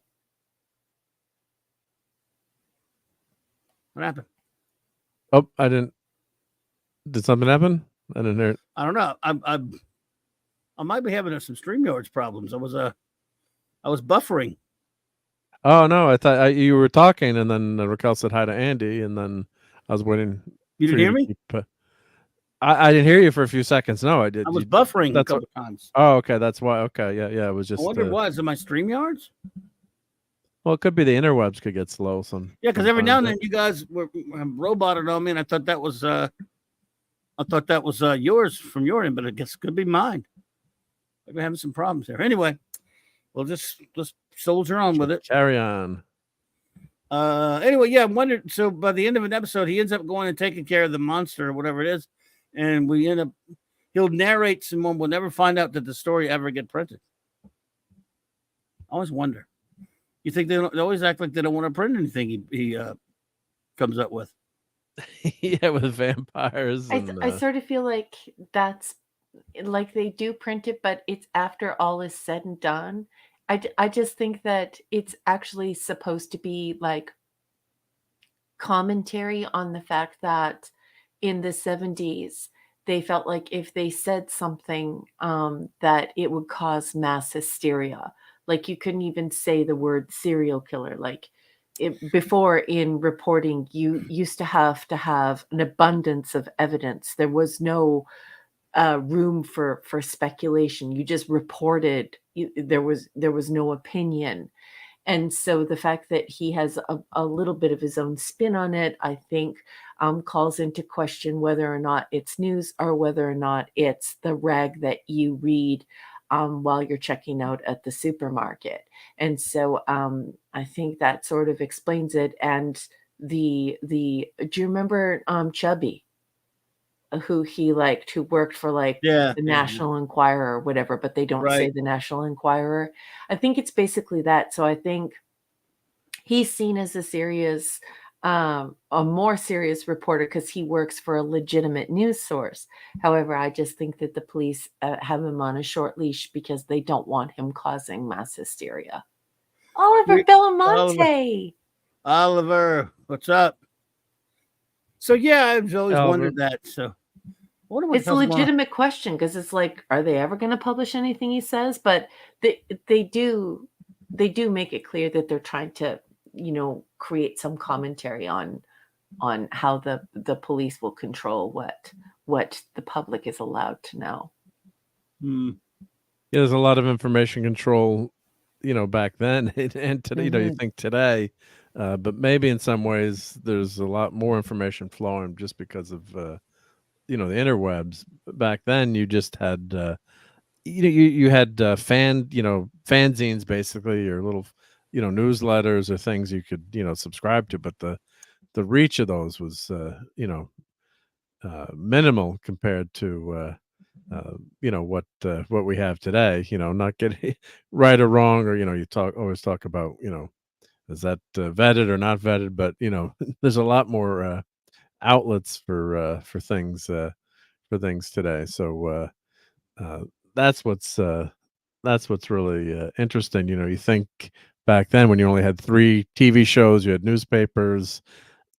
What happened? Oh, I didn't. Did something happen? I didn't hear it. I don't know. I might be having some StreamYards problems. I was buffering. Oh no! I thought you were talking, and then Raquel said hi to Andy, and then I was waiting. You didn't hear me? I didn't hear you for a few seconds. No, I did. I was buffering a couple times. Oh, okay. That's why. Okay, yeah. It was just. I wonder what is it my StreamYards? Well, it could be the interwebs could get slow. Yeah, because every now and then you guys were roboted on me, and I thought that was yours from your end, but I guess it could be mine. Maybe having some problems there. Anyway, we'll just soldier on with it. Carry on. Anyway, yeah, I wondered. So by the end of an episode, he ends up going and taking care of the monster or whatever it is, and he'll narrate someone. We'll never find out that the story ever get printed. I always wonder. You think they always act like they don't want to print anything he comes up with? Yeah, with vampires. I sort of feel like that's like they do print it, but it's after all is said and done, I just think that it's actually supposed to be like commentary on the fact that in the 70s, they felt like if they said something, that it would cause mass hysteria. Like you couldn't even say the word serial killer. Like before in reporting, you used to have an abundance of evidence. There was no room for speculation. You just reported. There was no opinion. And so the fact that he has a little bit of his own spin on it, I think, calls into question whether or not it's news or whether or not it's the rag that you read while you're checking out at the supermarket. And so I think that sort of explains it. And do you remember Chubby? Who he liked, who worked for like Yeah, the yeah, National Enquirer or whatever, but they don't say right. the National Enquirer. I think it's basically that. So I think he's seen as a more serious reporter because he works for a legitimate news source. However, I just think that the police have him on a short leash because they don't want him causing mass hysteria. Oliver Oliver, Belamonte. Oliver, what's up? So yeah, I've always Oliver. wondered that. So I wonder what It's the a hell's going on. legitimate question because it's like, are they ever going to publish anything he says? But they do make it clear that they're trying to, create some commentary on how the police will control what the public is allowed to know. Hmm. Yeah, there's a lot of information control, back then and today. You think today, but maybe in some ways there's a lot more information flowing just because of the interwebs. Back then, you just had you had fanzines, basically, or little newsletters or things you could subscribe to, but the reach of those was minimal compared to what we have today. Not getting right or wrong, or you always talk about is that vetted or not vetted, but there's a lot more outlets for things today. So that's what's really interesting. You think back then when you only had 3 TV shows, you had newspapers.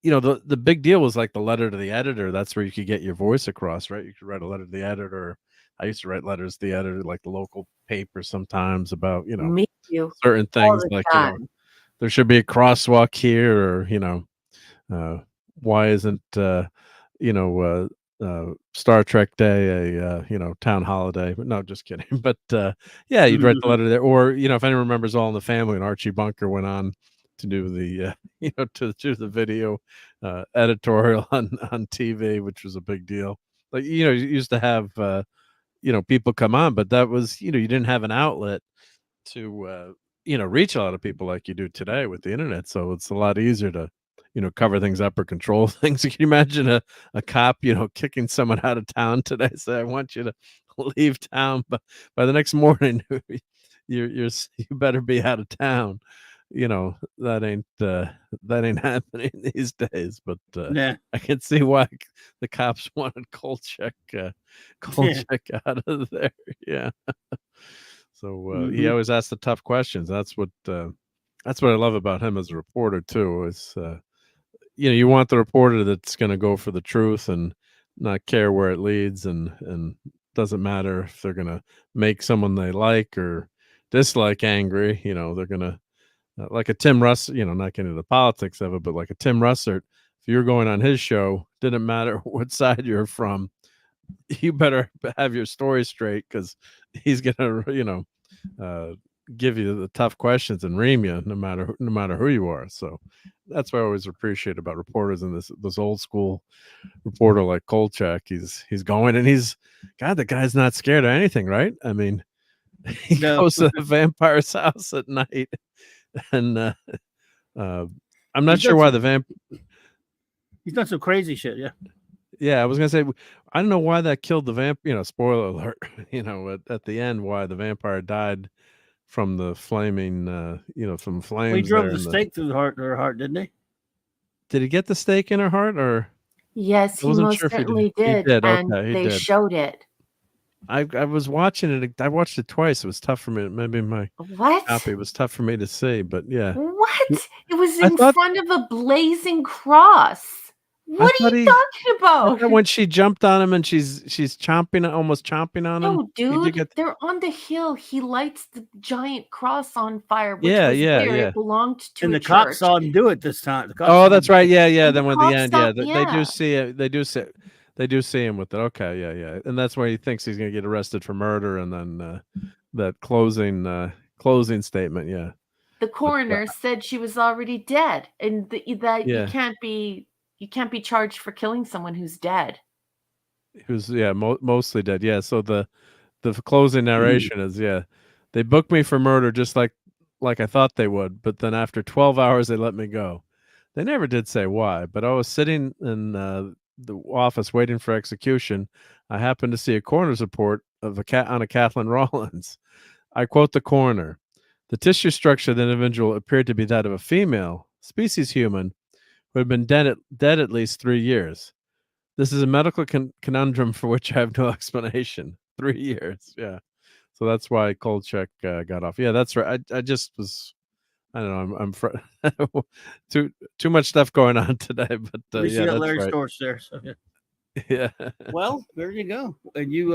The big deal was like the letter to the editor. That's where you could get your voice across, right? You could write a letter to the editor. I used to write letters to the editor, like the local paper, sometimes about Me too, certain all things, the like time. there should be a crosswalk here, or why isn't Star Trek Day a town holiday? But no, just kidding. But yeah, you'd write the letter there, or if anyone remembers All in the Family, and Archie Bunker went on to do the to do the video editorial on TV, which was a big deal. Like you used to have people come on, but that was you didn't have an outlet to reach a lot of people like you do today with the internet. So it's a lot easier to cover things up or control things. Can you imagine a cop kicking someone out of town today? Say, I want you to leave town, but by the next morning you better be out of town. That ain't happening these days. But Yeah. I can see why the cops wanted Kolchak Yeah. out of there. Yeah. So he Mhm. always asks the tough questions. That's what I love about him as a reporter too. Is you want the reporter that's going to go for the truth and not care where it leads, and doesn't matter if they're going to make someone they like or dislike angry. They're going to like a Tim Russ. Not getting into the politics of it, but like a Tim Russert. If you're going on his show, didn't matter what side you're from, you better have your story straight, because he's gonna give you the tough questions and ream you no matter who you are. So that's what I always appreciate about reporters, and this old school reporter like Kolchak. He's going, and the guy's not scared of anything, right? I mean, he No. goes to the vampire's house at night, and I'm not He's sure done why some he's done some crazy shit, yeah. Yeah, I was gonna say, I don't know why that killed the vamp. Spoiler alert. At the end, why the vampire died from the flaming, from Well, he flames drove there. the stake through her heart, didn't he? Did he get the stake in her heart, or Yes, I he wasn't most sure if he did. certainly He did, did. and Okay, he they did. showed it. I was watching it. I watched it twice. It was tough for me. Maybe my What? copy. It was tough for me to see, but yeah. What? It was I in thought front of a blazing cross. I What are thought you he talking about? when she jumped on him and she's almost chomping on him. No, Did you dude, get? they're on the hill. He lights the giant cross on fire, which Yeah, was yeah, there. yeah. It belonged to And a the cops church. saw him do it this time. The cops Oh, saw that's him. right. Yeah, yeah. And the Then when the cops end, yeah, stopped- they do yeah. see it. They do see him with it. Okay, yeah, yeah. And that's why he thinks he's gonna get arrested for murder, and then that closing statement. Yeah. The coroner said she was already dead, and that Yeah. you can't be charged for killing someone who's dead. He was mostly dead. Yeah. So the closing narration is they booked me for murder just like I thought they would, but then after 12 hours they let me go. They never did say why, but I was sitting in the office waiting for execution. I happened to see a coroner's report of a Kathleen Rollins. I quote the coroner: "The tissue structure of the individual appeared to be that of a female, species human, who had been dead at least 3 years. This is a medical conundrum for which I have no explanation." 3 years, yeah. So that's why Kolchak got off. Yeah, that's right. I just was, I don't know. I'm too much stuff going on today, but You see yeah, that that's Larry right. Storch there. So, yeah. Yeah. Well, there you go. And you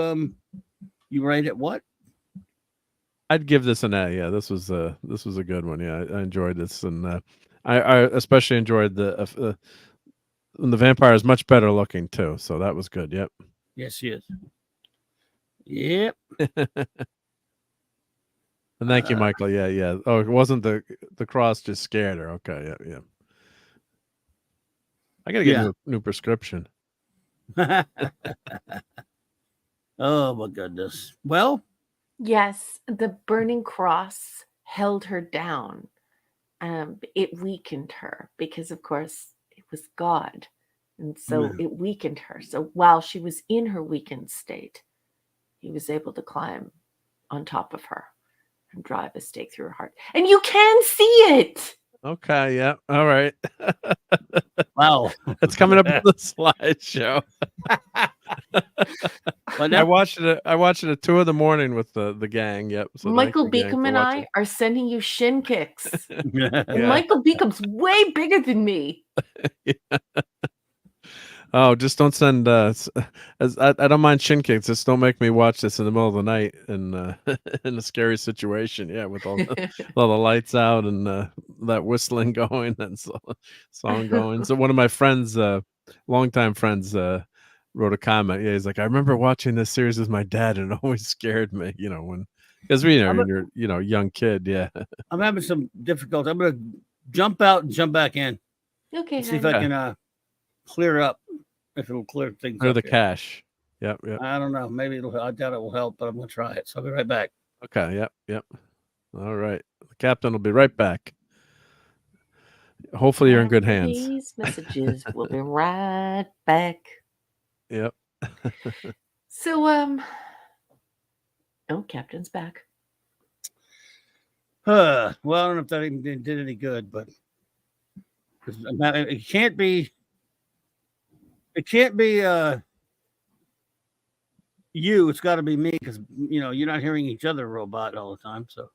rate it what? I'd give this an A. Yeah, this was a good one. Yeah, I enjoyed this, and I especially enjoyed the vampire is much better looking too. So that was good. Yep. Yes, she is. Yep. And thank you, Michael. Yeah, yeah. Oh, it wasn't the cross just scared her. Okay, yeah, yeah. I gotta get a new prescription. Oh my goodness. Well, yes, the burning cross held her down. It weakened her because, of course, it was God, and so it weakened her. So while she was in her weakened state, he was able to climb on top of her and drive a stake through her heart. And you can see it. Okay, yeah. All right. Wow. It's coming up in the slideshow. I watched it at 2 a.m. with the gang. Yep. So Michael Beacom and I are sending you shin kicks. And Michael Beacom's way bigger than me. Yeah. Oh, just don't send. I don't mind shin kicks. Just don't make me watch this in the middle of the night in in a scary situation. Yeah, with all the lights out and that whistling going and song going. So one of my friends, longtime friends, wrote a comment. Yeah, he's like, I remember watching this series with my dad, and it always scared me. You know, because when you're young kid. Yeah, I'm having some difficulty. I'm gonna jump out and jump back in. Okay. See if I can clear up. If it'll clear things or up the here. cache. Yep, yep. I don't know. Maybe I doubt it will help, but I'm gonna try it. So I'll be right back. Okay. Yep. Yep. All right. The captain will be right back. Hopefully, you're in good hands. These messages. We'll be right back. Yep. So, oh, Captain's back. Well, I don't know if that even did any good, but it can't be. It can't be you. It's got to be me because you're not hearing each other robot all the time. So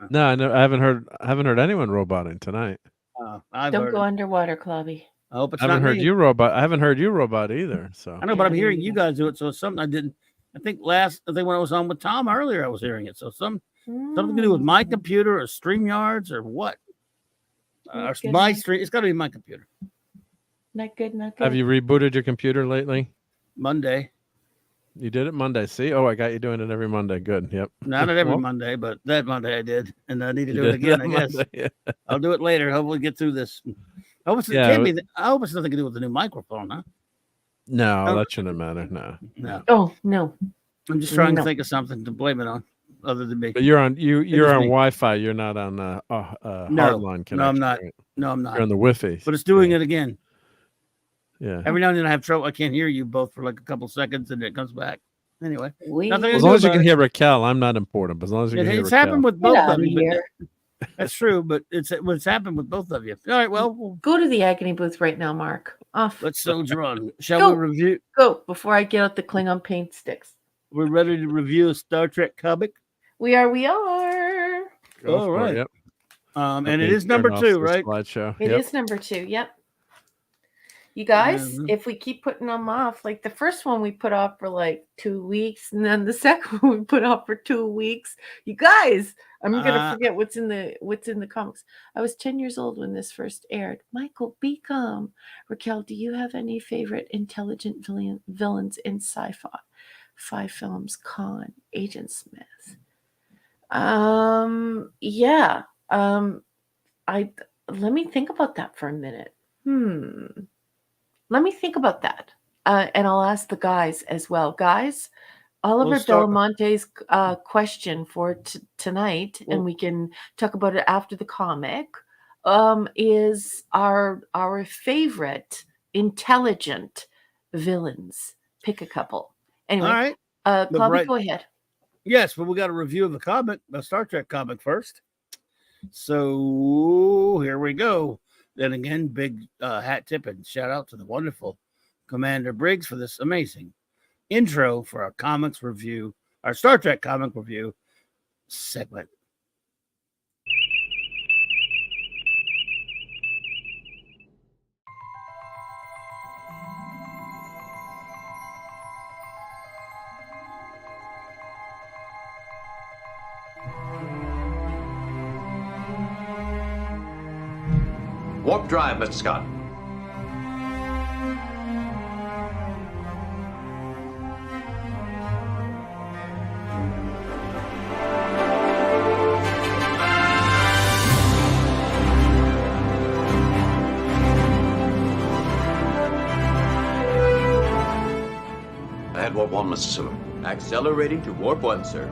no, I haven't heard anyone roboting tonight. Don't go underwater, Clobby. I hope it's I haven't not heard me. you robot. I haven't heard you robot either. So I know, but I'm hearing you guys do it. So it's something I didn't. I think when I was on with Tom earlier, I was hearing it. So something to do with my computer or StreamYards or what? Or my stream. It's got to be my computer. Not good. Not good. have you rebooted your computer lately? Monday. You did it Monday. See? Oh, I got you doing it every Monday. Good. Yep. Not every Monday, but that Monday I did, and I need to do it again. I guess I'll do it later. Hopefully, get through this. I hope it's nothing to do with the new microphone, huh? No, that shouldn't matter. No. Oh no. I'm just trying to think of something to blame it on, other than me. But you're on Wi-Fi. You're not on hardline connection. No, I'm not. Right? No, I'm not. You're on the Wi-Fi. But it's doing it again. Yeah. Every now and then I have trouble. I can't hear you both for like a couple seconds, and it comes back. Anyway, as long as you can hear Raquel, I'm not important. But as long as you can hear it's Raquel. happened with both of you. That's true, but it's happened with both of you. All right, well, go to the agony booth right now, Mark. Off. Let's soldier on. Shall we review? Go before I get out the Klingon paint sticks. We're ready to review a Star Trek comic. We are. Go All for right. it, yep. And Let it me is number turn off 2, the right? Slideshow. It is number 2. Yep. You guys, if we keep putting them off, like the first one we put off for like 2 weeks, and then the second one we put off for 2 weeks. You guys, I'm gonna forget what's in the comics. I was 10 years old when this first aired. Michael Beacom. Raquel, do you have any favorite intelligent villains in sci-fi? 5 films, Khan, Agent Smith. Yeah. I let me think about that for a minute. Let me think about that. And I'll ask the guys as well. Guys, Oliver Belamonte's question for tonight, and we can talk about it after the comic, is our favorite intelligent villains. Pick a couple. Anyway, all right. Clubby, go ahead. Yes, but we got to review the comic, the Star Trek comic first. So here we go. Then again, big hat tip and shout out to the wonderful Commander Briggs for this amazing intro for our comics review, our Star Trek comic review segment. Warp drive, Mr. Scott. Ahead warp 1, Mr. Sulu. Accelerating to warp 1, sir.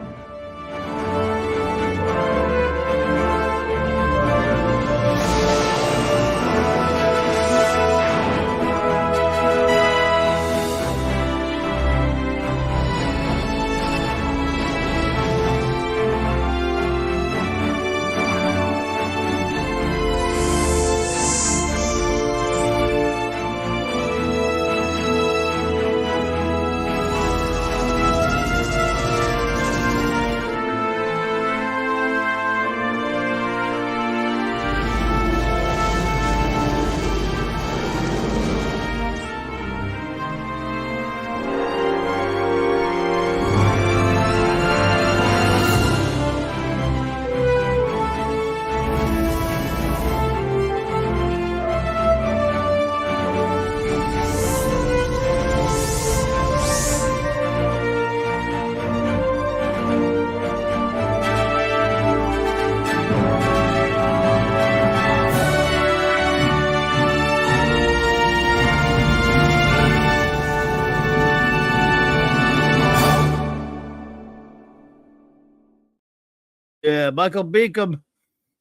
Yeah, Michael Beacom,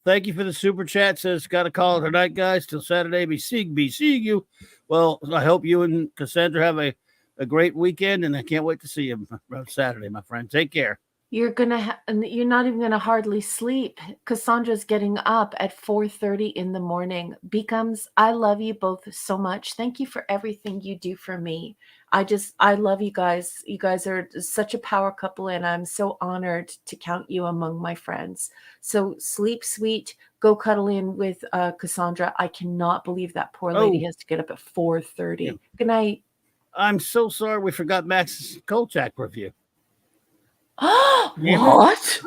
thank you for the super chat. Says, got to call it tonight, guys. Till Saturday, be seeing you. Well, I hope you and Cassandra have a great weekend, and I can't wait to see you on Saturday, my friend. Take care. You're you're not even gonna hardly sleep. Cassandra's getting up at 4:30 in the morning. Becomes, I love you both so much. Thank you for everything you do for me. I love you guys. You guys are such a power couple, and I'm so honored to count you among my friends. So sleep sweet. Go cuddle in with Cassandra. I cannot believe that poor lady has to get up at 4:30. Yeah. Good night. I'm so sorry we forgot Max's Kolchak review. What?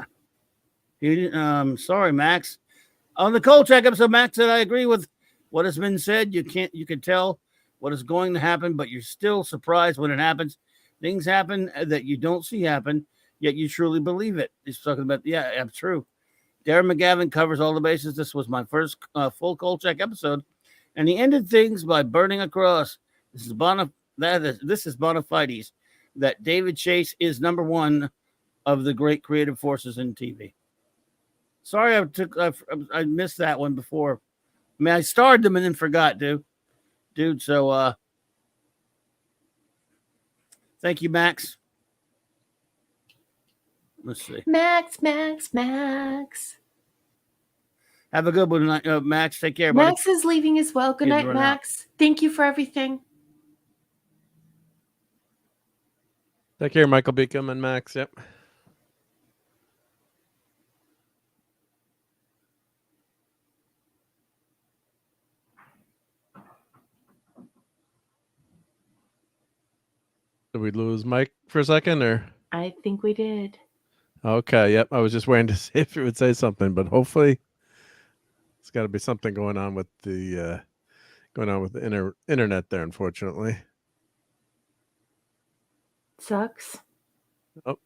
You didn't, sorry, Max. On the Kolchak episode, Max said, I agree with what has been said. You can tell what is going to happen, but you're still surprised when it happens. Things happen that you don't see happen, yet you truly believe it. He's talking about, yeah, that's true. Darren McGavin covers all the bases. This was my first full Kolchak episode, and he ended things by burning a cross. This is bona fides that David Chase is number one of the great creative forces in TV. Sorry, I missed that one before. I mean, I starred them and then forgot, dude. So, thank you, Max. Let's see. Max. Have a good one, Max. Take care, buddy. Max is leaving as well. Good night, Max. Thank you for everything. Take care, Michael Beacom and Max. Yep. Did we lose Mike for a second, or? I think we did. Okay. Yep. I was just waiting to see if you would say something, but hopefully, it's got to be something going on with the internet there. Unfortunately. Sucks. Oh.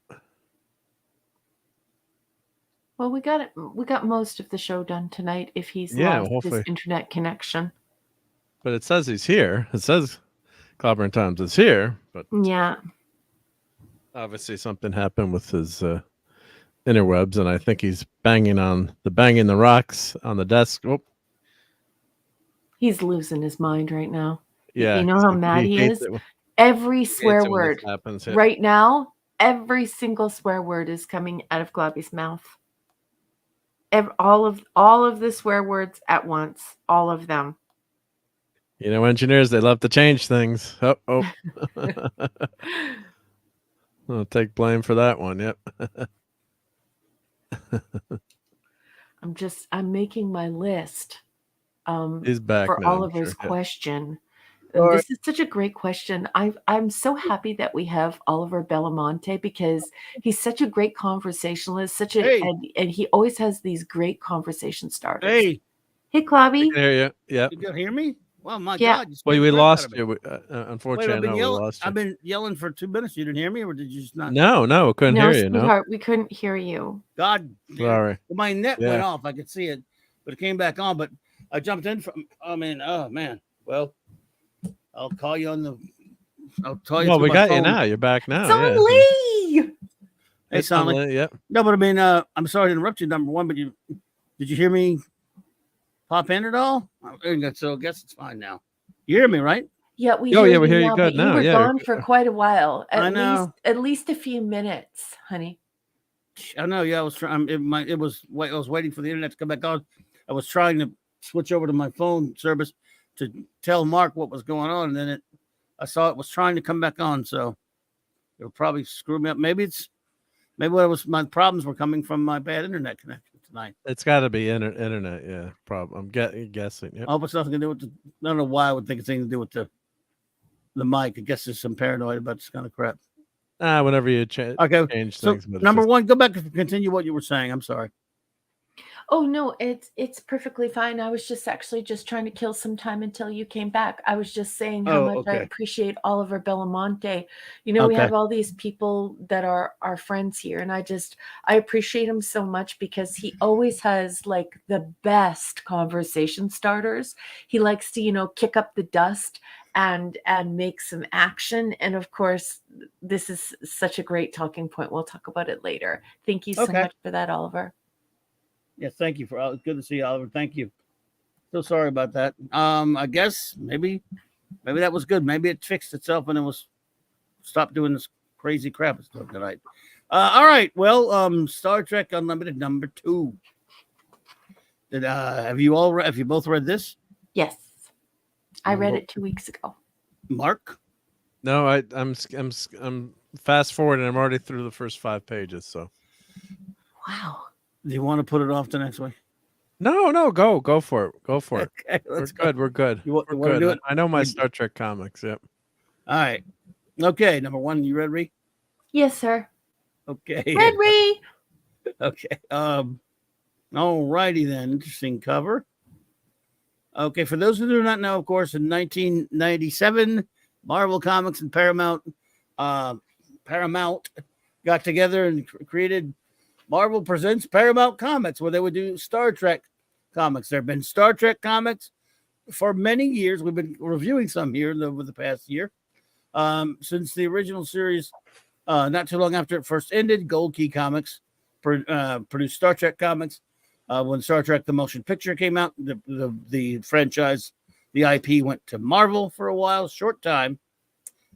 Well, we got it. We got most of the show done tonight. If he's lost hopefully. his internet connection. But it says he's here. It says Clobberin Times is here, but yeah, obviously something happened with his interwebs, and I think he's banging the rocks on the desk. Oh, he's losing his mind right now. Yeah, you know how mad he is. Every swear word happens, right now. Every single swear word is coming out of Globby's mouth. All of the swear words at once. All of them. You know, engineers, they love to change things. Oh. I'll take blame for that one. Yep. I'm making my list. He's back for now, Oliver's sure. question. All This is such a great question. I'm so happy that we have Oliver Belamonte because he's such a great conversationalist. And he always has these great conversation starters. Hey, Clobby. I can hear you. Yeah. You can hear me? Well, my Yeah. God. Well, we lost you. Unfortunately, Wait, we lost you. I've been yelling for 2 minutes. You didn't hear me, or did you just not? No, we couldn't hear you. No, sweetheart, we couldn't hear you. God, sorry. My net went off. I could see it, but it came back on. But I jumped in from. I mean, oh man. Well, I'll call you on the. I'll tell you. Well, we got you now. You're back now. Son Lee. Hey, Son Lee. Yep. No, but I mean, I'm sorry to interrupt you. Number one, but did you hear me pop in at all? So I guess it's fine now. You hear me, right? Yeah, we hear you you now, good but now. You were gone for quite a while. At least a few minutes, honey. I know. Yeah, I was trying. I was waiting for the internet to come back on. I was trying to switch over to my phone service to tell Mark what was going on, and then I saw it was trying to come back on. So it'll probably screw me up. Maybe my problems were coming from my bad internet connection tonight. It's got to be internet. Yeah, problem. I'm guessing. Yep. I hope it's nothing to do with I don't know why I would think it's anything to do with the mic. I guess there's some paranoid about this kind of crap. Whenever you change things. Number one, go back and continue what you were saying. I'm sorry. Oh no, it's perfectly fine. I was just trying to kill some time until you came back. I was just saying how much I appreciate Oliver Belamonte. You know, we have all these people that are our friends here, and I appreciate him so much because he always has like the best conversation starters. He likes to, kick up the dust and make some action. And of course, this is such a great talking point. We'll talk about it later. Thank you so much for that, Oliver. Yes, thank you for good to see you, Oliver. Thank you. So sorry about that. I guess maybe that was good. Maybe it fixed itself and it was stopped doing this crazy crap it's doing tonight. All right. Well, Star Trek Unlimited number 2. Have you both read this? Yes. I read it 2 weeks ago. Mark? No, I'm fast forward and I'm already through the first 5 pages. So. Wow. Do you want to put it off to next week? No, go for it. Go for it. Okay, We're good. You want we're to good. do it? I know my Star Trek comics. Yep. All right. Okay, number 1, you read, Ree? Yes, sir. Okay. Read, Ree. Okay. All righty then. Interesting cover. Okay, for those who do not know, of course, in 1997, Marvel Comics and Paramount got together and created Marvel Presents Paramount Comics, where they would do Star Trek comics. There have been Star Trek comics for many years. We've been reviewing some here over the past year. Since the original series, not too long after it first ended, Gold Key Comics produced Star Trek comics. When Star Trek The Motion Picture came out, the franchise, the IP went to Marvel for a while, short time.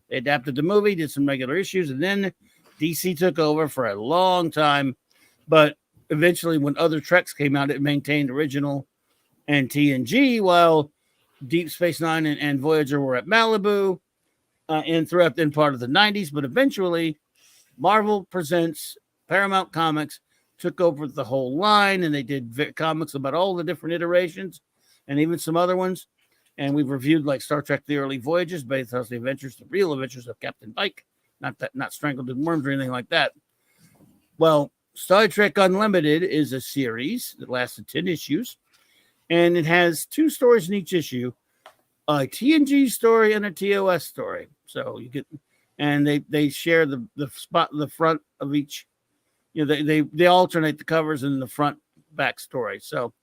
They adapted the movie, did some regular issues, and then DC took over for a long time. But eventually, when other Treks came out, it maintained original and TNG, while Deep Space Nine and Voyager were at Malibu and throughout then part of the 90s. But eventually, Marvel Presents, Paramount Comics took over the whole line, and they did comics about all the different iterations and even some other ones. And we've reviewed like Star Trek: The Early Voyages, based on the real adventures of Captain Pike, not Strangled in Worms or anything like that. Well, Star Trek Unlimited is a series that lasted 10 issues, and it has 2 stories in each issue, a TNG story and a TOS story. So you get, and they share the front of each. You know, they alternate the covers and the front back story. So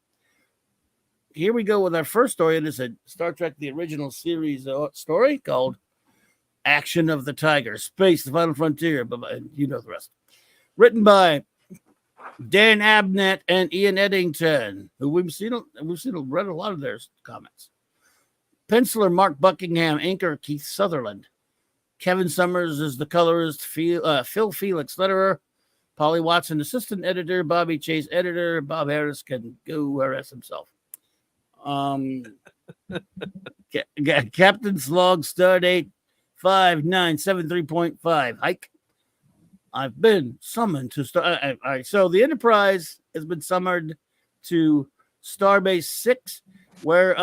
here we go with our first story. It is a Star Trek the Original Series story called Action of the Tiger, Space, the Final Frontier. But you know the rest. Written by Dan Abnett and Ian Eddington, who we've read a lot of their comics. Penciler Mark Buckingham, inker Keith Sutherland. Kevin Summers is the colorist, Phil Felix letterer, Polly Watson assistant editor, Bobby Chase editor. Bob Harris can go harass himself. Captain's log, stardate 5973.5. Hike. I've been summoned to All right, so the Enterprise has been summoned to Starbase 6, where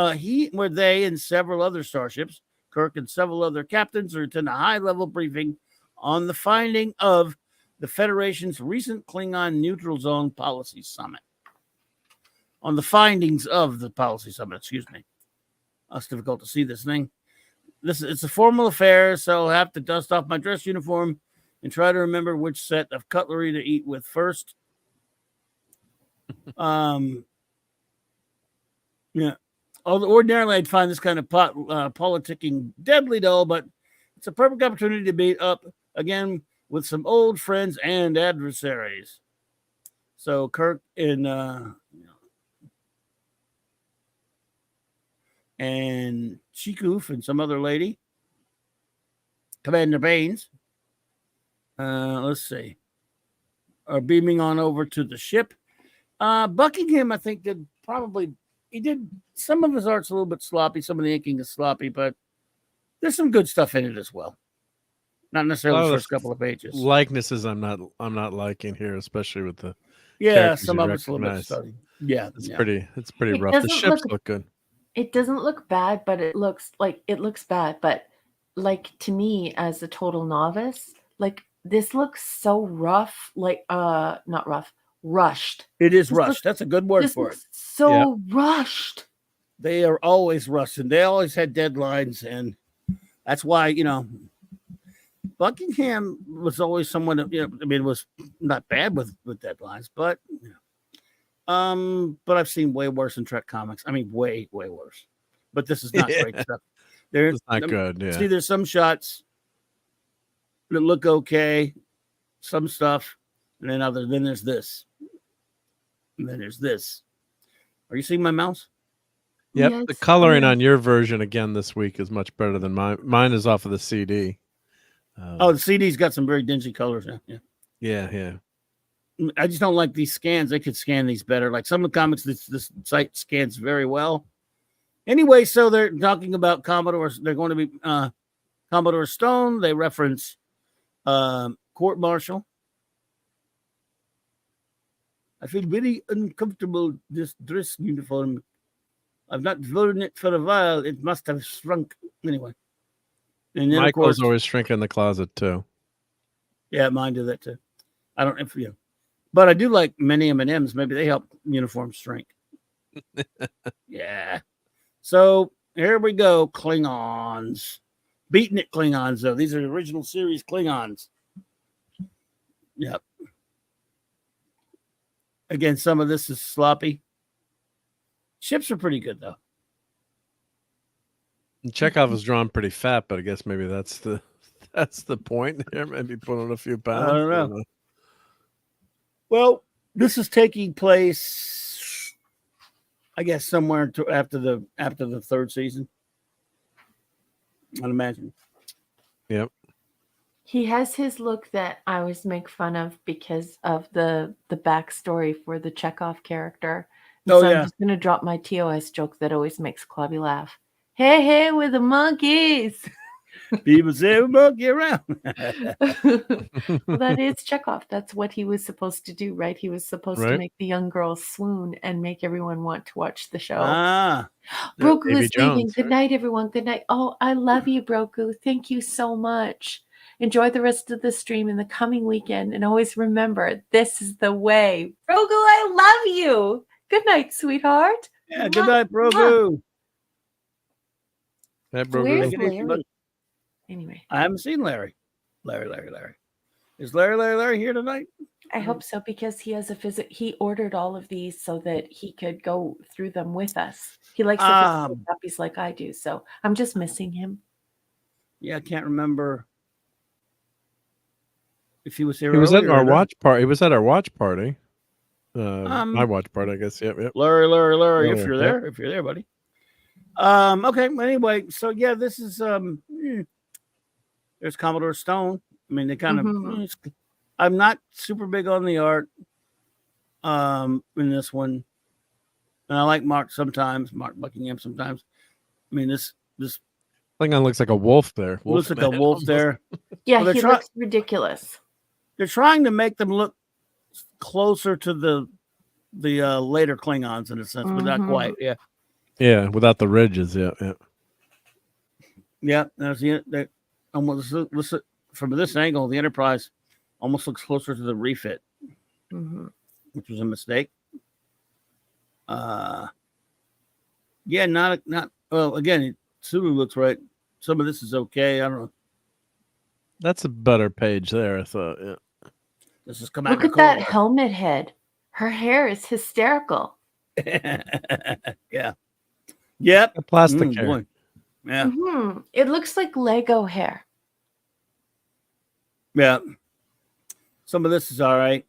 they and several other starships, Kirk and several other captains, are attending a high-level briefing on the finding of the Federation's recent Klingon neutral zone policy summit. On the findings of the policy summit, excuse me. It's difficult to see this thing. It's a formal affair, so I'll have to dust off my dress uniform and try to remember which set of cutlery to eat with first. Yeah. Ordinarily, I'd find this kind of politicking deadly dull, but it's a perfect opportunity to meet up again with some old friends and adversaries. So Kirk and Chikuf and some other lady, Commander Baines, let's see, are beaming on over to the ship. Buckingham, I think, he did some of his art's a little bit sloppy, some of the inking is sloppy, but there's some good stuff in it as well. Not necessarily the first couple of pages. Likenesses I'm not liking here, especially with the some of it's a little bit study. Yeah, it's pretty rough. The ships look good. It doesn't look bad, but it looks bad. But like, to me, as a total novice, like, this looks so rough, like not rough, rushed. It is rushed. That's a good word for it. So rushed. They are always rushed, and they always had deadlines, and that's why, Buckingham was always someone, was not bad with deadlines, but I've seen way worse in Trek comics. I mean, way worse. But this is not great stuff. It's not good. Yeah. See, there's some shots that look okay, some stuff, and then there's this, and then there's this. Are you seeing my mouse? Yep. Yes. The coloring on your version again this week is much better than mine. Mine is off of the CD. The CD's got some very dingy colors now. Yeah. I just don't like these scans. They could scan these better. Like some of the comics, this site scans very well. Anyway, so they're talking about Commodore. They're going to be Commodore Stone. They reference court martial. I feel very uncomfortable this dress uniform. I've not worn it for a while. It must have shrunk. Anyway. And then, my clothes always shrink in the closet too. Yeah, mine do that too. I don't know but I do like many M&Ms. Maybe they help uniforms shrink. Yeah. So here we go. Klingons. Beating it Klingons, though. These are original series Klingons. Yep. Again, some of this is sloppy. Ships are pretty good, though. Chekhov was drawn pretty fat, but I guess maybe that's the point here. Maybe put on a few pounds. I don't know. Well, this is taking place, I guess, somewhere after the third season. I'd imagine. Yep. He has his look that I always make fun of because of the backstory for the Chekhov character. Oh, so yeah. I'm just going to drop my TOS joke that always makes Clubby laugh. Hey, we're the monkeys. People say we monkey around. Well, that is Chekhov. That's what he was supposed to do, right? He was supposed to Right. make the young girls swoon and make everyone want to watch the show. Ah, Broku Davy is leaving. Jones, Good right? night, everyone. Good night. Oh, I love you, Broku. Thank you so much. Enjoy the rest of the stream in the coming weekend. And always remember, this is the way. Broku, I love you. Good night, sweetheart. yeah. Good night, Brogu. That Where's Brogu. Larry? Anyway, I haven't seen Larry. Larry. Is Larry here tonight? I hope so because he has a visit. He ordered all of these so that he could go through them with us. He likes the physical copies like I do. So I'm just missing him. Yeah, I can't remember if he was here. He was at earlier our or not. watch party. He was at our watch party. My watch party, I guess. Yep. Larry, if Yeah, you're yep. there, buddy. Okay. Anyway, so yeah, this is there's Commodore Stone. I mean, they kind of. I'm not super big on the art in this one, and I like Mark sometimes. Mark Buckingham sometimes. I mean, this Klingon looks like a wolf there. looks like a man, wolf almost. there. Yeah, Well, he looks ridiculous. They're trying to make them look closer to the later Klingons in a sense, but not quite. Yeah. Yeah, without the ridges. Yeah. Yeah, there's the almost from this angle, the Enterprise almost looks closer to the refit, which was a mistake. Yeah, not well. Again, Sulu looks right. Some of this is okay. I don't know. That's a better page there, I thought. Yeah. This is Commander Look at that Kohler. helmet head. Her hair is hysterical. Yeah. Yep. A plastic hair. Boy. Yeah. It looks like Lego hair. Yeah. Some of this is all right.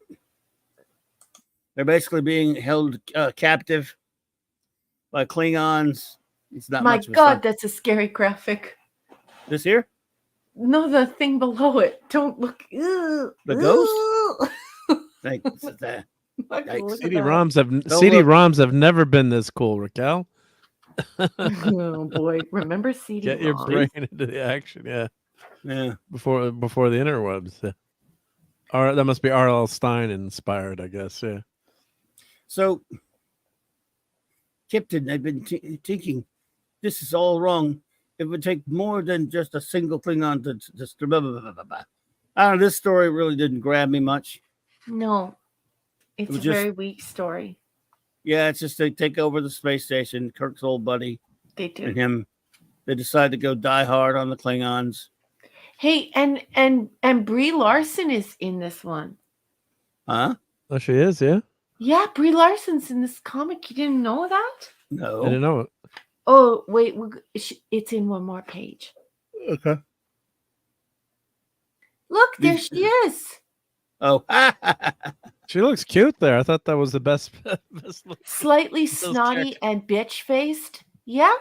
They're basically being held captive by Klingons. It's not My much of a God, sign. that's a scary graphic. This here? No, the thing below it. Don't look. The ghost? Thanks. CD-ROMs have never been this cool, Raquel. Oh boy, remember CD? Get your brain into the action, yeah. Yeah. Before the interwebs. Yeah. That must be R.L. Stein inspired, I guess. Yeah. So, Captain, I've been thinking this is all wrong. It would take more than just a single Klingon to just. I don't know. This story really didn't grab me much. No, it's was a just- very weak story. Yeah, it's just they take over the space station. Kirk's old buddy They do. and him. They decide to go die hard on the Klingons. Hey, and Brie Larson is in this one. Huh? Oh, she is, yeah? Yeah, Brie Larson's in this comic. You didn't know that? No. I didn't know it. Oh, wait, it's in one more page. Okay. Look, there she is. Oh, she looks cute there. I thought that was the best look. Slightly Those snotty chicks. and bitch-faced. Yeah,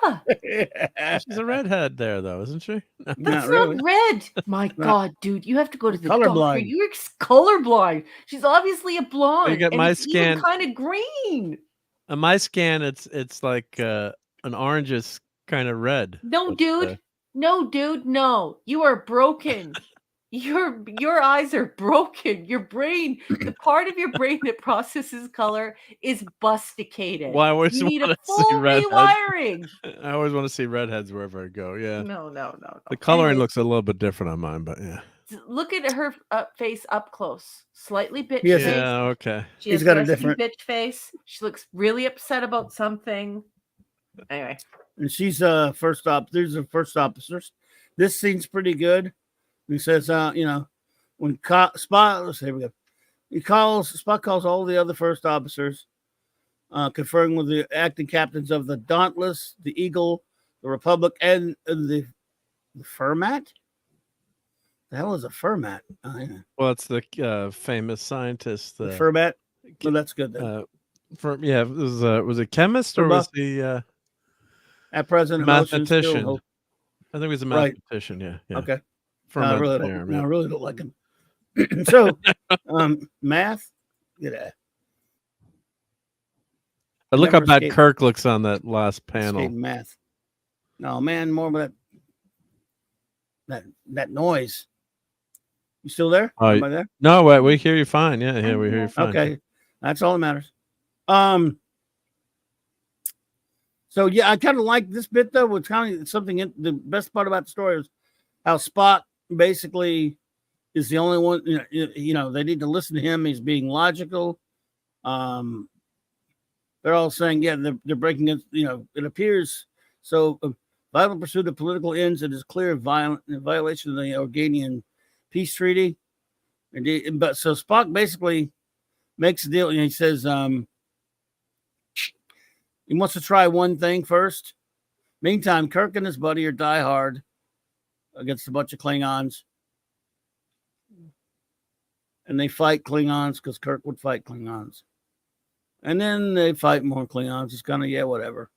She's a redhead there, though, isn't she? that's Not not really. red. My God, dude, you have to go to the Colorblind. doctor. You're colorblind. She's obviously a blonde. You get and my it's even scan- kind of green. On my scan, it's like an orangish kind of red. No, But, dude. No, dude. No, you are broken. Your eyes are broken. Your brain, the part of your brain that processes color, is busticated. Well, I always You need a wanna see full redheads. rewiring. I always want to see redheads wherever I go. Yeah. No. The coloring Anyways, looks a little bit different on mine, but yeah. Look at her face up close. Slightly bitch Yes, face. Yeah, okay. She He's has got a resting different- bitch face. She looks really upset about something. Anyway, and she's first op. These are first officers. This scene's pretty good. He says, when Spock, here we go. Spock calls all the other first officers, conferring with the acting captains of the Dauntless, the Eagle, the Republic, and the Fermat. The hell is a Fermat? Oh, yeah. Well, it's the famous scientist. The Fermat. Well, that's good then. Was it chemist or was he At present, emotions still mathematician? hold- I think he was a Right. mathematician. Yeah. Okay. Fermat I really theorem, don't. yeah. I really don't like him. So, math. Get at. But look how Never bad escape- Kirk looks on that last panel. Escape math. No, man, more of that noise. You still there? Am I there? No, we hear you fine. Yeah, we hear you fine. Okay, that's all that matters. So yeah, I kind of like this bit though. It's kind of something. The best part about the story is how Spock basically is the only one. You know, they need to listen to him. He's being logical. They're all saying, yeah, they're breaking it. You know, it appears so. Violent pursuit of political ends. It is clear violation of the Organian peace treaty. But so Spock basically makes a deal, and he says he wants to try one thing first. Meantime, Kirk and his buddy are die hard against a bunch of Klingons, and they fight Klingons because Kirk would fight Klingons, and then they fight more Klingons. It's kind of whatever.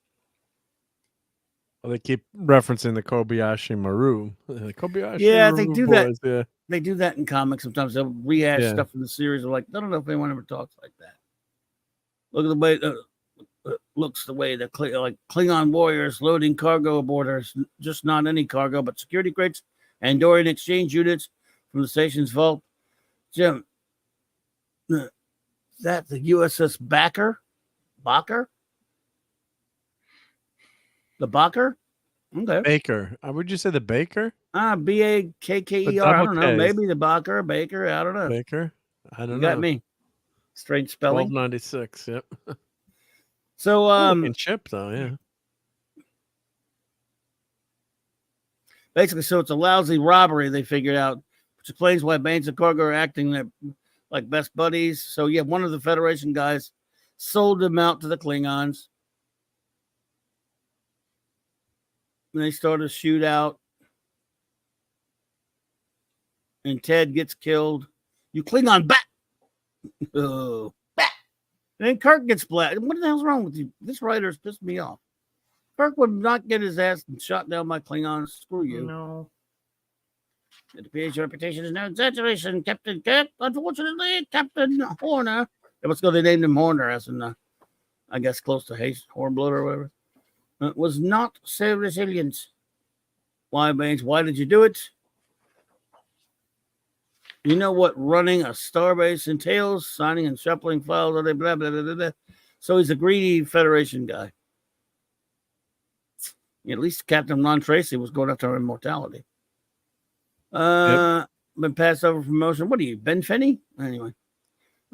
Well, they keep referencing the Kobayashi Maru. Kobayashi yeah, Maru they do boys, that. Yeah. They do that in comics sometimes. They'll rehash stuff from the series. They're like, I don't know if anyone ever talks like that. Look at the way looks the way the Klingon warriors loading cargo aboard are just not any cargo, but security crates and Andorian exchange units from the station's vault. Jim, that the USS Baker? The Baker? Okay. Baker. Would you say the Baker? Bakker. I don't know. Maybe the Baker. I don't know. Baker. I don't know. You got me. Strange spelling. 1296. Yep. So chip though, yeah. Basically, so it's a lousy robbery they figured out, which explains why Baines and Cargo are acting like best buddies. So yeah, one of the Federation guys sold them out to the Klingons. And they start a shootout. And Ted gets killed. You Klingon back. Oh, back. And then Kirk gets blasted. What the hell's wrong with you? This writer's pissed me off. Kirk would not get his ass shot down by Klingons. Screw you. No. It appears your reputation is no exaggeration, Captain Kirk. Unfortunately, Captain Horner. They named him Horner, as in, I guess, close to Hornblood or whatever. Was not so resilient. Why, Baines? Why did you do it? You know what running a starbase entails? Signing and shuffling files, blah, blah, blah, blah, blah. So he's a greedy Federation guy. At least Captain Ron Tracy was going after immortality. Been passed over for promotion. What are you, Ben Finney? Anyway.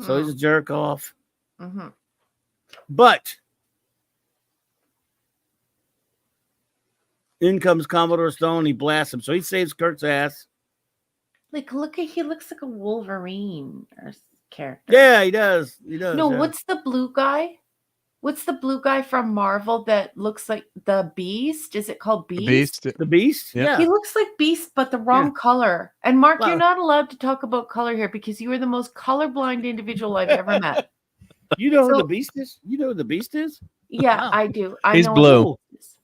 So he's a jerk off. Mm-hmm. But in comes Commodore Stone. He blasts him. So he saves Kirk's ass. Like, he looks like a Wolverine or character. Yeah, he does. No, yeah. What's the blue guy? What's the blue guy from Marvel that looks like the Beast? Is it called Beast? The Beast? Yeah. He looks like Beast, but the wrong color. And Mark, you're not allowed to talk about color here because you are the most colorblind individual I've ever met. You know who the Beast is? You know who the Beast is? Yeah, Wow. I do. He's blue.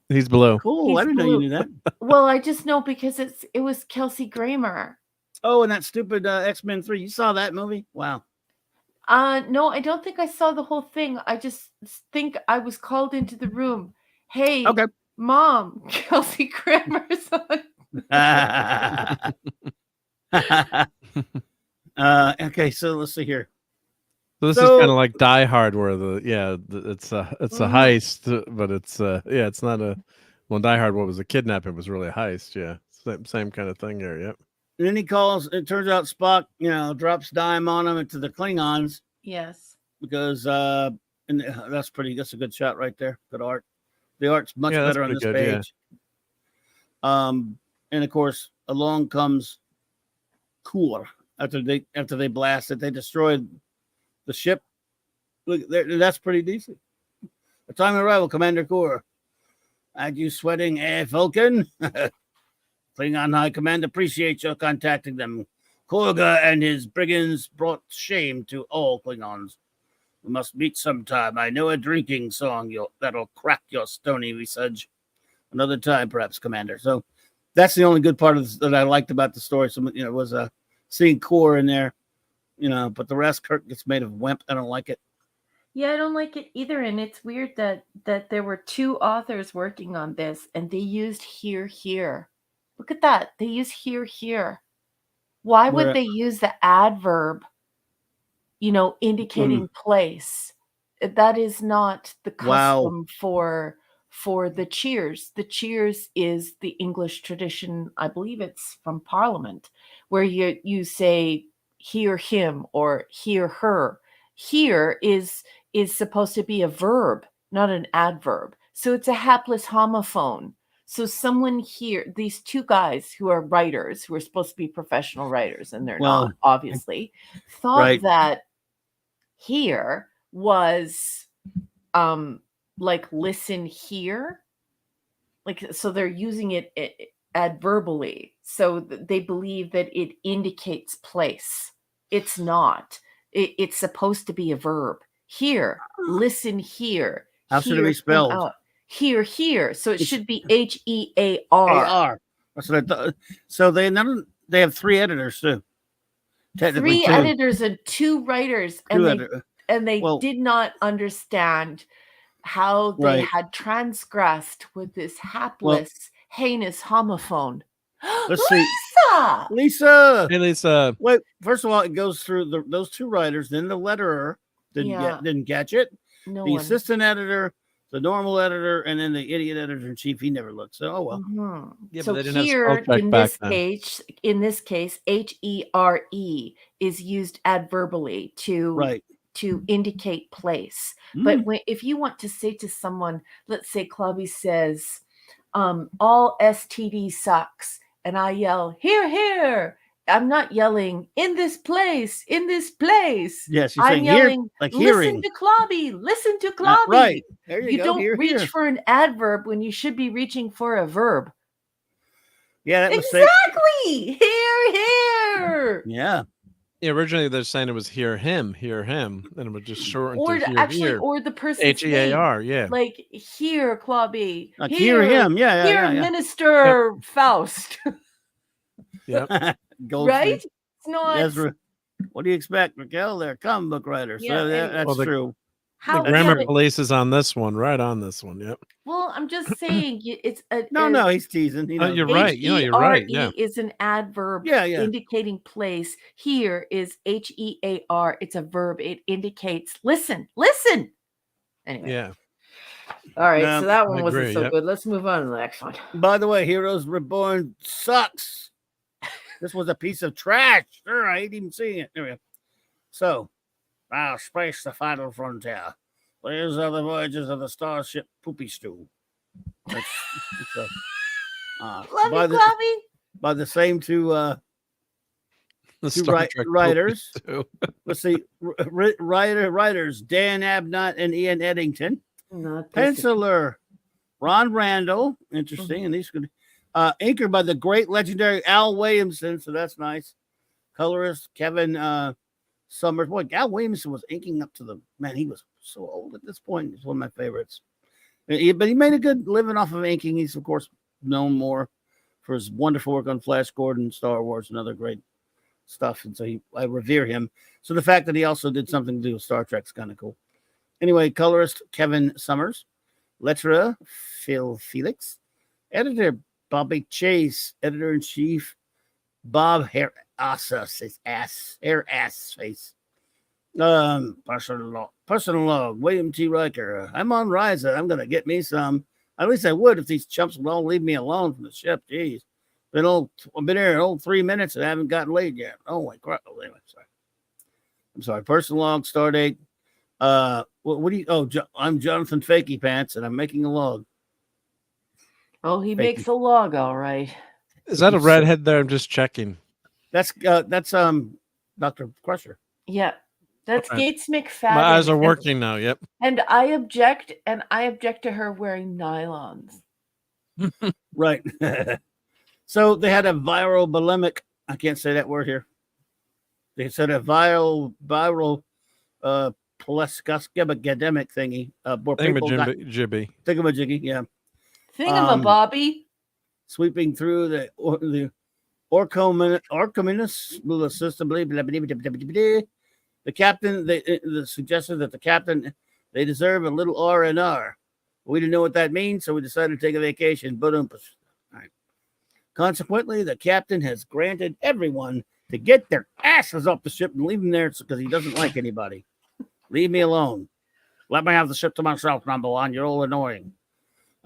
He's blue. Cool. I didn't know you knew that. Well, I just know because it was Kelsey Grammer. Oh, and that stupid X-Men 3. You saw that movie? Wow. No, I don't think I saw the whole thing. I just think I was called into the room. Hey, okay, Mom, Kelsey Grammer's on. Okay, so let's see here. So this is kind of like Die Hard, where it's a heist, but it's not a. Well, Die Hard, what was a kidnapping, was really a heist. Yeah, same kind of thing here. Yep. And then he calls. It turns out Spock, drops dime on him into the Klingons. Yes. Because and that's a good shot right there. Good art. The art's much better on this page. Yeah. And of course, along comes Cooler after they blast it. They destroyed the ship. Look, that's pretty decent. The time of arrival, Commander Core. Had you sweating, Vulcan? Klingon High Command appreciates your contacting them. Korga and his brigands brought shame to all Klingons. We must meet sometime. I know a drinking song that'll crack your stony visage. Another time, perhaps, Commander. So that's the only good part that I liked about the story. So, was seeing Core in there, but the rest, Kirk gets made of wimp. I don't like it. Yeah, I don't like it either. And it's weird that there were two authors working on this and they used here. Look at that. They use here. Why would Where- they use the adverb, indicating place? That is not the Wow. custom for the cheers. The cheers is the English tradition. I believe it's from Parliament, where you say hear him or hear her. Here is supposed to be a verb, not an adverb. So it's a hapless homophone. So someone here, these two guys who are writers, who are supposed to be professional writers, and they're not, obviously, thought that here was like listen here. Like, so they're using it adverbally. So they believe that it indicates place. It's not. It's supposed to be a verb. Here, listen here. How should it be spelled? Here. So it should be HEAR. AR. That's what I thought. So they have 3 editors too. Technically 3 editors and 2 writers, and they did not understand how they had transgressed with this hapless, heinous homophone. Let's see. Lisa! Hey, Lisa. Wait, first of all, it goes through those 2 writers, then the letterer didn't catch it. No the one. assistant editor, the normal editor, and then the idiot editor in chief. He never looked. So, oh well. Mhm. Yeah, So but they didn't have here, spell check in back this case, HERE is used adverbally to indicate place. But if you want to say to someone, let's say Clubby says, all STD sucks, and I yell, here. I'm not yelling in this place. Yes, you're I'm saying yelling, here, like listen hearing. to Clubby, listen to Clubby. Right. There you go. Don't Here, reach here. for an adverb when you should be reaching for a verb. Yeah, that was Exactly. Here. Yeah. Yeah, originally they're saying it was hear him, and it would just shorten Or to hear, actually, here. or the person's HEAR, name. yeah. Like here, Clubby. Like hear him. Yeah. Here, Minister Faust. Yep. Right? It's not. Ezra. What do you expect, Raquel? They're comic book writers. Yeah, so that's true. The grammar police is on this one, right on this one. Yep. Well, I'm just saying it's a No, he's teasing. You're right. You're right. Yeah. is an adverb Yeah. indicating place. Here is HEAR. It's a verb. It indicates listen. Anyway. Yeah. All right. So that one I wasn't agree, so yep. good. Let's move on to the next one. By the way, Heroes Reborn sucks. This was a piece of trash. Sure, I ain't even seeing it. There we go. So, space the final frontier. These are the voyages of the starship Poopy Stew. By the same 2 writers. Let's see, writers Dan Abnott and Ian Eddington. Penciler Ron Randall. Interesting, and these could. Inker by the great legendary Al Williamson, so that's nice. Colorist Kevin Summers. Boy, Al Williamson was inking up to the man. He was so old at this point. He's one of my favorites. But he made a good living off of inking. He's of course known more for his wonderful work on Flash Gordon, Star Wars, and other great stuff. And so I revere him. So the fact that he also did something to do with Star Trek is kind of cool. Anyway, colorist Kevin Summers, letterer Phil Felix, editor Bobby Chase, editor-in-chief Bob Hair face. Personal log, William T. Riker. I'm on Ryza. I'm gonna get me some. At least I would if these chumps would all leave me alone from the ship. Jeez. I've been here 3 minutes and I haven't gotten laid yet. Oh my crap. Anyway, I'm sorry. Personal log, start date. What do you I'm Jonathan Fakey Pants and I'm making a log. Oh, he makes a log, all right. Is that a redhead there? I'm just checking. That's Dr. Crusher. Yeah. That's Gates McFadden. My eyes are working now. Yep. And I object to her wearing nylons. Right. So they had a viral bulimic. I can't say that word here. They said a viral polescuscabagamic thingy. Thingamajiggy, yeah. Thingamabobby. Sweeping through the Orcominus system. The captain, they suggested that the captain, they deserve a little R&R. We didn't know what that means, so we decided to take a vacation. All right. Consequently, the captain has granted everyone to get their asses off the ship and leave them there because he doesn't like anybody. Leave me alone. Let me have the ship to myself, number one. You're all annoying.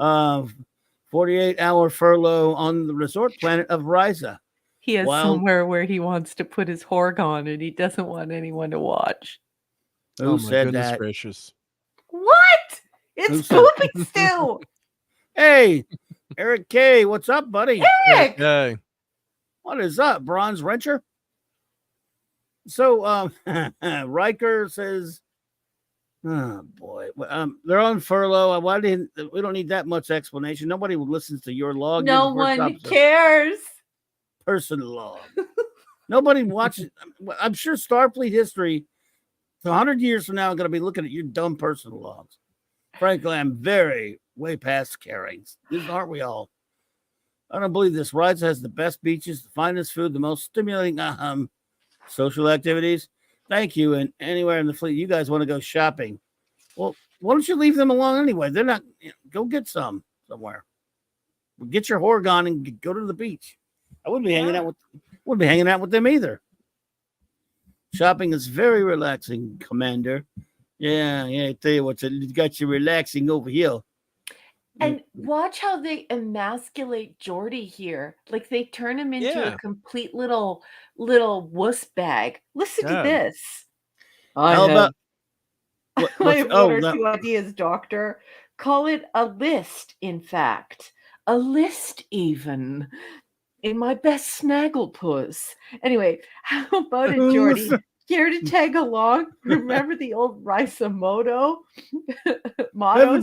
48-hour furlough on the resort planet of Ryza. He has somewhere where he wants to put his Horgon and he doesn't want anyone to watch. Who said goodness that? gracious. What? It's pooping stew. Hey, Eric K, what's up, buddy? Eric! Hey. What is up, Bronze Wrencher? So, Riker says, oh boy, they're on furlough. We don't need that much explanation. Nobody listens to your log. No one cares. Personal log. Nobody watches. I'm sure Starfleet history, 100 years from now, I'm going to be looking at your dumb personal logs. Frankly, I'm way past caring. Aren't we all? I don't believe this. Rides has the best beaches, the finest food, the most stimulating social activities. Thank you. And anywhere in the fleet, you guys want to go shopping. Well, why don't you leave them alone anyway? They're not. Go get some somewhere. Get your Horgon and go to the beach. I wouldn't be hanging out with them either. Shopping is very relaxing, Commander. Yeah. I tell you what, you got you relaxing over here. And watch how they emasculate Geordi here. Like they turn him into a complete little wuss bag. Listen to this. I have one or two ideas, Doctor. Call it a list, in fact. A list, even. In my best snagglepuss. Anyway, how about it, Geordi? Care to tag along? Remember the old Ryza motto?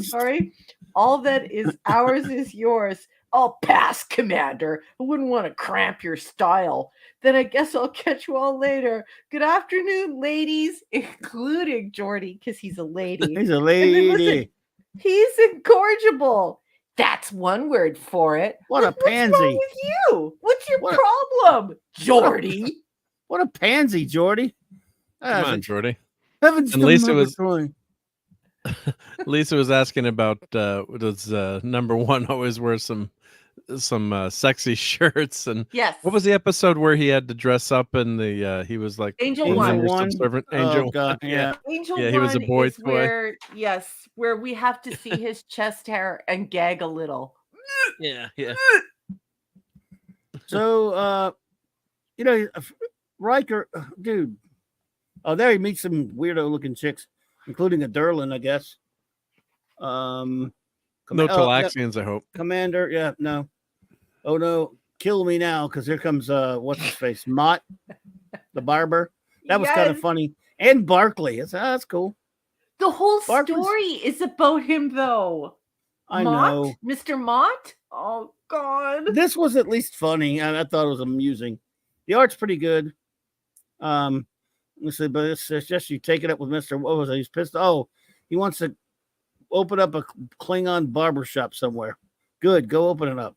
Sorry. All that is ours is yours. I'll pass, Commander. I wouldn't want to cramp your style. Then I guess I'll catch you all later. Good afternoon, ladies, including Geordi, because he's a lady. He's a lady. Listen, he's incorrigible. That's one word for it. What a pansy. What's wrong with you? What's your problem, Geordi? What a pansy, Geordi. Come on, Geordi. Heavens and Lisa was asking about does number one always wear some sexy shirts, and yes. What was the episode where he had to dress up and he was like Angel One. Servant? Angel. Oh, God, yeah. Angel he was a boy toy. Where we have to see his chest hair and gag a little. Yeah. So Riker, dude. Oh, there he meets some weirdo looking chicks, including a Durlin, I guess. No Talaxians, I hope. Commander, yeah, no. Oh no, kill me now, because here comes what's his face? Mott, the barber. That was kind of funny. And Barkley. That's cool. The whole story is about him, though. I Mott? know. Mr. Mott? Oh, God. This was at least funny. I thought it was amusing. The art's pretty good. Let's see, but it's just you take it up with Mr. What was it? He's pissed. Oh, he wants to open up a Klingon barber shop somewhere. Good. Go open it up.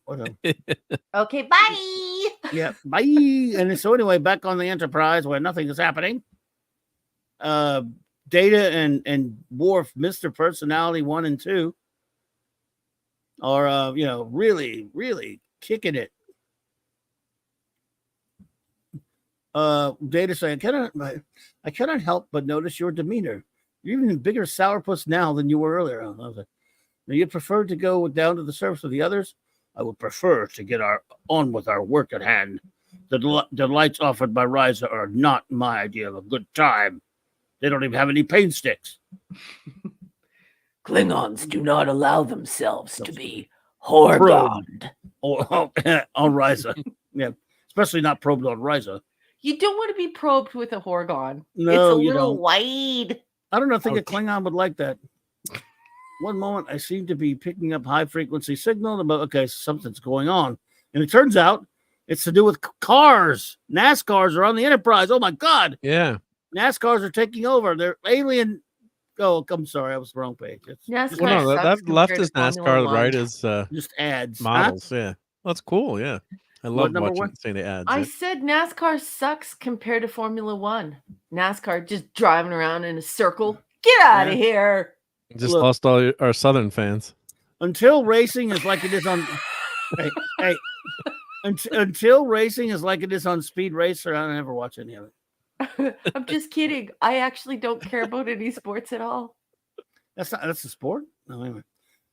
Okay, bye. Yeah, bye. And so anyway, back on the Enterprise where nothing is happening. Data and Worf, Mr. Personality 1 and 2 are really, really kicking it. Data saying, I cannot help but notice your demeanor. You're even bigger sourpuss now than you were earlier. I was like, now you prefer to go down to the surface with the others? I would prefer to get on with our work at hand. The delights offered by Ryza are not my idea of a good time. They don't even have any paint sticks. Klingons do not allow themselves to be Horgoned. On Ryza. Yeah, especially not probed on Ryza. You don't want to be probed with a Horgon. No, it's a you little don't. wide. I don't know. I think a Klingon would like that. One moment, I seem to be picking up high-frequency signal about, okay, something's going on. And it turns out it's to do with cars. NASCARs are on the Enterprise. Oh, my God. Yeah. NASCARs are taking over. They're alien. Oh, I'm sorry. I was the wrong page. NASCAR that left is NASCAR, right? Is just ads. Models, yeah. Well, that's cool, yeah. I love seeing the ads. I said NASCAR sucks compared to Formula One. NASCAR just driving around in a circle. Get out of here. Just lost all our Southern fans. Until racing is like it is on. Until racing is like it is on Speed Racer, I don't ever watch any of it. I'm just kidding. I actually don't care about any sports at all. That's a sport? No, anyway.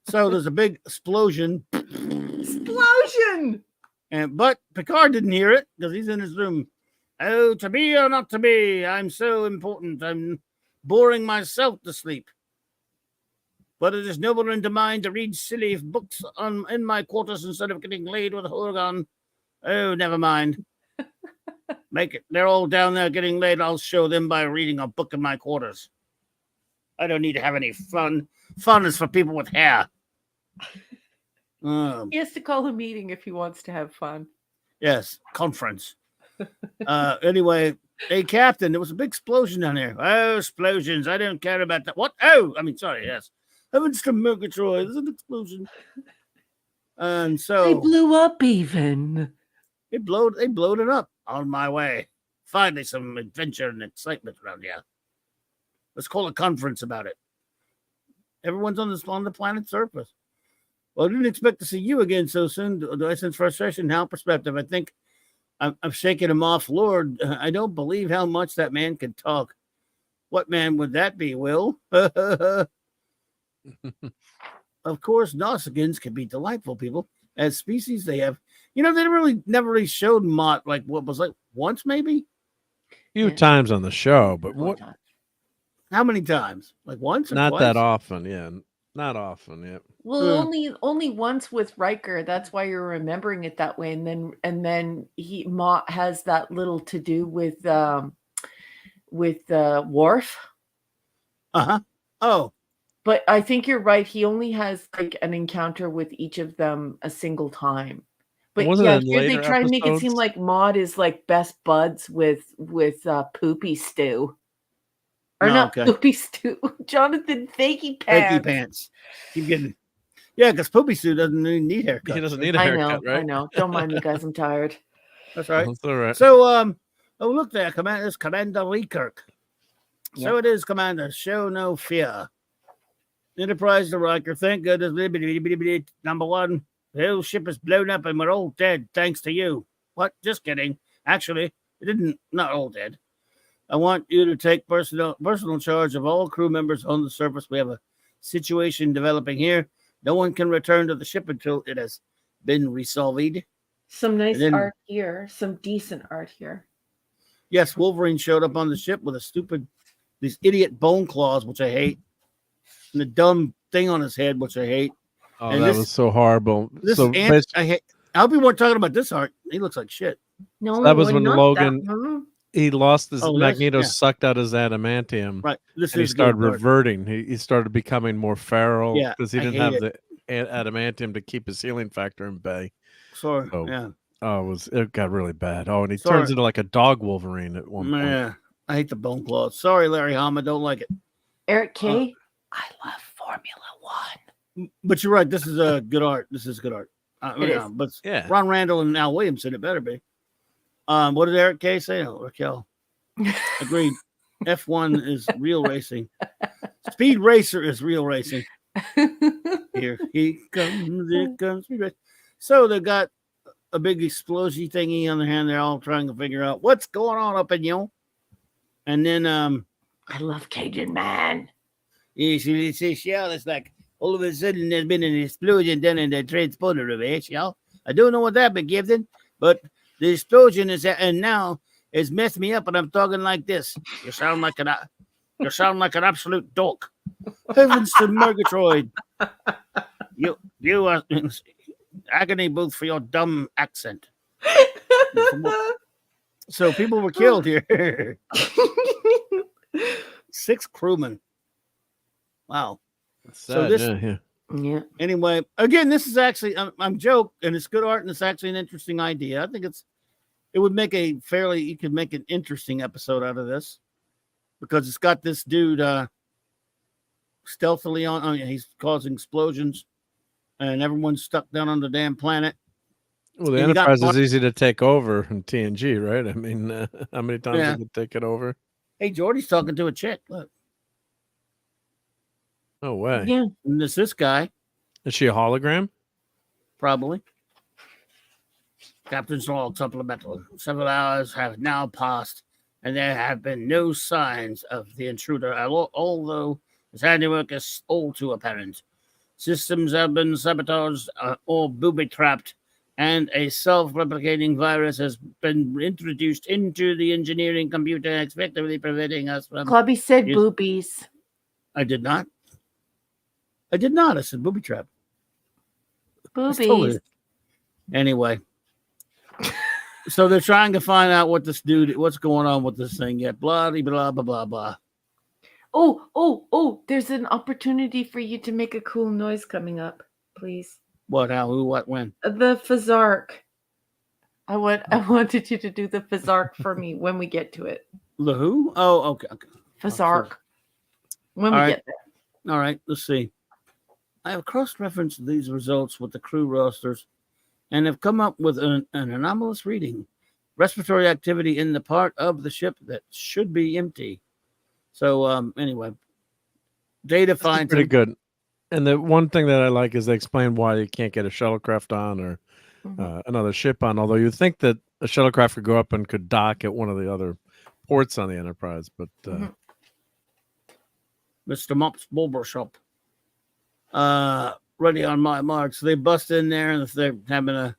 So there's a big explosion. Explosion! But Picard didn't hear it because he's in his room. Oh, to be or not to be, I'm so important. I'm boring myself to sleep. But it is nobler into mind to read silly books in my quarters instead of getting laid with a Horgon. Oh, never mind. Make it. They're all down there getting laid. I'll show them by reading a book in my quarters. I don't need to have any fun. Fun is for people with hair. He has to call a meeting if he wants to have fun. Yes, conference. Anyway, hey, Captain, there was a big explosion down there. Oh, explosions. I don't care about that. What? Oh, I mean, sorry, yes. Heavens to Murgatroyd. There's an explosion. And so they blew up even. They blowed it up on my way. Finally, some adventure and excitement around here. Let's call a conference about it. Everyone's on the planet's surface. Well, I didn't expect to see you again so soon. Do I sense frustration? How perspective? I think I'm shaking him off. Lord, I don't believe how much that man can talk. What man would that be, Will? Of course, Nausicaans can be delightful people. As species, they have, they never really showed Mott like what was like once, maybe? Few times on the show, but what? How many times? Like once? Or Not twice? that often, yeah. Not often, yeah. Well, only once with Riker. That's why you're remembering it that way. And then Mott has that little to do with Worf. Oh. But I think you're right. He only has like an encounter with each of them a single time. But yeah, here they try and make it seem like Maude is like best buds with Poopy Stew. Or not Poopy Stew. Jonathan Fakey Pants. Fakey Pants. Keep getting. Yeah, because Poopy Stew doesn't even need a haircut. He doesn't need a haircut, right? I know. Don't mind me, guys. I'm tired. That's right. That's all right. So, oh, look there. There's Commander Leekirk. So it is, Commander. Show no fear. Enterprise to Riker. Thank goodness. Number one. The whole ship is blown up and we're all dead thanks to you. What? Just kidding. Actually, not all dead. I want you to take personal charge of all crew members on the surface. We have a situation developing here. No one can return to the ship until it has been resolved. Some nice art here. Some decent art here. Yes, Wolverine showed up on the ship with these idiot bone claws, which I hate, and the dumb thing on his head, which I hate. Oh, and that was so horrible. I hate. I hope you weren't talking about this art. He looks like shit. No, that was when Logan. He lost his Magneto, sucked out his adamantium. Right. He started reverting. He started becoming more feral because he didn't have the adamantium to keep his healing factor in bay. Sorry. So, yeah. Oh, it got really bad. Oh, and he turns into like a dog Wolverine at one point. Yeah. I hate the bone claws. Sorry, Larry Hama. Don't like it. Eric K. I love Formula One. But you're right. This is a good art. This is good art. But Ron Randall and Al Williamson, it better be. What did Eric K say? Oh, Raquel. Agreed. F1 is real racing. Speed Racer is real racing. Here comes Speed Racer. So they got a big explosion thingy on their hand. They're all trying to figure out what's going on up in you. And then I love Cajun Man. It's like all of a sudden there's been an explosion down in the transporter of it, y'all. I don't know what that been given, but the explosion is and now it's messed me up, and I'm talking like this. You sound like an absolute dork. Heavens to Murgatroyd. You are agony booth for your dumb accent. So people were killed here. 6 crewmen. Wow. So this, yeah. Anyway, again, this is actually I'm joke, and it's good art, and it's actually an interesting idea. I think it would make you could make an interesting episode out of this because it's got this dude stealthily on. I mean, he's causing explosions, and everyone's stuck down on the damn planet. Well, the Enterprise is easy to take over in TNG, right? I mean, how many times did it take it over? Hey, Jordy's talking to a chick. Look. No way. Yeah. And this guy. Is she a hologram? Probably. Captain's log supplemental. Several hours have now passed, and there have been no signs of the intruder, although his handiwork is all too apparent. Systems have been sabotaged or booby-trapped, and a self-replicating virus has been introduced into the engineering computer, effectively preventing us from... Clubby said boobies. I did not. I did not. I said booby-trap. Boobies. Anyway. So they're trying to find out what this dude, what's going on with this thing yet. Blah, blah, blah, blah, blah. Oh, there's an opportunity for you to make a cool noise coming up, please. What, how, who, what, when? The Fazark. I wanted you to do the Fazark for me when we get to it. The who? Oh, okay. Fazark. When we get there. All right, let's see. I have cross-referenced these results with the crew rosters and have come up with an anomalous reading. Respiratory activity in the part of the ship that should be empty. So, anyway, data finds pretty good. And the one thing that I like is they explain why you can't get a shuttlecraft on or another ship on. Although you think that a shuttlecraft could go up and could dock at one of the other ports on the Enterprise, but Mr. Mops Bulber Shop. Ready on my marks. So they bust in there and they're having a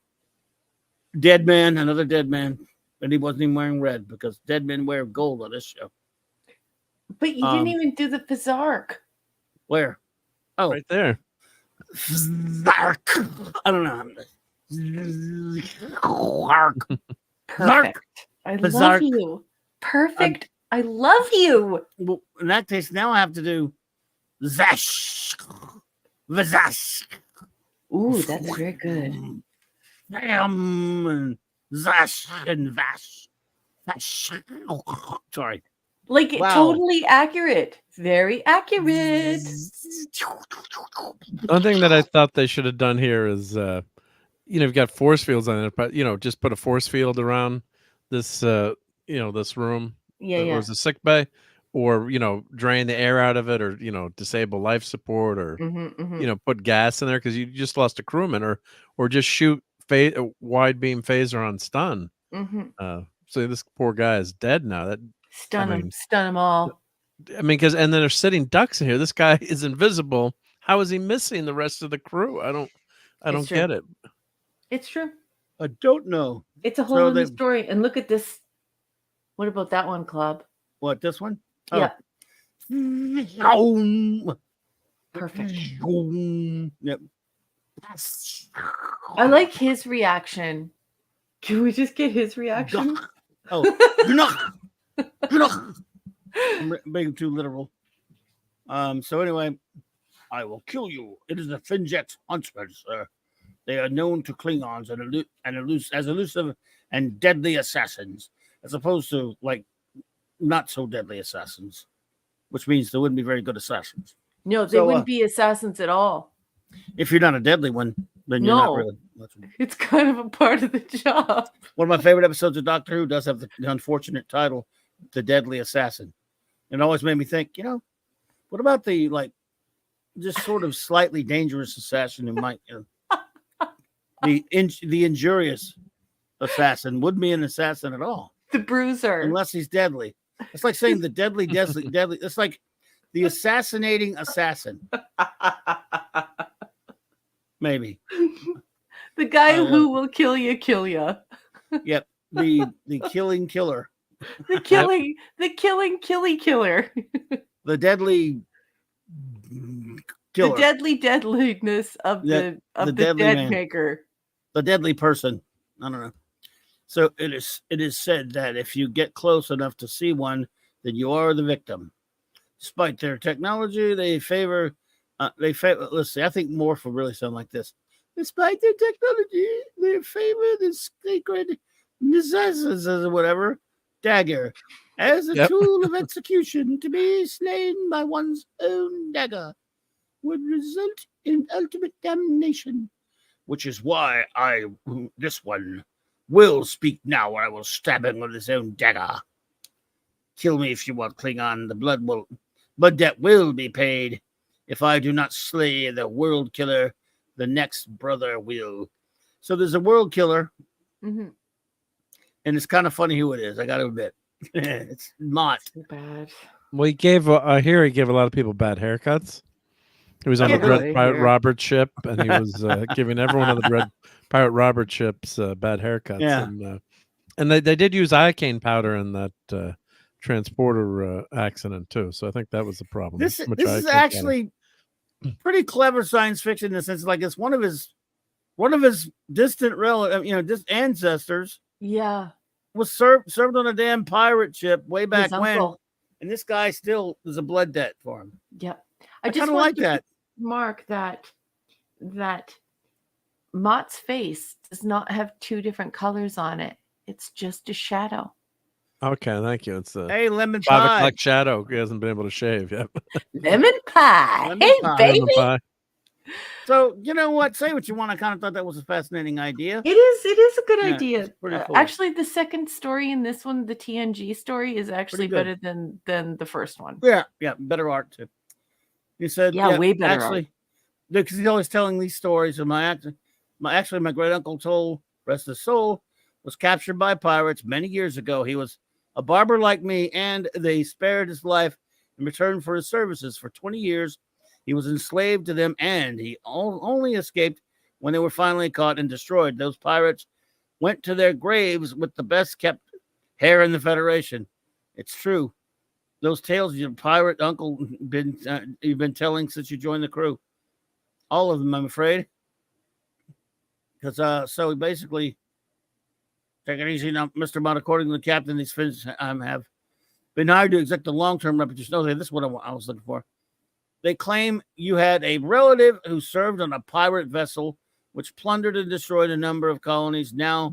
dead man, another dead man, and he wasn't even wearing red because dead men wear gold on this show. But you didn't even do the Fazark. Where? Oh, right there. Fazark. I don't know. Perfect. I love you. Perfect. I love you. Well, in that case, now I have to do Zash. Vazash. Ooh, that's very good. And Zash and Vash. Sorry. Like totally accurate. Very accurate. One thing that I thought they should have done here is, you've got force fields on it, but just put a force field around this, this room. Yeah. Or the sick bay, or drain the air out of it, or disable life support, or put gas in there because you just lost a crewman, or just shoot wide beam phaser on stun. So this poor guy is dead now. Stun him all. I mean, and then they're sitting ducks in here. This guy is invisible. How is he missing the rest of the crew? I don't get it. It's true. I don't know. It's a whole other story. And look at this. What about that one, Club? What, this one? Yeah. Oh. Perfect. Yep. I like his reaction. Can we just get his reaction? Oh, I'm being too literal. So anyway, I will kill you. It is the Finjet huntsmen, sir. They are known to Klingons as elusive and deadly assassins, as opposed to not so deadly assassins, which means they wouldn't be very good assassins. No, they wouldn't be assassins at all. If you're not a deadly one, then you're not really. It's kind of a part of the job. One of my favorite episodes of Doctor Who does have the unfortunate title, The Deadly Assassin. It always made me think, what about the just sort of slightly dangerous assassin who might, the injurious assassin wouldn't be an assassin at all. The bruiser. Unless he's deadly. It's like saying the deadly. It's like the assassinating assassin. Maybe. The guy who will kill you. Yep. The killing killer. The killing killer. The deadly killer. The deadly deadliness of the dead man. Maker. The deadly person. I don't know. So it is said that if you get close enough to see one, then you are the victim. Despite their technology, they favor. Let's see. I think Morph will really sound like this. Despite their technology, they favor the sacred necessities or whatever dagger as a tool of execution. To be slain by one's own dagger would result in ultimate damnation, which is why this one will speak now, or I will stab him with his own dagger. Kill me if you want, Klingon. The blood debt will be paid. If I do not slay the world killer, the next brother will. So there's a world killer Mm-hmm. And it's kind of funny who it is. I got to admit, it's Mott. Too bad. Well, he gave. I hear he gave a lot of people bad haircuts. He was on the Dread Really? Pirate Yeah. Robert ship, and he was giving everyone on the Dread Pirate Robert ships bad haircuts. Yeah. And they did use iocane powder in that transporter accident too. So I think that was the problem. This Too much this is iocane powder. actually pretty clever science fiction in the sense like it's one of his distant relative, just ancestors Yeah. was served on a damn pirate ship way back His when, uncle. and this guy still is a blood debt for him. Yep. I just kinda wanted like to that. Mark that Mott's face does not have two different colors on it. It's just a shadow. Okay, thank you. It's Hey, lemon 5 pie. o'clock shadow. He hasn't been able to shave yet. Lemon pie. Lemon Hey, pie. baby. Lemon pie. So you know what? Say what you want. I kind of thought that was a fascinating idea. It is a good Yeah, idea. it's pretty cool. Actually, the second story in this one, the TNG story, is actually Pretty good. better than the first one. Yeah, better art too. He said, Yeah, way better art. Actually, because he's always telling these stories. And my great uncle Toll, rest his soul, was captured by pirates many years ago. He was a barber like me, and they spared his life in return for his services. For 20 years, he was enslaved to them, and he only escaped when they were finally caught and destroyed. Those pirates went to their graves with the best kept hair in the Federation. It's true. Those tales your pirate uncle you've been telling since you joined the crew. All of them, I'm afraid. Because so basically, take it easy now, Mr. Mott. According to the captain, these Finns have been hired to execute the long-term reputation. Okay, this is what I was looking for. They claim you had a relative who served on a pirate vessel which plundered and destroyed a number of colonies. Now,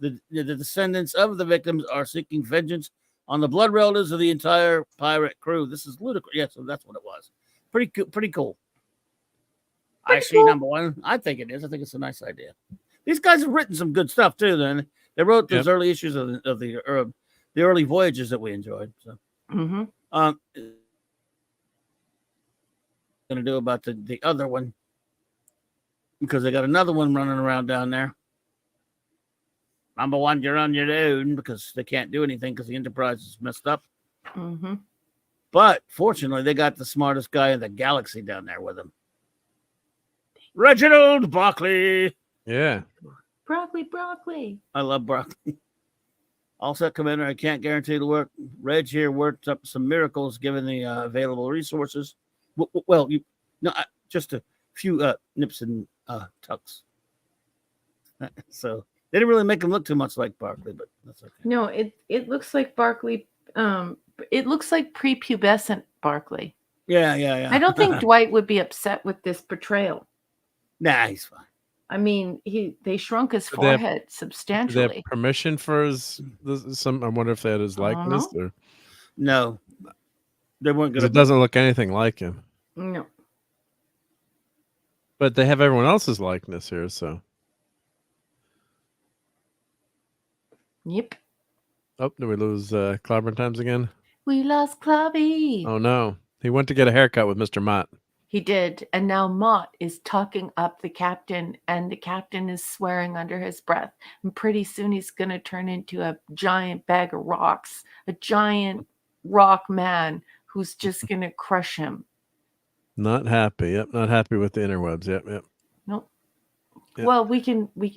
the descendants of the victims are seeking vengeance on the blood relatives of the entire pirate crew. This is ludicrous. Yeah, so that's what it was. Pretty cool. I see number one. I think it is. I think it's a nice idea. These guys have written some good stuff too. Then they wrote those early issues of the early voyages that we enjoyed. So, going to do about the other one because they got another one running around down there. Number one, you're on your own because they can't do anything because the Enterprise is messed up. But fortunately, they got the smartest guy in the galaxy down there with them. Reginald Broccoli. Yeah. Broccoli. I love broccoli. All set, Commander. I can't guarantee it'll work. Reg here worked up some miracles given the available resources. Well, just a few nips and tucks. So they didn't really make him look too much like Barkley, but that's okay. No, it looks like Barkley. It looks like prepubescent Barkley. Yeah. I don't think Dwight would be upset with this portrayal. Nah, he's fine. I mean, they shrunk his forehead substantially. Do they have permission for some? I wonder if they had his likeness or no. They weren't going to. It doesn't look anything like him. No. But they have everyone else's likeness here, so. Yep. Oh, did we lose Clobberin Times again? We lost Clubby. Oh no, he went to get a haircut with Mr. Mott. He did, and now Mott is talking up the captain, and the captain is swearing under his breath. And pretty soon he's going to turn into a giant bag of rocks, a giant rock man who's just going to crush him. Not happy. Yep, not happy with the interwebs. Yep. Nope. Yep. Well,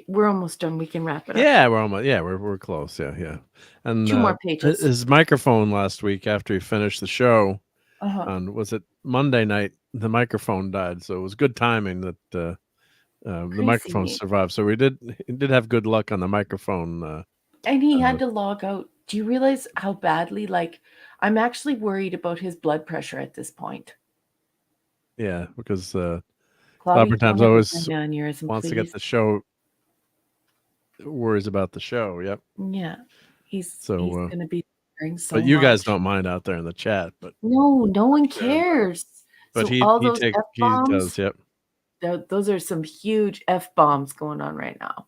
we're almost done. We can wrap it up. Yeah, we're close. Yeah. And 2 more pages. His microphone last week after he finished the show, on was it Monday night? The microphone died, so it was good timing that the microphone survived. So he did have good luck on the microphone. And he had to log out. Do you realize how badly? Like, I'm actually worried about his blood pressure at this point. Yeah, because Clobberin Times always wants to get the show. Worries about the show. Yep. Yeah, he's going to be wearing so. But you much. guys don't mind out there in the chat, but no one cares. But so he does. Yep. Those are some huge F-bombs going on right now.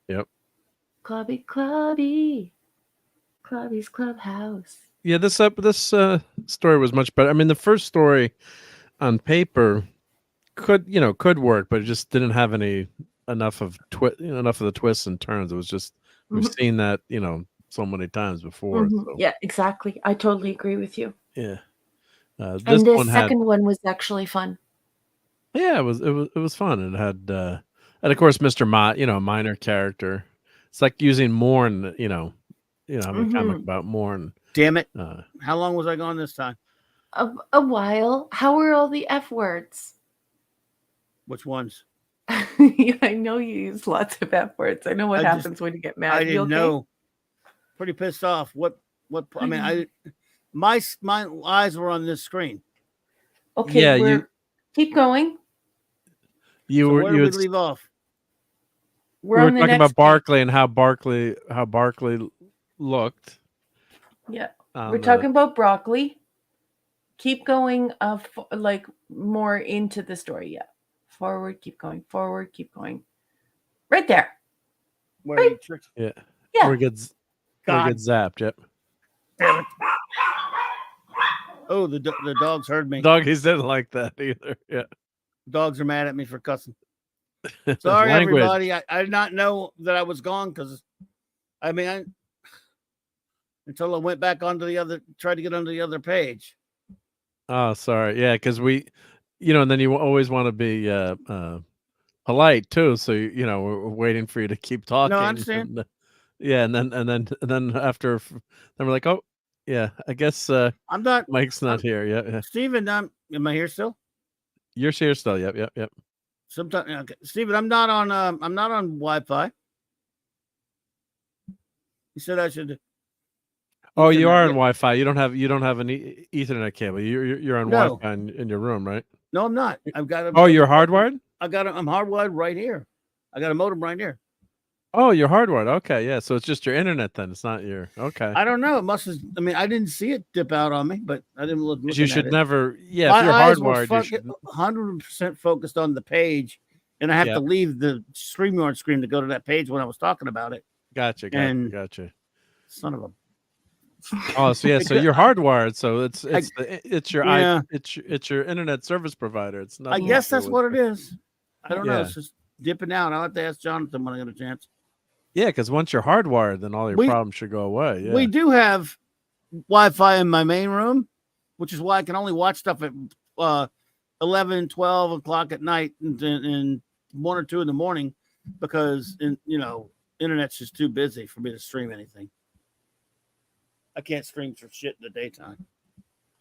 Yep. Clubby's Clubhouse. Yeah, this story was much better. I mean, the first story on paper could work, but it just didn't have any enough of the twists and turns. It was just we've seen that so many times before. So. Yeah, exactly. I totally agree with you. Yeah, And this the one had. second one was actually fun. Yeah, it was fun. It had and of course Mr. Mott, minor character. It's like using Morn, having a comic about Morn. Damn it! How long was I gone this time? A while. How are all the F words? Which ones? I know you use lots of F words. I know what happens when you get mad. I didn't know. Pretty pissed off. What? I mean, my eyes were on this screen. Okay, yeah, keep going. Where did we leave off? We're talking about Barkley and how Barkley looked. Yeah, we're talking about broccoli. Keep going, like more into the story. Yeah, forward. Keep going. Forward. Keep going. Right there. Where you tricked? Yeah. Yeah. Where it gets zapped. Yep. Damn it. Oh, the dogs heard me. Doggies didn't like that either. Yeah. Dogs are mad at me for cussing. Sorry, everybody. I did not know that I was gone because, until I went back onto tried to get onto the other page. Oh, sorry. Yeah, because we, and then you always want to be polite too. So we're waiting for you to keep talking. No, I understand. And then after, then we're like, oh, yeah, I guess I'm not. Mike's not here. Yeah. Steven, am I here still? You're here still. Yep. Sometimes, okay. Steven, I'm not on Wi-Fi. You said I should. Oh, you are on Wi-Fi. You don't have an Ethernet cable. You're on Wi-Fi in your room, right? No, I'm not. I've got. Oh, you're hardwired? I'm hardwired right here. I got a modem right here. Oh, you're hardwired. Okay, yeah. So it's just your internet then. It's not your. Okay. I don't know. It must have. I didn't see it dip out on me, but I didn't look. You should never. Yeah, my if you're eyes hardwired, were you should 100% focused on the page, and I have to leave the StreamYard screen to go to that page when I was talking about it. Gotcha. Son of a. Oh, so yeah, so you're hardwired. So it's your internet service provider. It's not. I guess that's what it is. I don't know. It's just dipping out. I'll have to ask Jonathan when I get a chance. Yeah, because once you're hardwired, then all your problems should go away. Yeah. We do have Wi-Fi in my main room, which is why I can only watch stuff at 11, 12 o'clock at night and 1 or 2 in the morning because internet's just too busy for me to stream anything. I can't stream for shit in the daytime.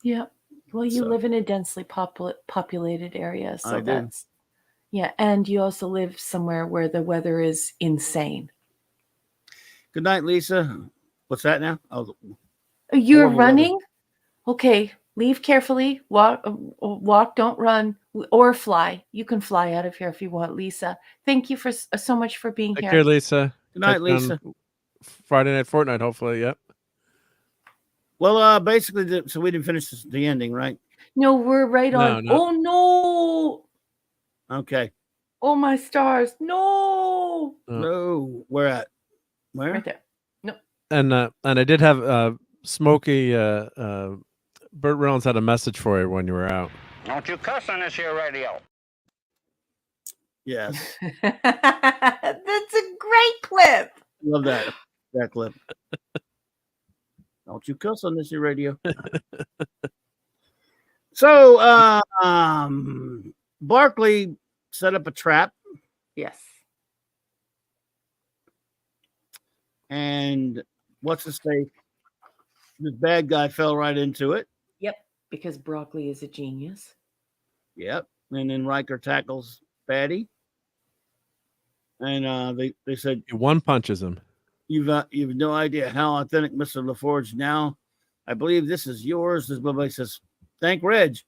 Yeah. Well, you live in a densely populated area, so that's yeah, and you also live somewhere where the weather is insane. Good night, Lisa. What's that now? Oh, you're running? Okay, leave carefully. Walk, don't run, or fly. You can fly out of here if you want, Lisa. Thank you so much for being here. Take care, Lisa. Good night, Lisa. Friday night, Fortnite, hopefully. Yep. Well, basically, so we didn't finish the ending, right? No, we're right on. No. Oh no. Okay. Oh my stars! No. No. Where at? Where? Right there. No. And I did have Smokey. Burt Reynolds had a message for you when you were out. Don't you cuss on this here radio. Yes. That's a great clip. Love that clip. Don't you cuss on this here radio. So, Barkley set up a trap. Yes. And what's his face? This bad guy fell right into it. Yep, because Broccoli is a genius. Yep. And then Riker tackles Fatty. And they said he one punches him. You've no idea how authentic Mr. LaForge now. I believe this is yours. This buddy says, thank Reg. It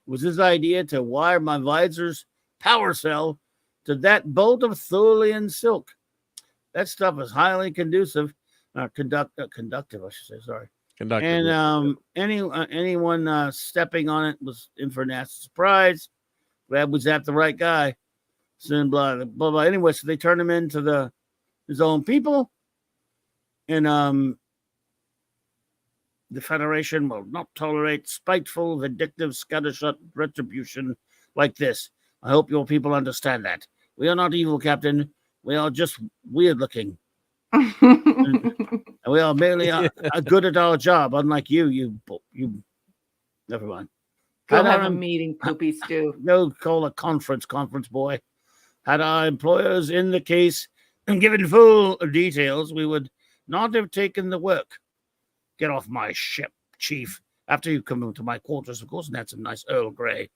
was his idea to wire my visor's power cell to that bolt of Thulian silk. That stuff is highly conductive, conductive, I should say. Sorry. Conductive. And anyone stepping on it was in for a nasty surprise. Glad we zapped the right guy. So blah, blah, blah. Anyway, so they turned him into his own people. And the Federation will not tolerate spiteful, vindictive, scattershot retribution like this. I hope your people understand that. We are not evil, Captain. We are just weird looking. And we are merely good at our job, unlike you. You. Never mind. Go have a meeting, Poopy Stew. Go call a conference, boy. Had our employers in the case and given full details, we would not have taken the work. Get off my ship, Chief. After you come into my quarters, of course, and that's some nice Earl Grey.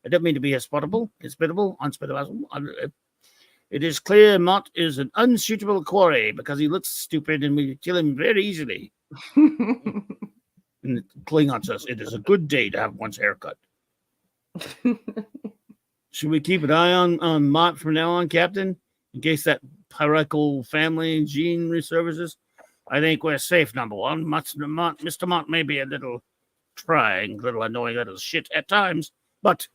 I don't mean to be hospitable, unspitable. It is clear Mott is an unsuitable quarry because he looks stupid and we kill him very easily. And the Klingon says, it is a good day to have one's haircut. Should we keep an eye on Mott from now on, Captain? In case that RAQUEL family gene resurfaces? I think we're safe, number one. Mr. Mott may be a little trying, a little annoying little shit at times, but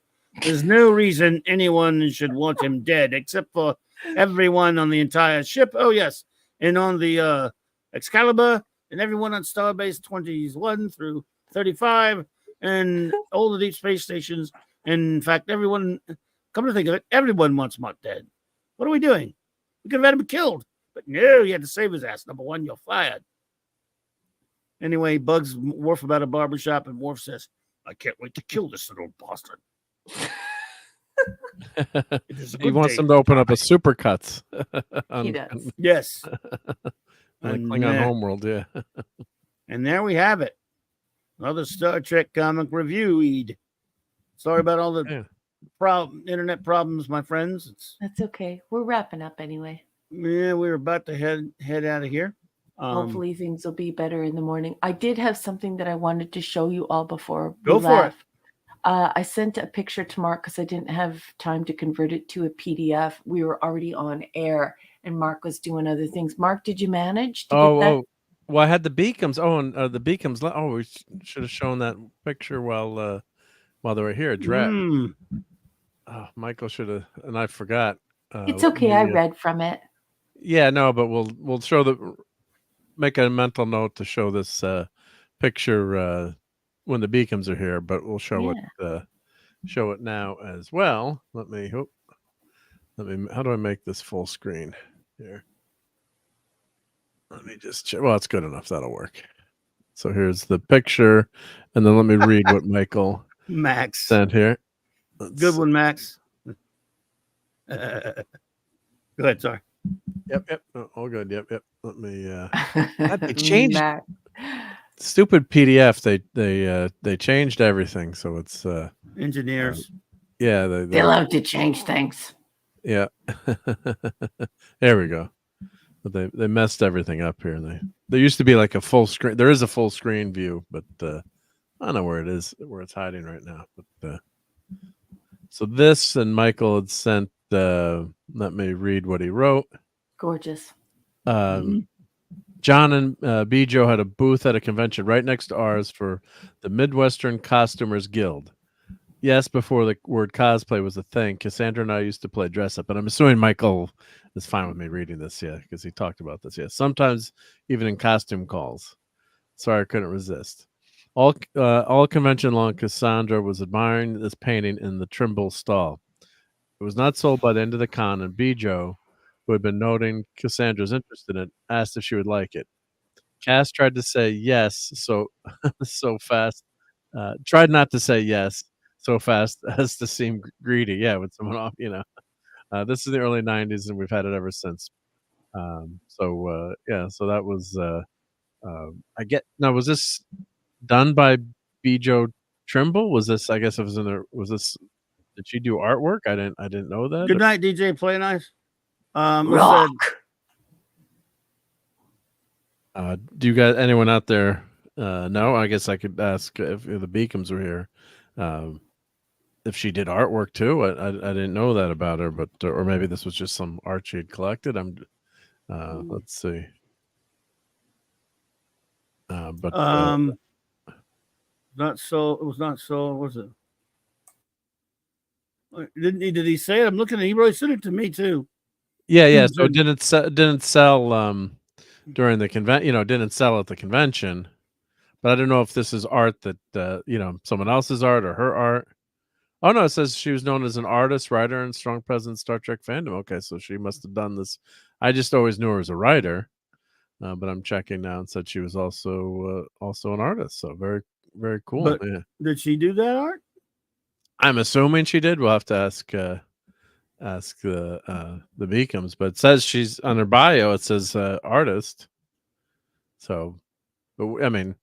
there's no reason anyone should want him dead except for everyone on the entire ship. Oh, yes. And on the Excalibur and everyone on Starbase 21 through 35 and all the deep space stations. And in fact, everyone, come to think of it, everyone wants Mott dead. What are we doing? We could have had him killed. But no, you had to save his ass. Number one, you're fired. Anyway, Bugs Worf about a barbershop, and Worf says, I can't wait to kill this little bastard. He wants them to open up a Supercuts. He does. Yes. Klingon homeworld, yeah. And there we have it. Another Star Trek comic review. Sorry about all the internet problems, my friends. That's okay. We're wrapping up anyway. Yeah, we're about to head out of here. Hopefully things will be better in the morning. I did have something that I wanted to show you all before we Go for it. I sent a picture to Mark because I didn't have time to convert it to a PDF. We were already on air and Mark was doing other things. Mark, did you manage to get that? Well, I had the Beacons. Oh, and the Beacons. Oh, we should have shown that picture while they were here. Oh, Michael should have, and I forgot. It's okay. I read from it. Yeah, no, but we'll show make a mental note to show this picture when the Beacons are here, but we'll show it now as well. Let me how do I make this full screen here? Let me just check. Well, it's good enough. That'll work. So here's the picture, and then let me read what Michael Max sent here. Good one, Max. Go ahead, sorry. Yep. All good. Yep. Let me. They changed. Stupid PDF. They changed everything, so it's engineers. Yeah, they love to change things. Yeah. There we go. But they messed everything up here. And there used to be like a full screen. There is a full screen view, but I don't know where it is, where it's hiding right now. But so this, and Michael had sent. Let me read what he wrote. Gorgeous. John and Bijo had a booth at a convention right next to ours for the Midwestern Costumers Guild. Yes, before the word cosplay was a thing, Cassandra and I used to play dress up, and I'm assuming Michael is fine with me reading this, because he talked about this. Sometimes even in costume calls. Sorry, I couldn't resist. All convention long, Cassandra was admiring this painting in the Trimble stall. It was not sold by the end of the con, and Bijo, who had been noting Cassandra's interest in it, asked if she would like it. Cass tried to say yes so fast. Tried not to say yes so fast as to seem greedy. Yeah, with someone off, this is the early 90s, and we've had it ever since. So that was I get now. Was this done by Bijo Trimble? Was this? I guess it was in there. Was this? Did she do artwork? I didn't know that. Good night, DJ. Play nice. Rock. Do you guys? Anyone out there? No. I guess I could ask if the Beacons were here. If she did artwork too. I didn't know that about her, but or maybe this was just some art she had collected. Let's see. Not so. It was not so. What was it? Did he say it? I'm looking at. He really sent it to me too. Yeah. So it didn't sell during the convention. Didn't sell at the convention. But I don't know if this is art that someone else's art or her art. Oh no, it says she was known as an artist, writer, and strong presence in Star Trek fandom. Okay, so she must have done this. I just always knew her as a writer, but I'm checking now and said she was also an artist. So very, very cool. But yeah. did she do that art? I'm assuming she did. We'll have to ask the Beacons, but it says she's on her bio. It says artist. So, but I mean,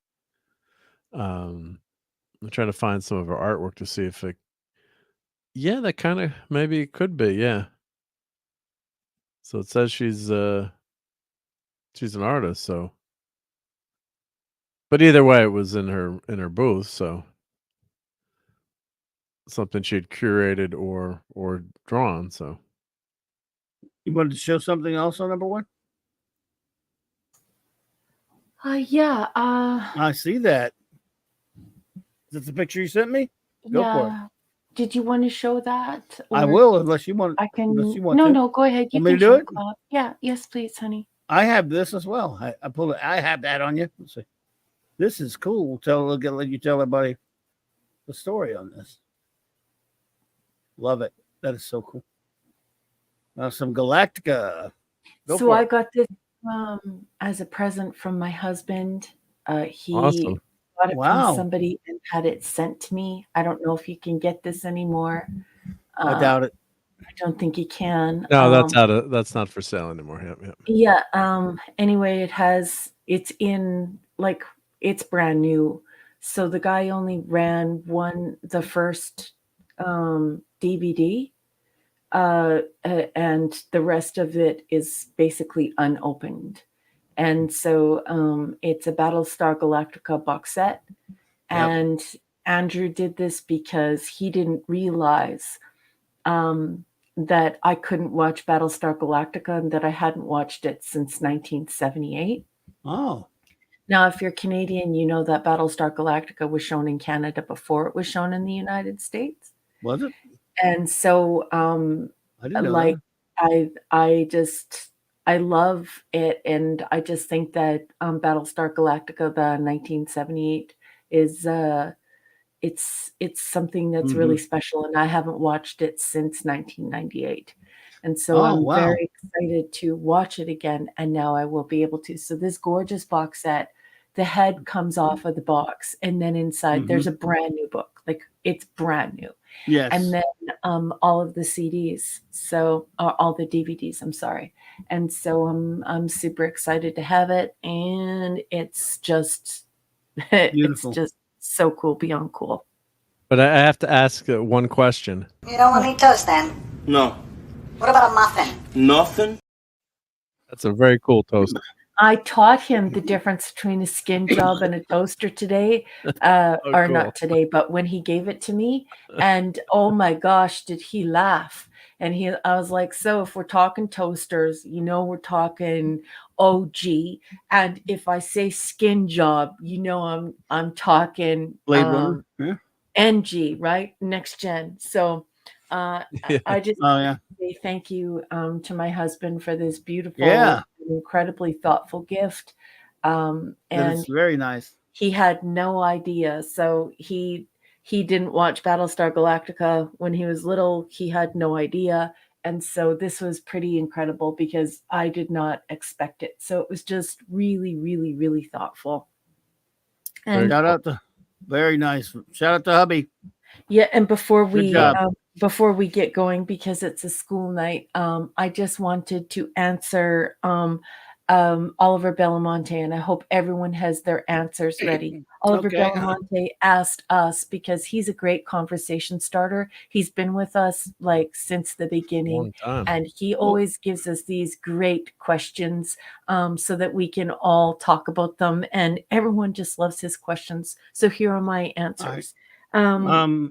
I'm trying to find some of her artwork to see if it. Yeah, that kind of maybe it could be. Yeah. So it says she's an artist. So, but either way, it was in her booth. So something she had curated or drawn. So You wanted to show something else on number one? Yeah. I see that. Is that the picture you sent me? Go for it. Did you want to show that? I will, unless you want. I can. Unless you want No, to. no. Go ahead. You Want me can to do show it? Claude. Yeah. Yes, please, honey. I have this as well. I pulled it. I have that on you. Let's see. This is cool. Let you tell everybody the story on this. Love it. That is so cool. Now some Galactica. So I got this as a present from my husband. He Awesome. got it Wow. from somebody and had it sent to me. I don't know if you can get this anymore. I doubt it. I don't think you can. No, that's not for sale anymore. Yep. Yeah. Anyway, it's in it's brand new. So the guy only ran the first DVD. And the rest of it is basically unopened. And so it's a Battlestar Galactica box set. Yep. And Andrew did this because he didn't realize that I couldn't watch Battlestar Galactica and that I hadn't watched it since 1978. Oh. Now, if you're Canadian, you know that Battlestar Galactica was shown in Canada before it was shown in the United States. Was it? And so I didn't know that. I love it, and I just think that Battlestar Galactica, the 1978, is it's something that's really special, and I haven't watched it since 1998. And so I'm very excited to watch it again, and now I will be able to. So this gorgeous box set, the head comes off of the box, and then inside there's a brand new book. Like, it's brand new. Yes. And then all of the CDs, all the DVDs, I'm sorry. And so I'm super excited to have it, and it's just Beautiful. it's just so cool, beyond cool. But I have to ask one question. You don't want any toast then? No. What about a muffin? Nothing? That's a very cool toast. I taught him the difference between a skin job and a toaster today, or cool. not today, but when he gave it to me, and oh my gosh, did he laugh. And I was like, so if we're talking toasters, we're talking OG, and if I say skin job, I'm talking Blade Runner. Yeah. NG, right? Next gen. So I just say thank you to my husband for this beautiful, incredibly thoughtful gift. And it's very nice. He had no idea. So he didn't watch Battlestar Galactica when he was little. He had no idea. And so this was pretty incredible because I did not expect it. So it was just really, really, really thoughtful. And very nice. Shout out to hubby. Yeah, and before we get going, because it's a school night, I just wanted to answer Oliver Belamonte, and I hope everyone has their answers ready. Oliver Belamonte asked us, because he's a great conversation starter. He's been with us since the beginning, and he always gives us these great questions so that we can all talk about them, and everyone just loves his questions. So here are my answers. Go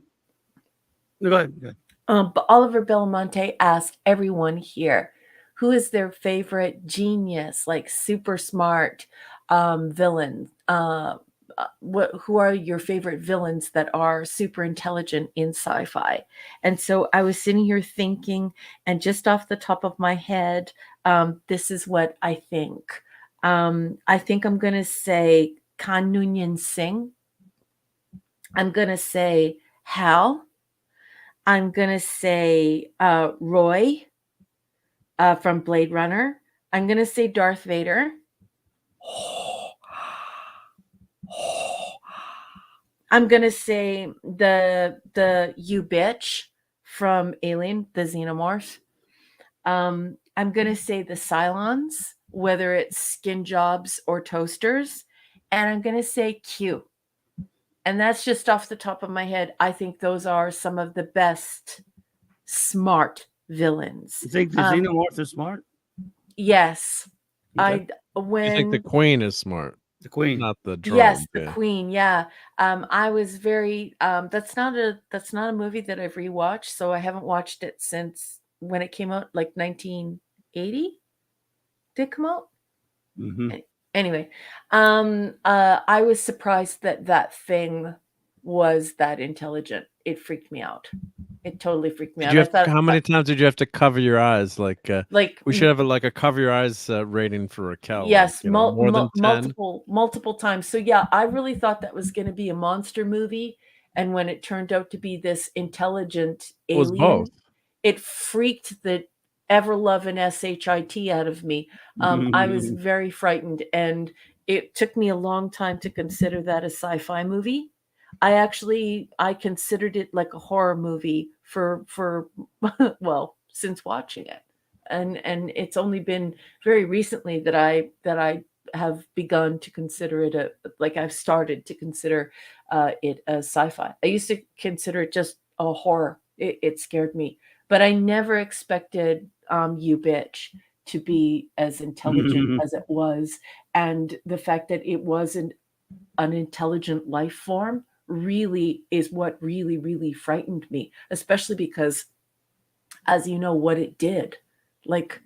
ahead. But Oliver Belamonte asked everyone here, who is their favorite genius, super smart villain? Who are your favorite villains that are super intelligent in sci-fi? And so I was sitting here thinking, and just off the top of my head, this is what I think. I think I'm going to say Khan Noonien Singh. I'm going to say Hal. I'm gonna say Roy from Blade Runner. I'm gonna say Darth Vader. I'm gonna say the you bitch from Alien, the xenomorph. I'm gonna say the Cylons, whether it's skin jobs or toasters, and I'm gonna say Q. And that's just off the top of my head. I think those are some of the best smart villains. You think the xenomorph is smart? Yes. Okay. You think the Queen is smart? The Queen, not the drone. Yes, the Queen. Yeah. I was very. That's not a movie that I've rewatched, so I haven't watched it since when it came out, like 1980. Did it come out? Mm-hmm. Anyway, I was surprised that thing was that intelligent. It freaked me out. It totally freaked me out. How many times did you have to cover your eyes? Like we should have a cover your eyes rating for Raquel. Yes, like, more than 10? multiple times. So yeah, I really thought that was going to be a monster movie, and when it turned out to be this intelligent alien, it freaked the ever-loving shit out of me. I was very frightened, and it took me a long time to consider that a sci-fi movie. I considered it like a horror movie for well, since watching it. And it's only been very recently that I have begun to consider it I've started to consider it a sci-fi. I used to consider it just a horror. It scared me, but I never expected You Bitch to be as intelligent as it was, and the fact that it wasn't an intelligent life form really is what really frightened me, especially because, as you know, what it did. Like,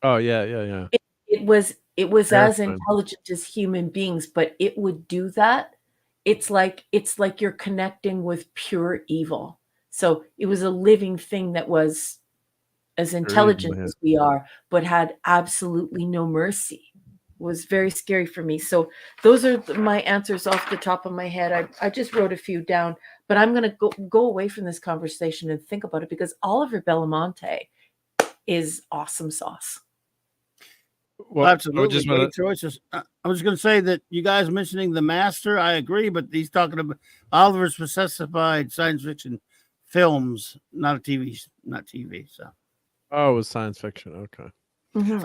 oh yeah. It was as intelligent as human beings, but it would do that. It's like you're connecting with pure evil. So it was a living thing that was as intelligent as we are, but had absolutely no mercy. It was very scary for me. So those are my answers off the top of my head. I just wrote a few down, but I'm going to go away from this conversation and think about it, because Oliver Belamonte is awesome sauce. Well, absolutely great choices. I was going to say that you guys mentioning The Master, I agree, but he's talking about Oliver's specified science fiction films, not TV. So, oh, it was science fiction. Okay. Mm-hmm.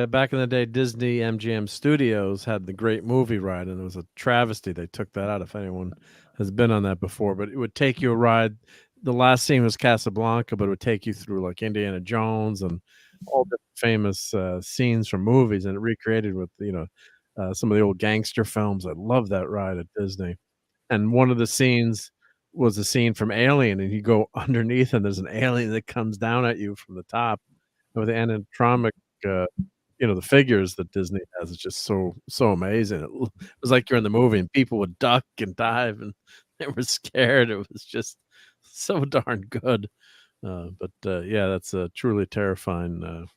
Back in the day, Disney MGM Studios had the Great Movie Ride, and it was a travesty. They took that out. If anyone has been on that before, but it would take you a ride. The last scene was Casablanca, but it would take you through like Indiana Jones and all the famous scenes from movies, and it recreated with some of the old gangster films. I love that ride at Disney. And one of the scenes was a scene from Alien, and you go underneath, and there's an alien that comes down at you from the top with the animatronic, the figures that Disney has. It's just so amazing. It was like you're in the movie, and people would duck and dive, and they were scared. It was just so darn good. That's a truly terrifying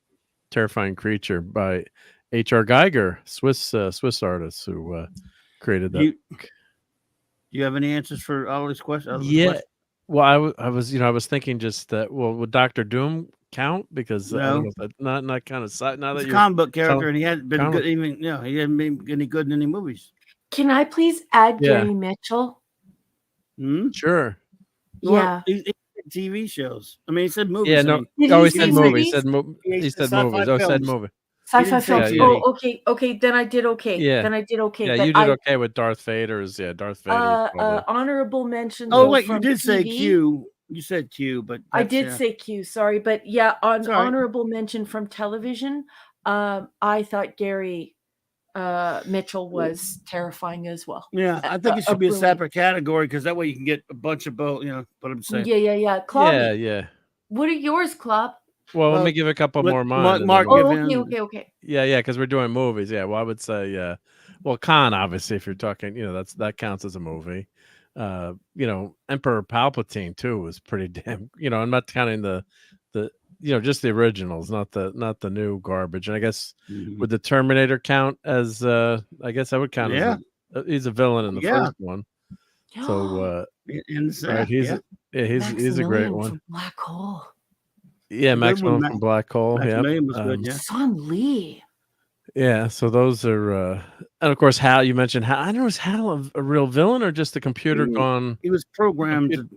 creature by H.R. Geiger, Swiss artist who created that. Do you have any answers for all these questions? Yeah. Well, I was thinking just that. Well, would Dr. Doom count? Because I don't know if that's not kind of side. Now that you're a comic book character, and he hadn't been good. Even he hadn't been any good in any movies. Can I please add Gary Mitchell? Sure. Yeah. Well, TV shows. I mean, he said movies. Yeah, no. He said movies. He said movies. Oh, he said movie. Sci-fi films. Oh, okay. Then I did okay. Yeah. Then I did okay. Yeah, you did okay with Darth Vader's. Yeah, Darth Vader. Honorable mention. Oh wait, you did say Q. You said Q, but I did say Q. Sorry, but yeah, honorable mention from television. I thought Gary Mitchell was terrifying as well. Yeah, I think it should be a separate category, because that way you can get a bunch of both. What I'm saying. Yeah. Clobby, yeah. What are yours, Club? Well, let me give a couple more mine. Mark, okay. Yeah, because we're doing movies. Yeah, well, I would say, Khan, obviously, if you're talking, that counts as a movie. Emperor Palpatine too was pretty damn. I'm not counting the just the originals, not the new garbage. And I guess would the Terminator count as? I guess I would count. Yeah, he's a villain in the first one. So In the Right, South, yeah. he's a great Maximilian one. from Black Hole. Yeah, A good one, Maximum from Black Hole. Yep. Maximilian was good, yeah. Son Lee. Yeah, so those are, and of course, Hal. You mentioned Hal. I don't know, is Hal a real villain or just a computer gone? He was programmed to.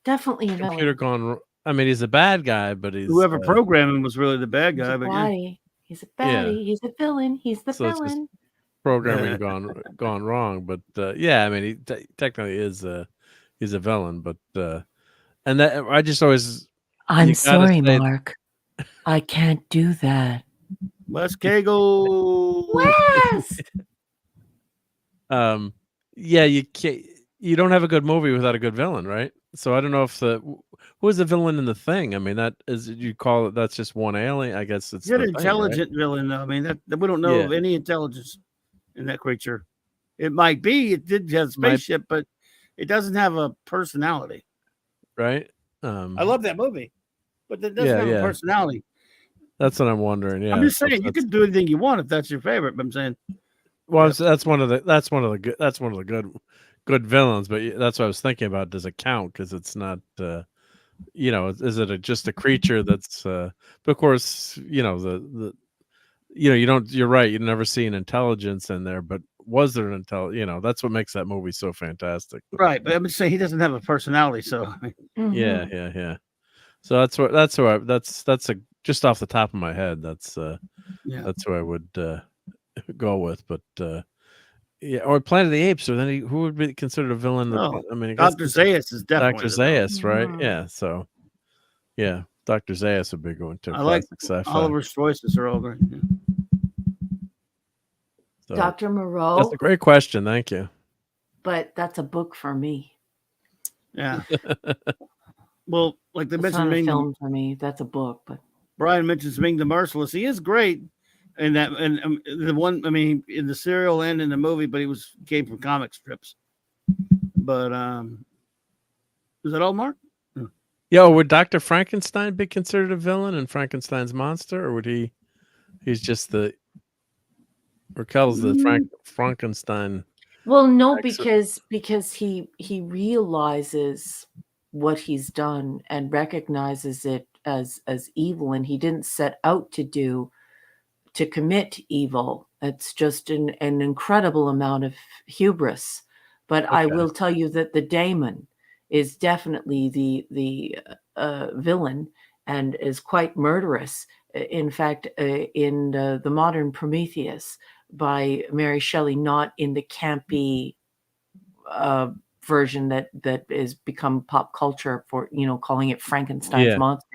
Definitely a Computer villain. gone. I mean, he's a bad guy, but he's Whoever programmed him was really the bad He's guy. a But yeah, baddie. He's a baddie. He's a villain. He's the so it's just villain. programming gone wrong. But yeah, I mean, he technically is he's a villain. But and that I just always. I'm you gotta sorry, say- Mark. I can't do that. Wes Cagle. West. Yeah, you can't. You don't have a good movie without a good villain, right? So I don't know if who is the villain in The Thing? I mean, that is you call it. That's just one alien. I guess it's He's an the Thing, right? intelligent villain, though. I mean, that we don't know of any intelligence in that creature. It might be. It did have a spaceship, but it doesn't have a personality. Right. I love that movie, but it doesn't have a personality. That's what I'm wondering. Yeah, I'm just saying you can do anything you want if that's your favorite. But I'm saying, well, that's one of the good villains. But that's what I was thinking about. Does it count? Because it's not. Is it just a creature that's? But of course, the you don't. You're right. You never see an intelligence in there. But was there an intelligence? That's what makes that movie so fantastic. Right, but I'm just saying he doesn't have a personality. So yeah. So that's a just off the top of my head. That's who I would go with. But yeah, or Planet of the Apes. Or then who would be considered a villain? I mean, Dr. Zaius is definitely Dr. Zaius, right? Yeah. So yeah, Dr. Zaius would be going to. I like sci-fi. Oliver's choices are all great. Yeah. So, Dr. Moreau. that's a great question. Thank you. But that's a book for me. Yeah. Well, like they It's mentioned, not a film for me. That's a book. But Brian mentions Ming the Merciless. He is great in that, and the one. I mean, in the serial and in the movie, but he came from comic strips. But is that all, Mark? Yo, would Dr. Frankenstein be considered a villain in Frankenstein's monster, or would he? He's just the. Raquel's the Frankenstein. well, no, because he realizes what he's done and recognizes it as evil, and he didn't set out to commit evil. It's just an incredible amount of hubris. But I will tell you that the daemon is definitely the villain and is quite murderous. In fact, in the modern Prometheus by Mary Shelley, not in the campy version that is become pop culture for calling it Frankenstein's monster.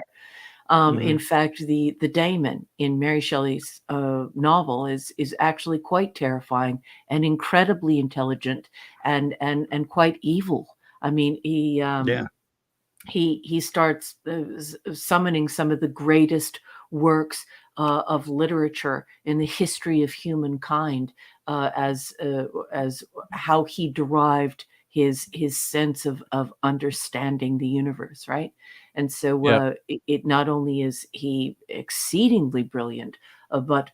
In fact, the daemon in Mary Shelley's novel is actually quite terrifying and incredibly intelligent and quite evil. I mean, he starts summoning some of the greatest works of literature in the history of humankind as how he derived his sense of understanding the universe, right? And so it not only is he exceedingly brilliant, but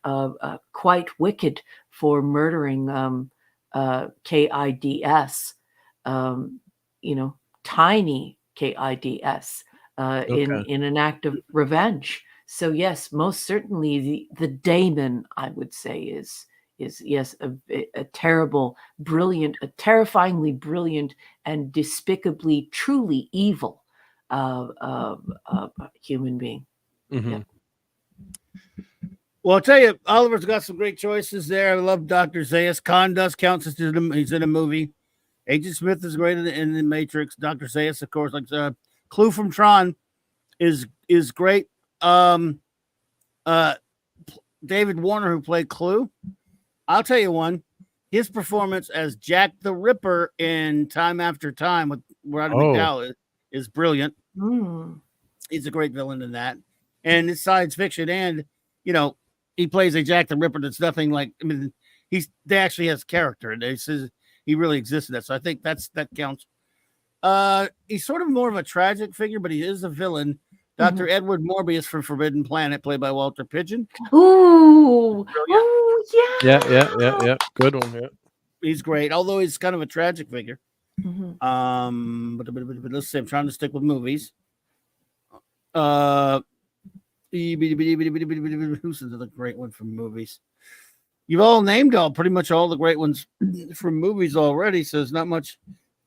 quite wicked for murdering KIDS, tiny KIDS in an act of revenge. So yes, most certainly the daemon, I would say, is yes a terrible, brilliant, a terrifyingly brilliant and despicably truly evil human being. Mm-hmm. Well, I'll tell you, Oliver's got some great choices there. I love Dr. Zaius. Khan does count since he's in a movie. Agent Smith is great in the Matrix. Dr. Zaius, of course, like Clue from Tron is great. David Warner, who played Clue, I'll tell you one. His performance as Jack the Ripper in Time After Time with Roddy McDowell is brilliant. He's a great villain in that. And it's science fiction, and he plays a Jack the Ripper that's nothing like. I mean, they actually has character, and it says he really exists in that. So I think that counts. He's sort of more of a tragic figure, but he is a villain. Dr. Edward Morbius from Forbidden Planet, played by Walter Pidgeon. Ooh, yeah. Good one. Yeah, he's great. Although he's kind of a tragic figure. But let's see. I'm trying to stick with movies. Who's another great one from movies? You've all named pretty much all the great ones from movies already, so there's not much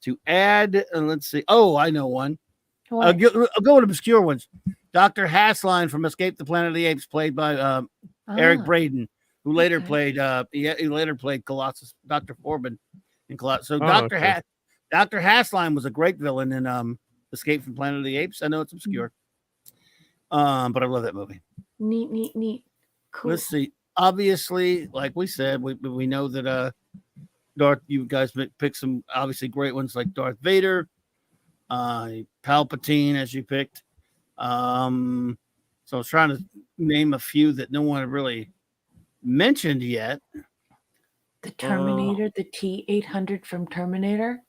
to add. And let's see. Oh, I know one. I'll go with obscure ones. Dr. Hassline from Escape the Planet of the Apes, played by Eric Braeden, who later played Colossus, Dr. Forbin in Colossus. So Dr. Hassline was a great villain in Escape from Planet of the Apes. I know it's obscure, but I love that movie. Neat. Cool. Let's see. Obviously, like we said, we know that you guys picked some obviously great ones like Darth Vader, Palpatine, as you picked. So I was trying to name a few that no one really mentioned yet. The Terminator, the T-800 from Terminator.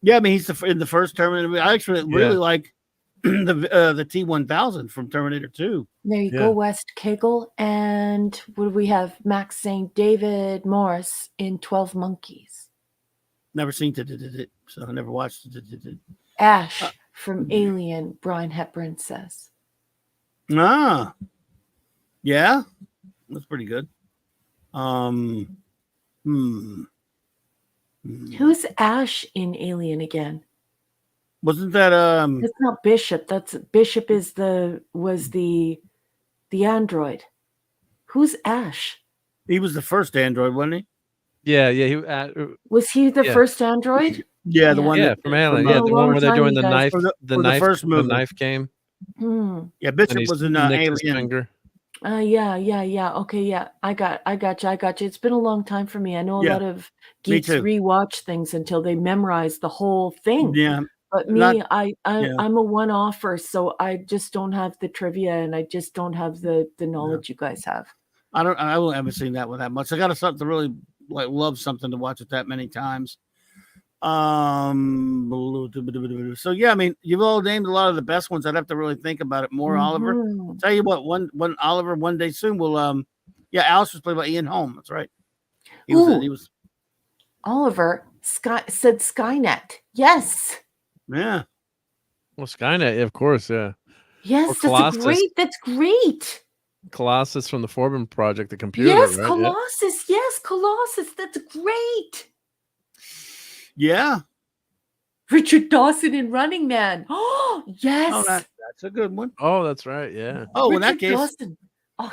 Yeah, I mean he's in the first Terminator. I actually really like the T-1000 from Terminator 2. There you go, West Kegel. And what do we have? Max saying David Morris in 12 Monkeys. Never seen it, so I never watched it. Ash from Alien, Brian Hepburn says. Yeah, that's pretty good. Who's Ash in Alien again? Wasn't that That's not Bishop. That's Bishop was the android. Who's Ash? He was the first android, wasn't he? Yeah. He was he the first android? Yeah, the one from Alien. The one where they're doing the knife, the knife game. Yeah, Bishop was in Alien. Yeah. Okay, yeah. I got you. It's been a long time for me. I know a lot of geeks rewatch things until they memorize the whole thing. Yeah. But I'm a one-offer, so I just don't have the trivia and I just don't have the knowledge you guys have. I haven't seen that one that much. I got something to really love something to watch it that many times. So yeah, I mean, you've all named a lot of the best ones. I'd have to really think about it more, Oliver. I'll tell you what, one Oliver one day soon will Alice was played by Ian Holm. That's right. He was Oliver said Skynet. Yes. Yeah. Well, Skynet, of course, yeah. Yes, that's great. Colossus from the Forbin Project, the computer. Yes, right? Colossus. Yeah. Yes, Colossus. That's great. Yeah. Richard Dawson in Running Man. Oh, yes. Oh, that's a good one. Oh, that's right. Yeah. Oh, Richard in that case, Dawson. Oh,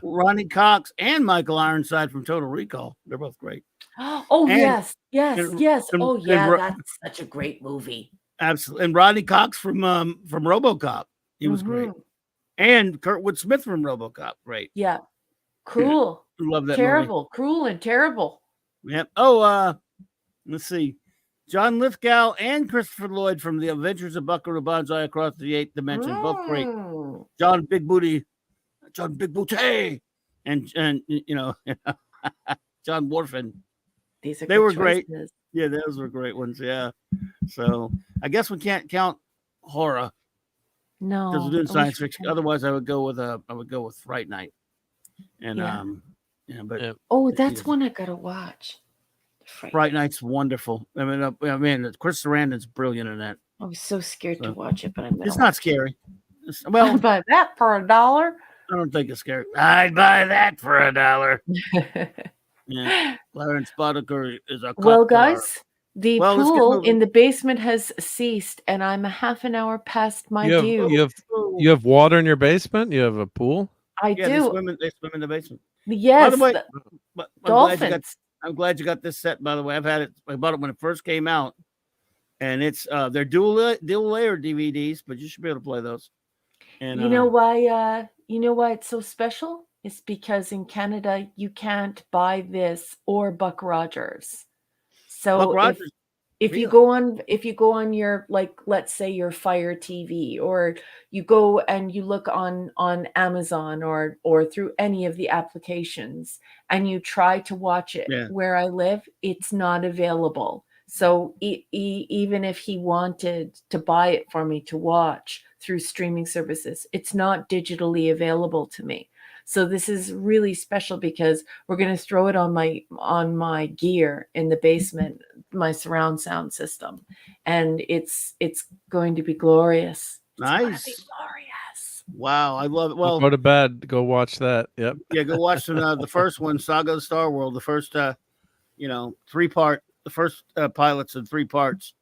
Ronnie Cox and Michael Ironside from Total Recall. They're both great. Oh, yes. Oh, yeah. And, that's such a great movie. Absolutely. And Rodney Cox from RoboCop. He was great. And Kurtwood Smith from RoboCop. Great. Yeah. Cruel. Love that terrible. movie. Cruel and terrible. Yep. Oh, let's see. John Lithgow and Christopher Lloyd from The Adventures of Buckaroo Banzai Across the Eighth Dimension. Both great. John Big Booty, and John Warfin. They were great. Yeah, those were great ones. Yeah. So I guess we can't count horror. No, because we're doing science fiction. Otherwise, I would go with Fright Night. And that's one I gotta watch. Fright Night's wonderful. I mean, Chris Sarandon's brilliant in that. I was so scared to watch it, but it's not scary. Well, I'd buy that for $1. I don't think it's scary. I'd buy that for $1. Yeah, Clarence Boddicker is a cop guys. The pool in the basement has ceased, and I'm a half an hour past my due. You have water in your basement? You have a pool? I do. They swim in the basement. Yes. By the way, dolphins. I'm glad you got this set. By the way, I bought it when it first came out, and it's they're dual layer DVDs, but you should be able to play those. And you know why? You know why it's so special? It's because in Canada you can't buy this or Buck Rogers. So Buck Rogers, if you go on your, like, let's say your Fire TV, or you go and you look on Amazon or through any of the applications and you try to watch it where I live, it's not available. So even if he wanted to buy it for me to watch through streaming services, it's not digitally available to me. So this is really special because we're going to throw it on my gear in the basement, my surround sound system, and it's going to be glorious. It's going to be Nice. glorious. Wow, I love it. Well, go to bed. Go watch that. Yep. Yeah, go watch the first one, Saga of the Star World. The first, 3-part. The first pilots in 3 parts.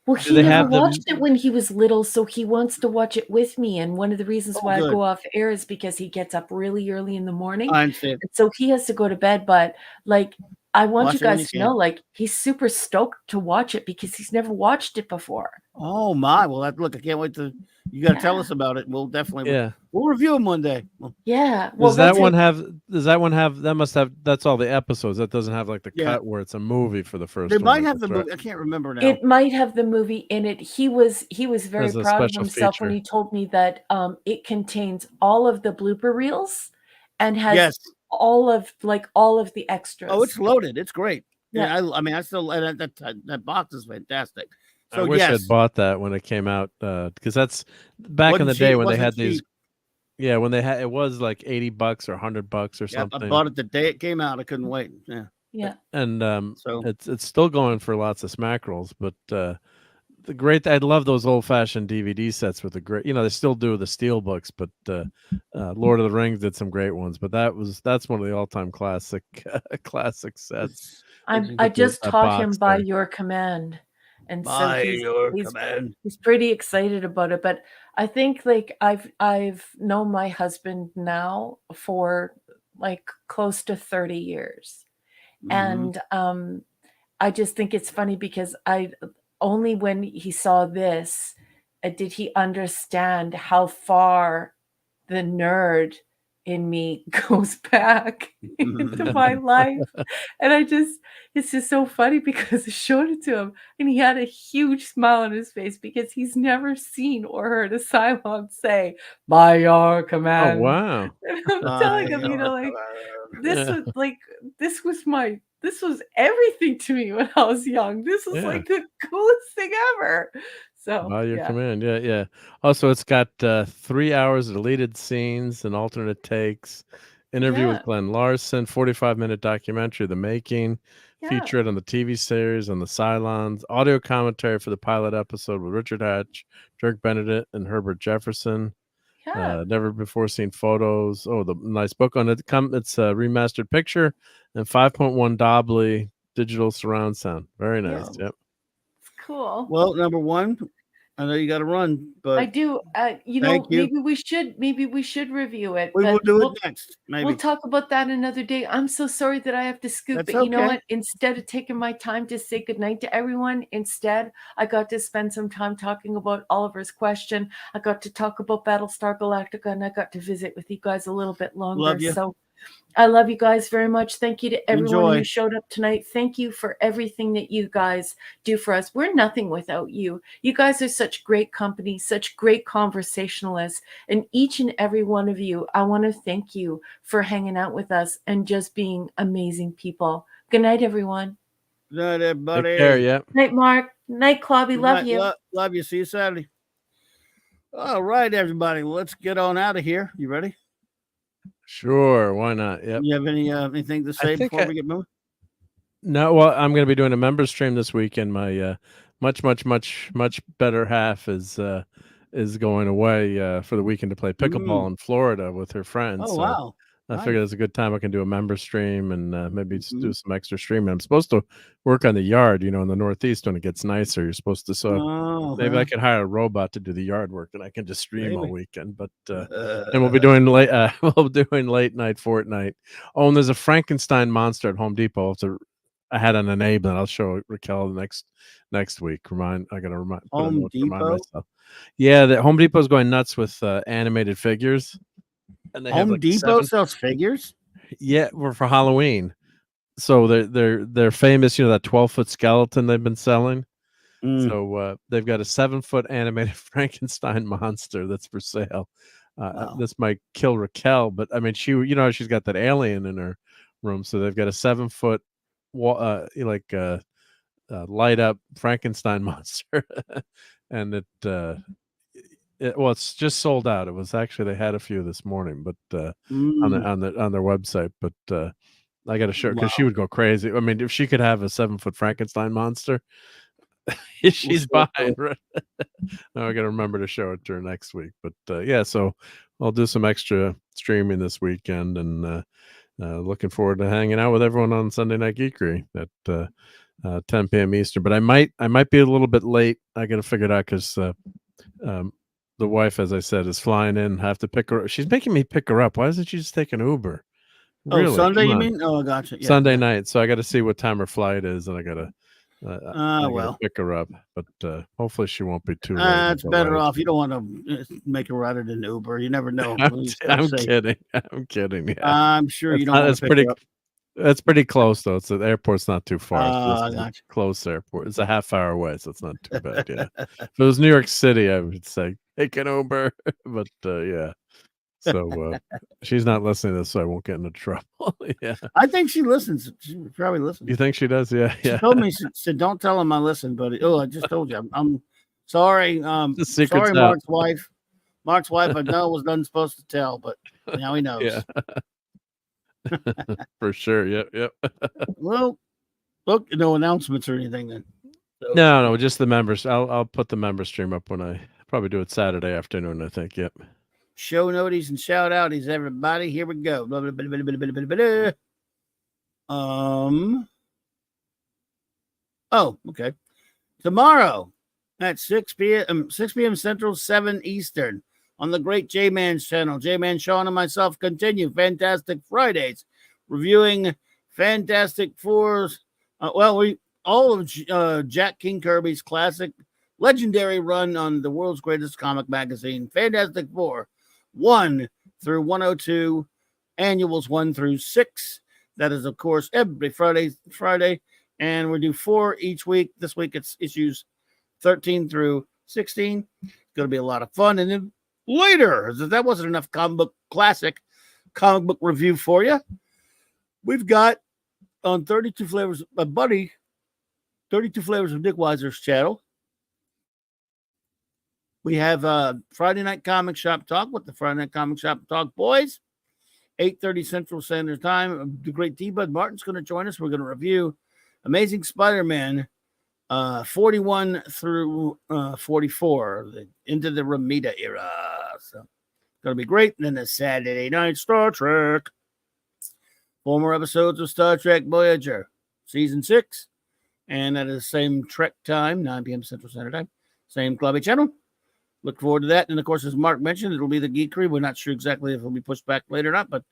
Well, he never watched it when he was little, so he wants to watch it with me. And one of the reasons why I go off air is because he gets up really early in the morning. I understand. And so he has to go to bed. But like, I want Watch you it when guys you to know, can. like, he's super stoked to watch it because he's never watched it before. Oh my! Well, look, I can't wait to. You got to tell us about it. We'll definitely. Yeah. We'll review them one day. Yeah. Well, Does that one have? Does that one have? That must have. That's all the episodes. That doesn't have like the cut where it's a movie for the first. They one, might I have the guess, right? movie. I can't remember now. It might have the movie in it. He was very As a proud of special himself when feature. he told me that it contains all of the blooper reels and has Yes. all of the extras. Oh, it's loaded. It's great. Yeah. I mean, I still that box is fantastic. So I wish yes, I'd bought that when it came out because that's back in Wasn't the cheap, day when they wasn't had these. cheap. Yeah, when they had it was like $80 or $100 or yeah, something. I bought it the day it came out. I couldn't wait. Yeah. Yeah. And So it's still going for lots of smack rolls, but the great I love those old fashioned DVD sets with the great, they still do the steel books, but Lord of the Rings did some great ones, but that's one of the all time classic sets. I just taught him by your command, and so By your command. he's pretty excited about it. But I think like I've known my husband now for like close to 30 years, and I just think it's funny because I only when he saw this did he understand how far the nerd in me goes back into my life. And it's just so funny because I showed it to him and he had a huge smile on his face because he's never seen or heard a Cylon say, by your Oh command. wow! And I'm telling him, like this was everything to me when I was young. This was like the coolest thing ever. So By your yeah. command, yeah. Also, it's got 3 hours of deleted scenes and alternate takes. Interview Yeah. with Glenn Larson, 45-minute documentary, The Making, Yeah. featured on the TV series on the Cylons, audio commentary for the pilot episode with Richard Hatch, Dirk Benedict, and Herbert Jefferson. Yeah. Never before seen photos. Oh, the nice book on it. It's a remastered picture and 5.1 Dolby digital surround sound. Very nice. Yeah. Yep. It's cool. Well, number one, I know you got to run, but I do. thank you. Maybe we should review it. We will but do it next. Maybe We'll talk about that another day. I'm so sorry that I have to scoot, That's but you know okay. what? Instead of taking my time to say goodnight to everyone, instead I got to spend some time talking about Oliver's question. I got to talk about Battlestar Galactica, and I got to visit with you guys a little bit longer. Love you. So I love you guys very much. Thank you to everyone Enjoy. who showed up tonight. Thank you for everything that you guys do for us. We're nothing without you. You guys are such great company, such great conversationalists. And each and every one of you, I want to thank you for hanging out with us and just being amazing people. Good night, everyone. Good night, everybody. Take care. Yep. Night, Mark. Night, Clobby. Good Love night. you. Love you. See you Saturday. All right, everybody. Let's get on out of here. You ready? Sure. Why not? Yep. You have anything to say think before we get moving? No, well, I'm going to be doing a member stream this weekend. My much better half is going away for the weekend to play pickleball in Florida with her friends. Oh so wow! I Nice. figured it's a good time I can do a member stream and maybe just do some extra streaming. I'm supposed to work on the yard, in the Northeast when it gets nicer. You're supposed to, so maybe I can hire a robot to do the yard work and I can just stream all weekend. But and we'll be doing late night Fortnite. Oh, and there's a Frankenstein monster at Home Depot. I had an enable, and I'll show Raquel next week. I got to remind Home Depot. Myself. Yeah, the Home Depot is going nuts with animated figures. And they Home have Depot sells figures. Yeah, for Halloween. So they're famous. That 12-foot skeleton they've been selling. So they've got a 7-foot animated Frankenstein monster that's for sale. Wow. This might kill Raquel, but I mean, she's got that alien in her room. So they've got a 7-foot, light up Frankenstein monster, and Well, it's just sold out. It was actually, they had a few this morning, but on their website. But I got to show, because she would go crazy. I mean, if she could have a 7-foot Frankenstein monster, she's behind. Right? Now I got to remember to show it to her next week. But yeah, so I'll do some extra streaming this weekend, and looking forward to hanging out with everyone on Sunday Night Geekery at 10 p.m. Eastern. But I might be a little bit late. I got to figure it out because the wife, as I said, is flying in. Have to pick her up. She's making me pick her up. Why doesn't she just take an Uber? Oh, Really? Sunday, you mean? Oh, gotcha. Yeah, Sunday night. So I got to see what time her flight is, and I got to well, pick her up. But hopefully she won't be too late. It's better off. You don't want to make a ride at an Uber. You never know. I'm kidding. I'm kidding. Yeah. I'm sure you don't want to pick her up. That's pretty close, though. The airport's not too far. It's a close airport. It's a half hour away, so it's not too bad. Yeah. If it was New York City, I would say take an Uber. But yeah. So she's not listening to this, so I won't get into trouble. Yeah. I think she listens. She probably listens. You think she does? Yeah. She told me, she said, "Don't tell him I listen." But I just told you. I'm sorry. Sorry, Mark's wife. Mark's wife. I know was nothing supposed to tell, but now he knows. Yeah. For sure. Yep. Well, look, no announcements or anything then. So, no, just the members. I'll put the member stream up when I probably do it Saturday afternoon, I think. Yep. Show noties and shout outies, everybody. Here we go. Blah, blah, blah, blah, blah, blah, blah, blah. Oh, okay. Tomorrow at 6 p.m. Central, 7 Eastern. On the great J-Man's channel, J-Man, Sean, and myself continue Fantastic Fridays, reviewing Fantastic Four's. All of Jack King Kirby's classic, legendary run on the world's greatest comic magazine, Fantastic Four, 1 through 102, annuals 1 through 6. That is, of course, every Friday, and we do 4 each week. This week it's issues 13 through 16. It's going to be a lot of fun, and then later, if that wasn't enough comic book review for you, we've got on 32 Flavors, 32 Flavors of Dick Weiser's channel. We have Friday Night Comic Shop Talk with the Friday Night Comic Shop Talk boys, 8:30 Central Standard Time. The great D-Bud Martin's going to join us. We're going to review Amazing Spider-Man 41 through 44, into the Ramita era. So it's going to be great. And then the Saturday night Star Trek. 4 more episodes of Star Trek Voyager, Season 6. And at the same Trek time, 9 p.m. Central Standard Time. Same Clubby channel. Look forward to that. And, of course, as Mark mentioned, it'll be the Geekery. We're not sure exactly if it'll be pushed back later or not, but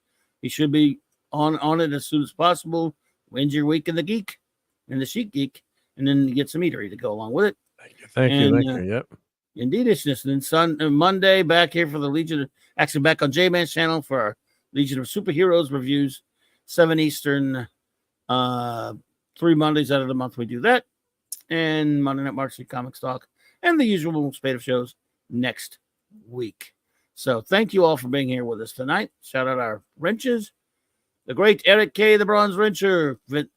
he should be on it as soon as possible. When's your week in the Geek and the Sheet Geek? And then you get some eatery to go along with it. Thank you. Yep. Indeed, it's just. And then Monday, back here for the Legion, actually back on J-Man's channel for our Legion of Superheroes reviews, 7 Eastern, 3 Mondays out of the month we do that. And Monday Night March Comics Talk, and the usual spate of shows next week. So thank you all for being here with us tonight. Shout out our wrenches, the great Eric K., the Bronze Wrencher, the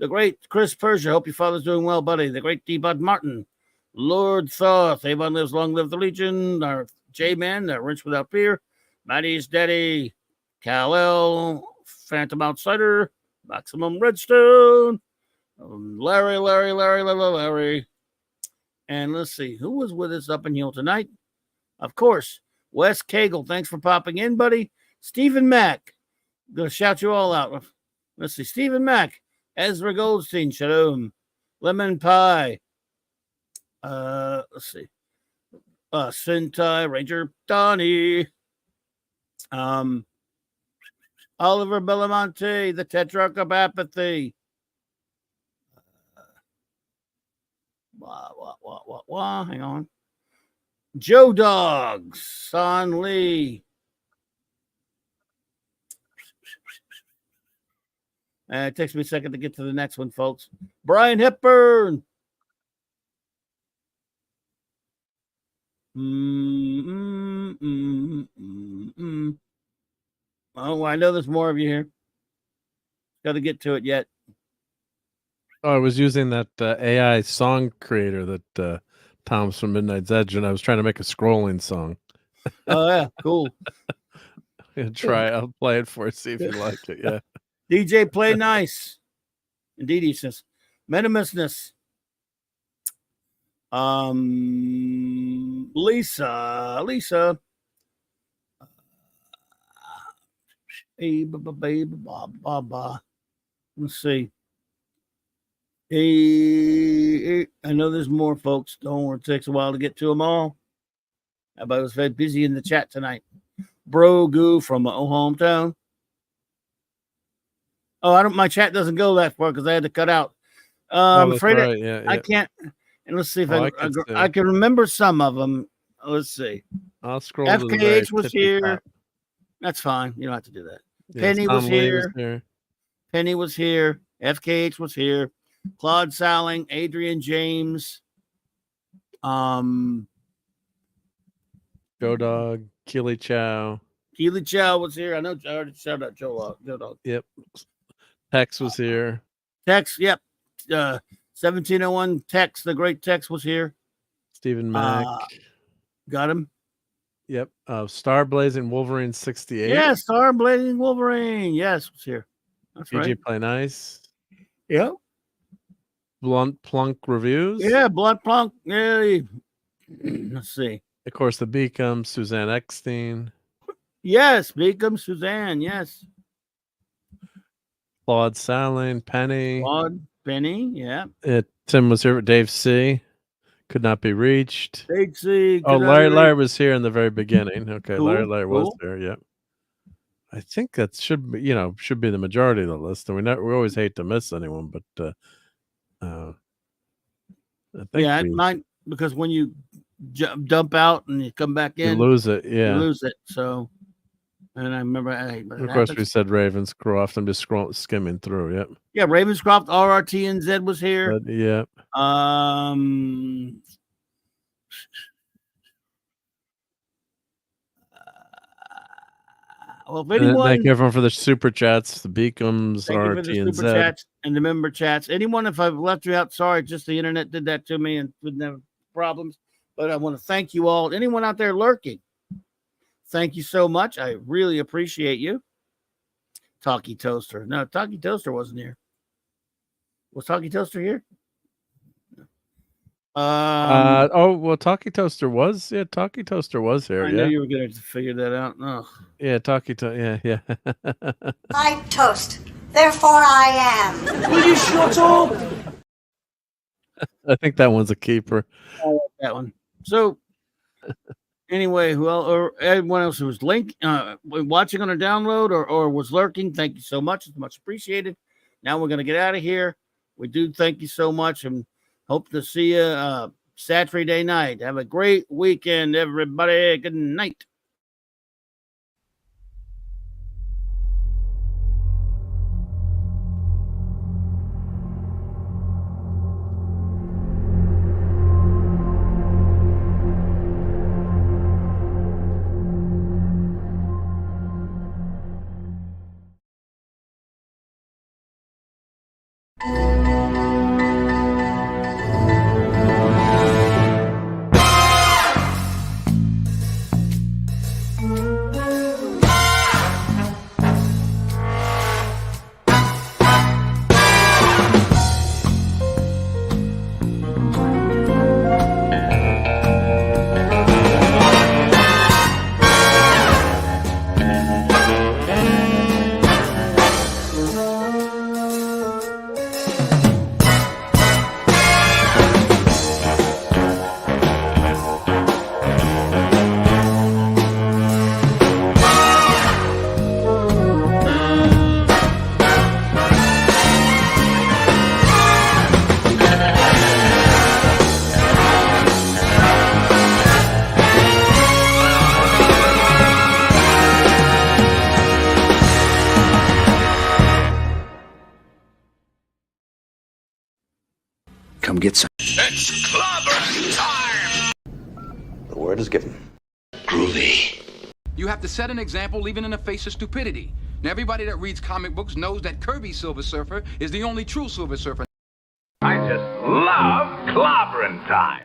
great Chris Persia. Hope your father's doing well, buddy. The great D-Bud Martin, Lord Thoth, Avon lives, long live the Legion, our J-Man, the Wrench Without Fear, Maddie's Daddy, Kal-El, Phantom Outsider, Maximum Redstone, Larry. And let's see, who was with us up in here tonight? Of course, Wes Cagle. Thanks for popping in, buddy. Stephen Mack. I'm going to shout you all out. Let's see, Stephen Mack, Ezra Goldstein, Shalom, Lemon Pie. Let's see. Sentai, Ranger Donnie. Oliver Belamonte, the Tetrarch of Apathy. Hang on. Joe Dogs, Son Lee. It takes me a second to get to the next one, folks. Brian Hepburn. Oh, I know there's more of you here. Got to get to it yet. Oh, I was using that AI song creator that Tom's from Midnight's Edge, and I was trying to make a scrolling song. Oh yeah, cool. I'll play it for you, see if you like it. Yeah. DJ Play Nice. Indeed, he says. Metamusness. Lisa. Let's see. I know there's more folks. Don't worry, it takes a while to get to them all. Everybody was very busy in the chat tonight. Bro Goo from my hometown. Oh, my chat doesn't go that far because I had to cut out. I'm afraid right. I can't. And let's see if I can remember some of them. Let's see. I'll scroll. FKH was here. That's fine. You don't have to do that. Yeah, Penny was here. Penny was here. FKH was here. Claude Salling, Adrian James. Joe Dog, Keely Chow. Keely Chow was here. I know I already shouted out Joe Dog. Yep. Tex was here. Tex, yep. 1701 Tex, the great Tex was here. Stephen Mack. Got him. Yep. Star Blazing Wolverine 68. Yeah, Star Blazing Wolverine. Yes, was here. That's right. DJ Play Nice. Yep. Blunt Plunk Reviews. Yeah, Blunt Plunk. Yeah. Let's see. Of course, the Beacom, Suzanne Eckstein. Yes, Beacom, Suzanne. Yes. Claude Salling, Penny. Claude, Penny. Yeah. Tim was here. Dave C. Could not be reached. Dave C. Larry was here in the very beginning. Okay, cool, Larry was there. Yep. I think that should be the majority of the list, and we always hate to miss anyone, but I think it might, because when you dump out and you come back in, you lose it. Yeah, you lose it. So, and I remember, of course, we said Ravenscroft. I'm just skimming through. Yep. Yeah, Ravenscroft, RRT and Z was here. Yep. Well, if anyone, thank everyone for the super chats, the Beacons, RT and Z, chats and the member chats. Anyone, if I've left you out, sorry, just the internet did that to me and didn't have problems. But I want to thank you all. Anyone out there lurking, thank you so much. I really appreciate you. Talkie Toaster. No, Talkie Toaster wasn't here. Was Talkie Toaster here? Talkie Toaster was. Yeah, Talkie Toaster was here. I knew you were going to figure that out. No. Yeah, Talkie Toaster. Yeah. I toast. Therefore, I am. Will you shut up? I think that one's a keeper. I like that one. So, anyway, or everyone else who was watching on a download or was lurking, thank you so much. It's much appreciated. Now we're going to get out of here. We do thank you so much and hope to see you Saturday night. Have a great weekend, everybody. Good night. Come get some. It's clobbering time! The word is given. Groovy. You have to set an example even in the face of stupidity. Now, everybody that reads comic books knows that Kirby's Silver Surfer is the only true Silver Surfer. I just love clobbering time.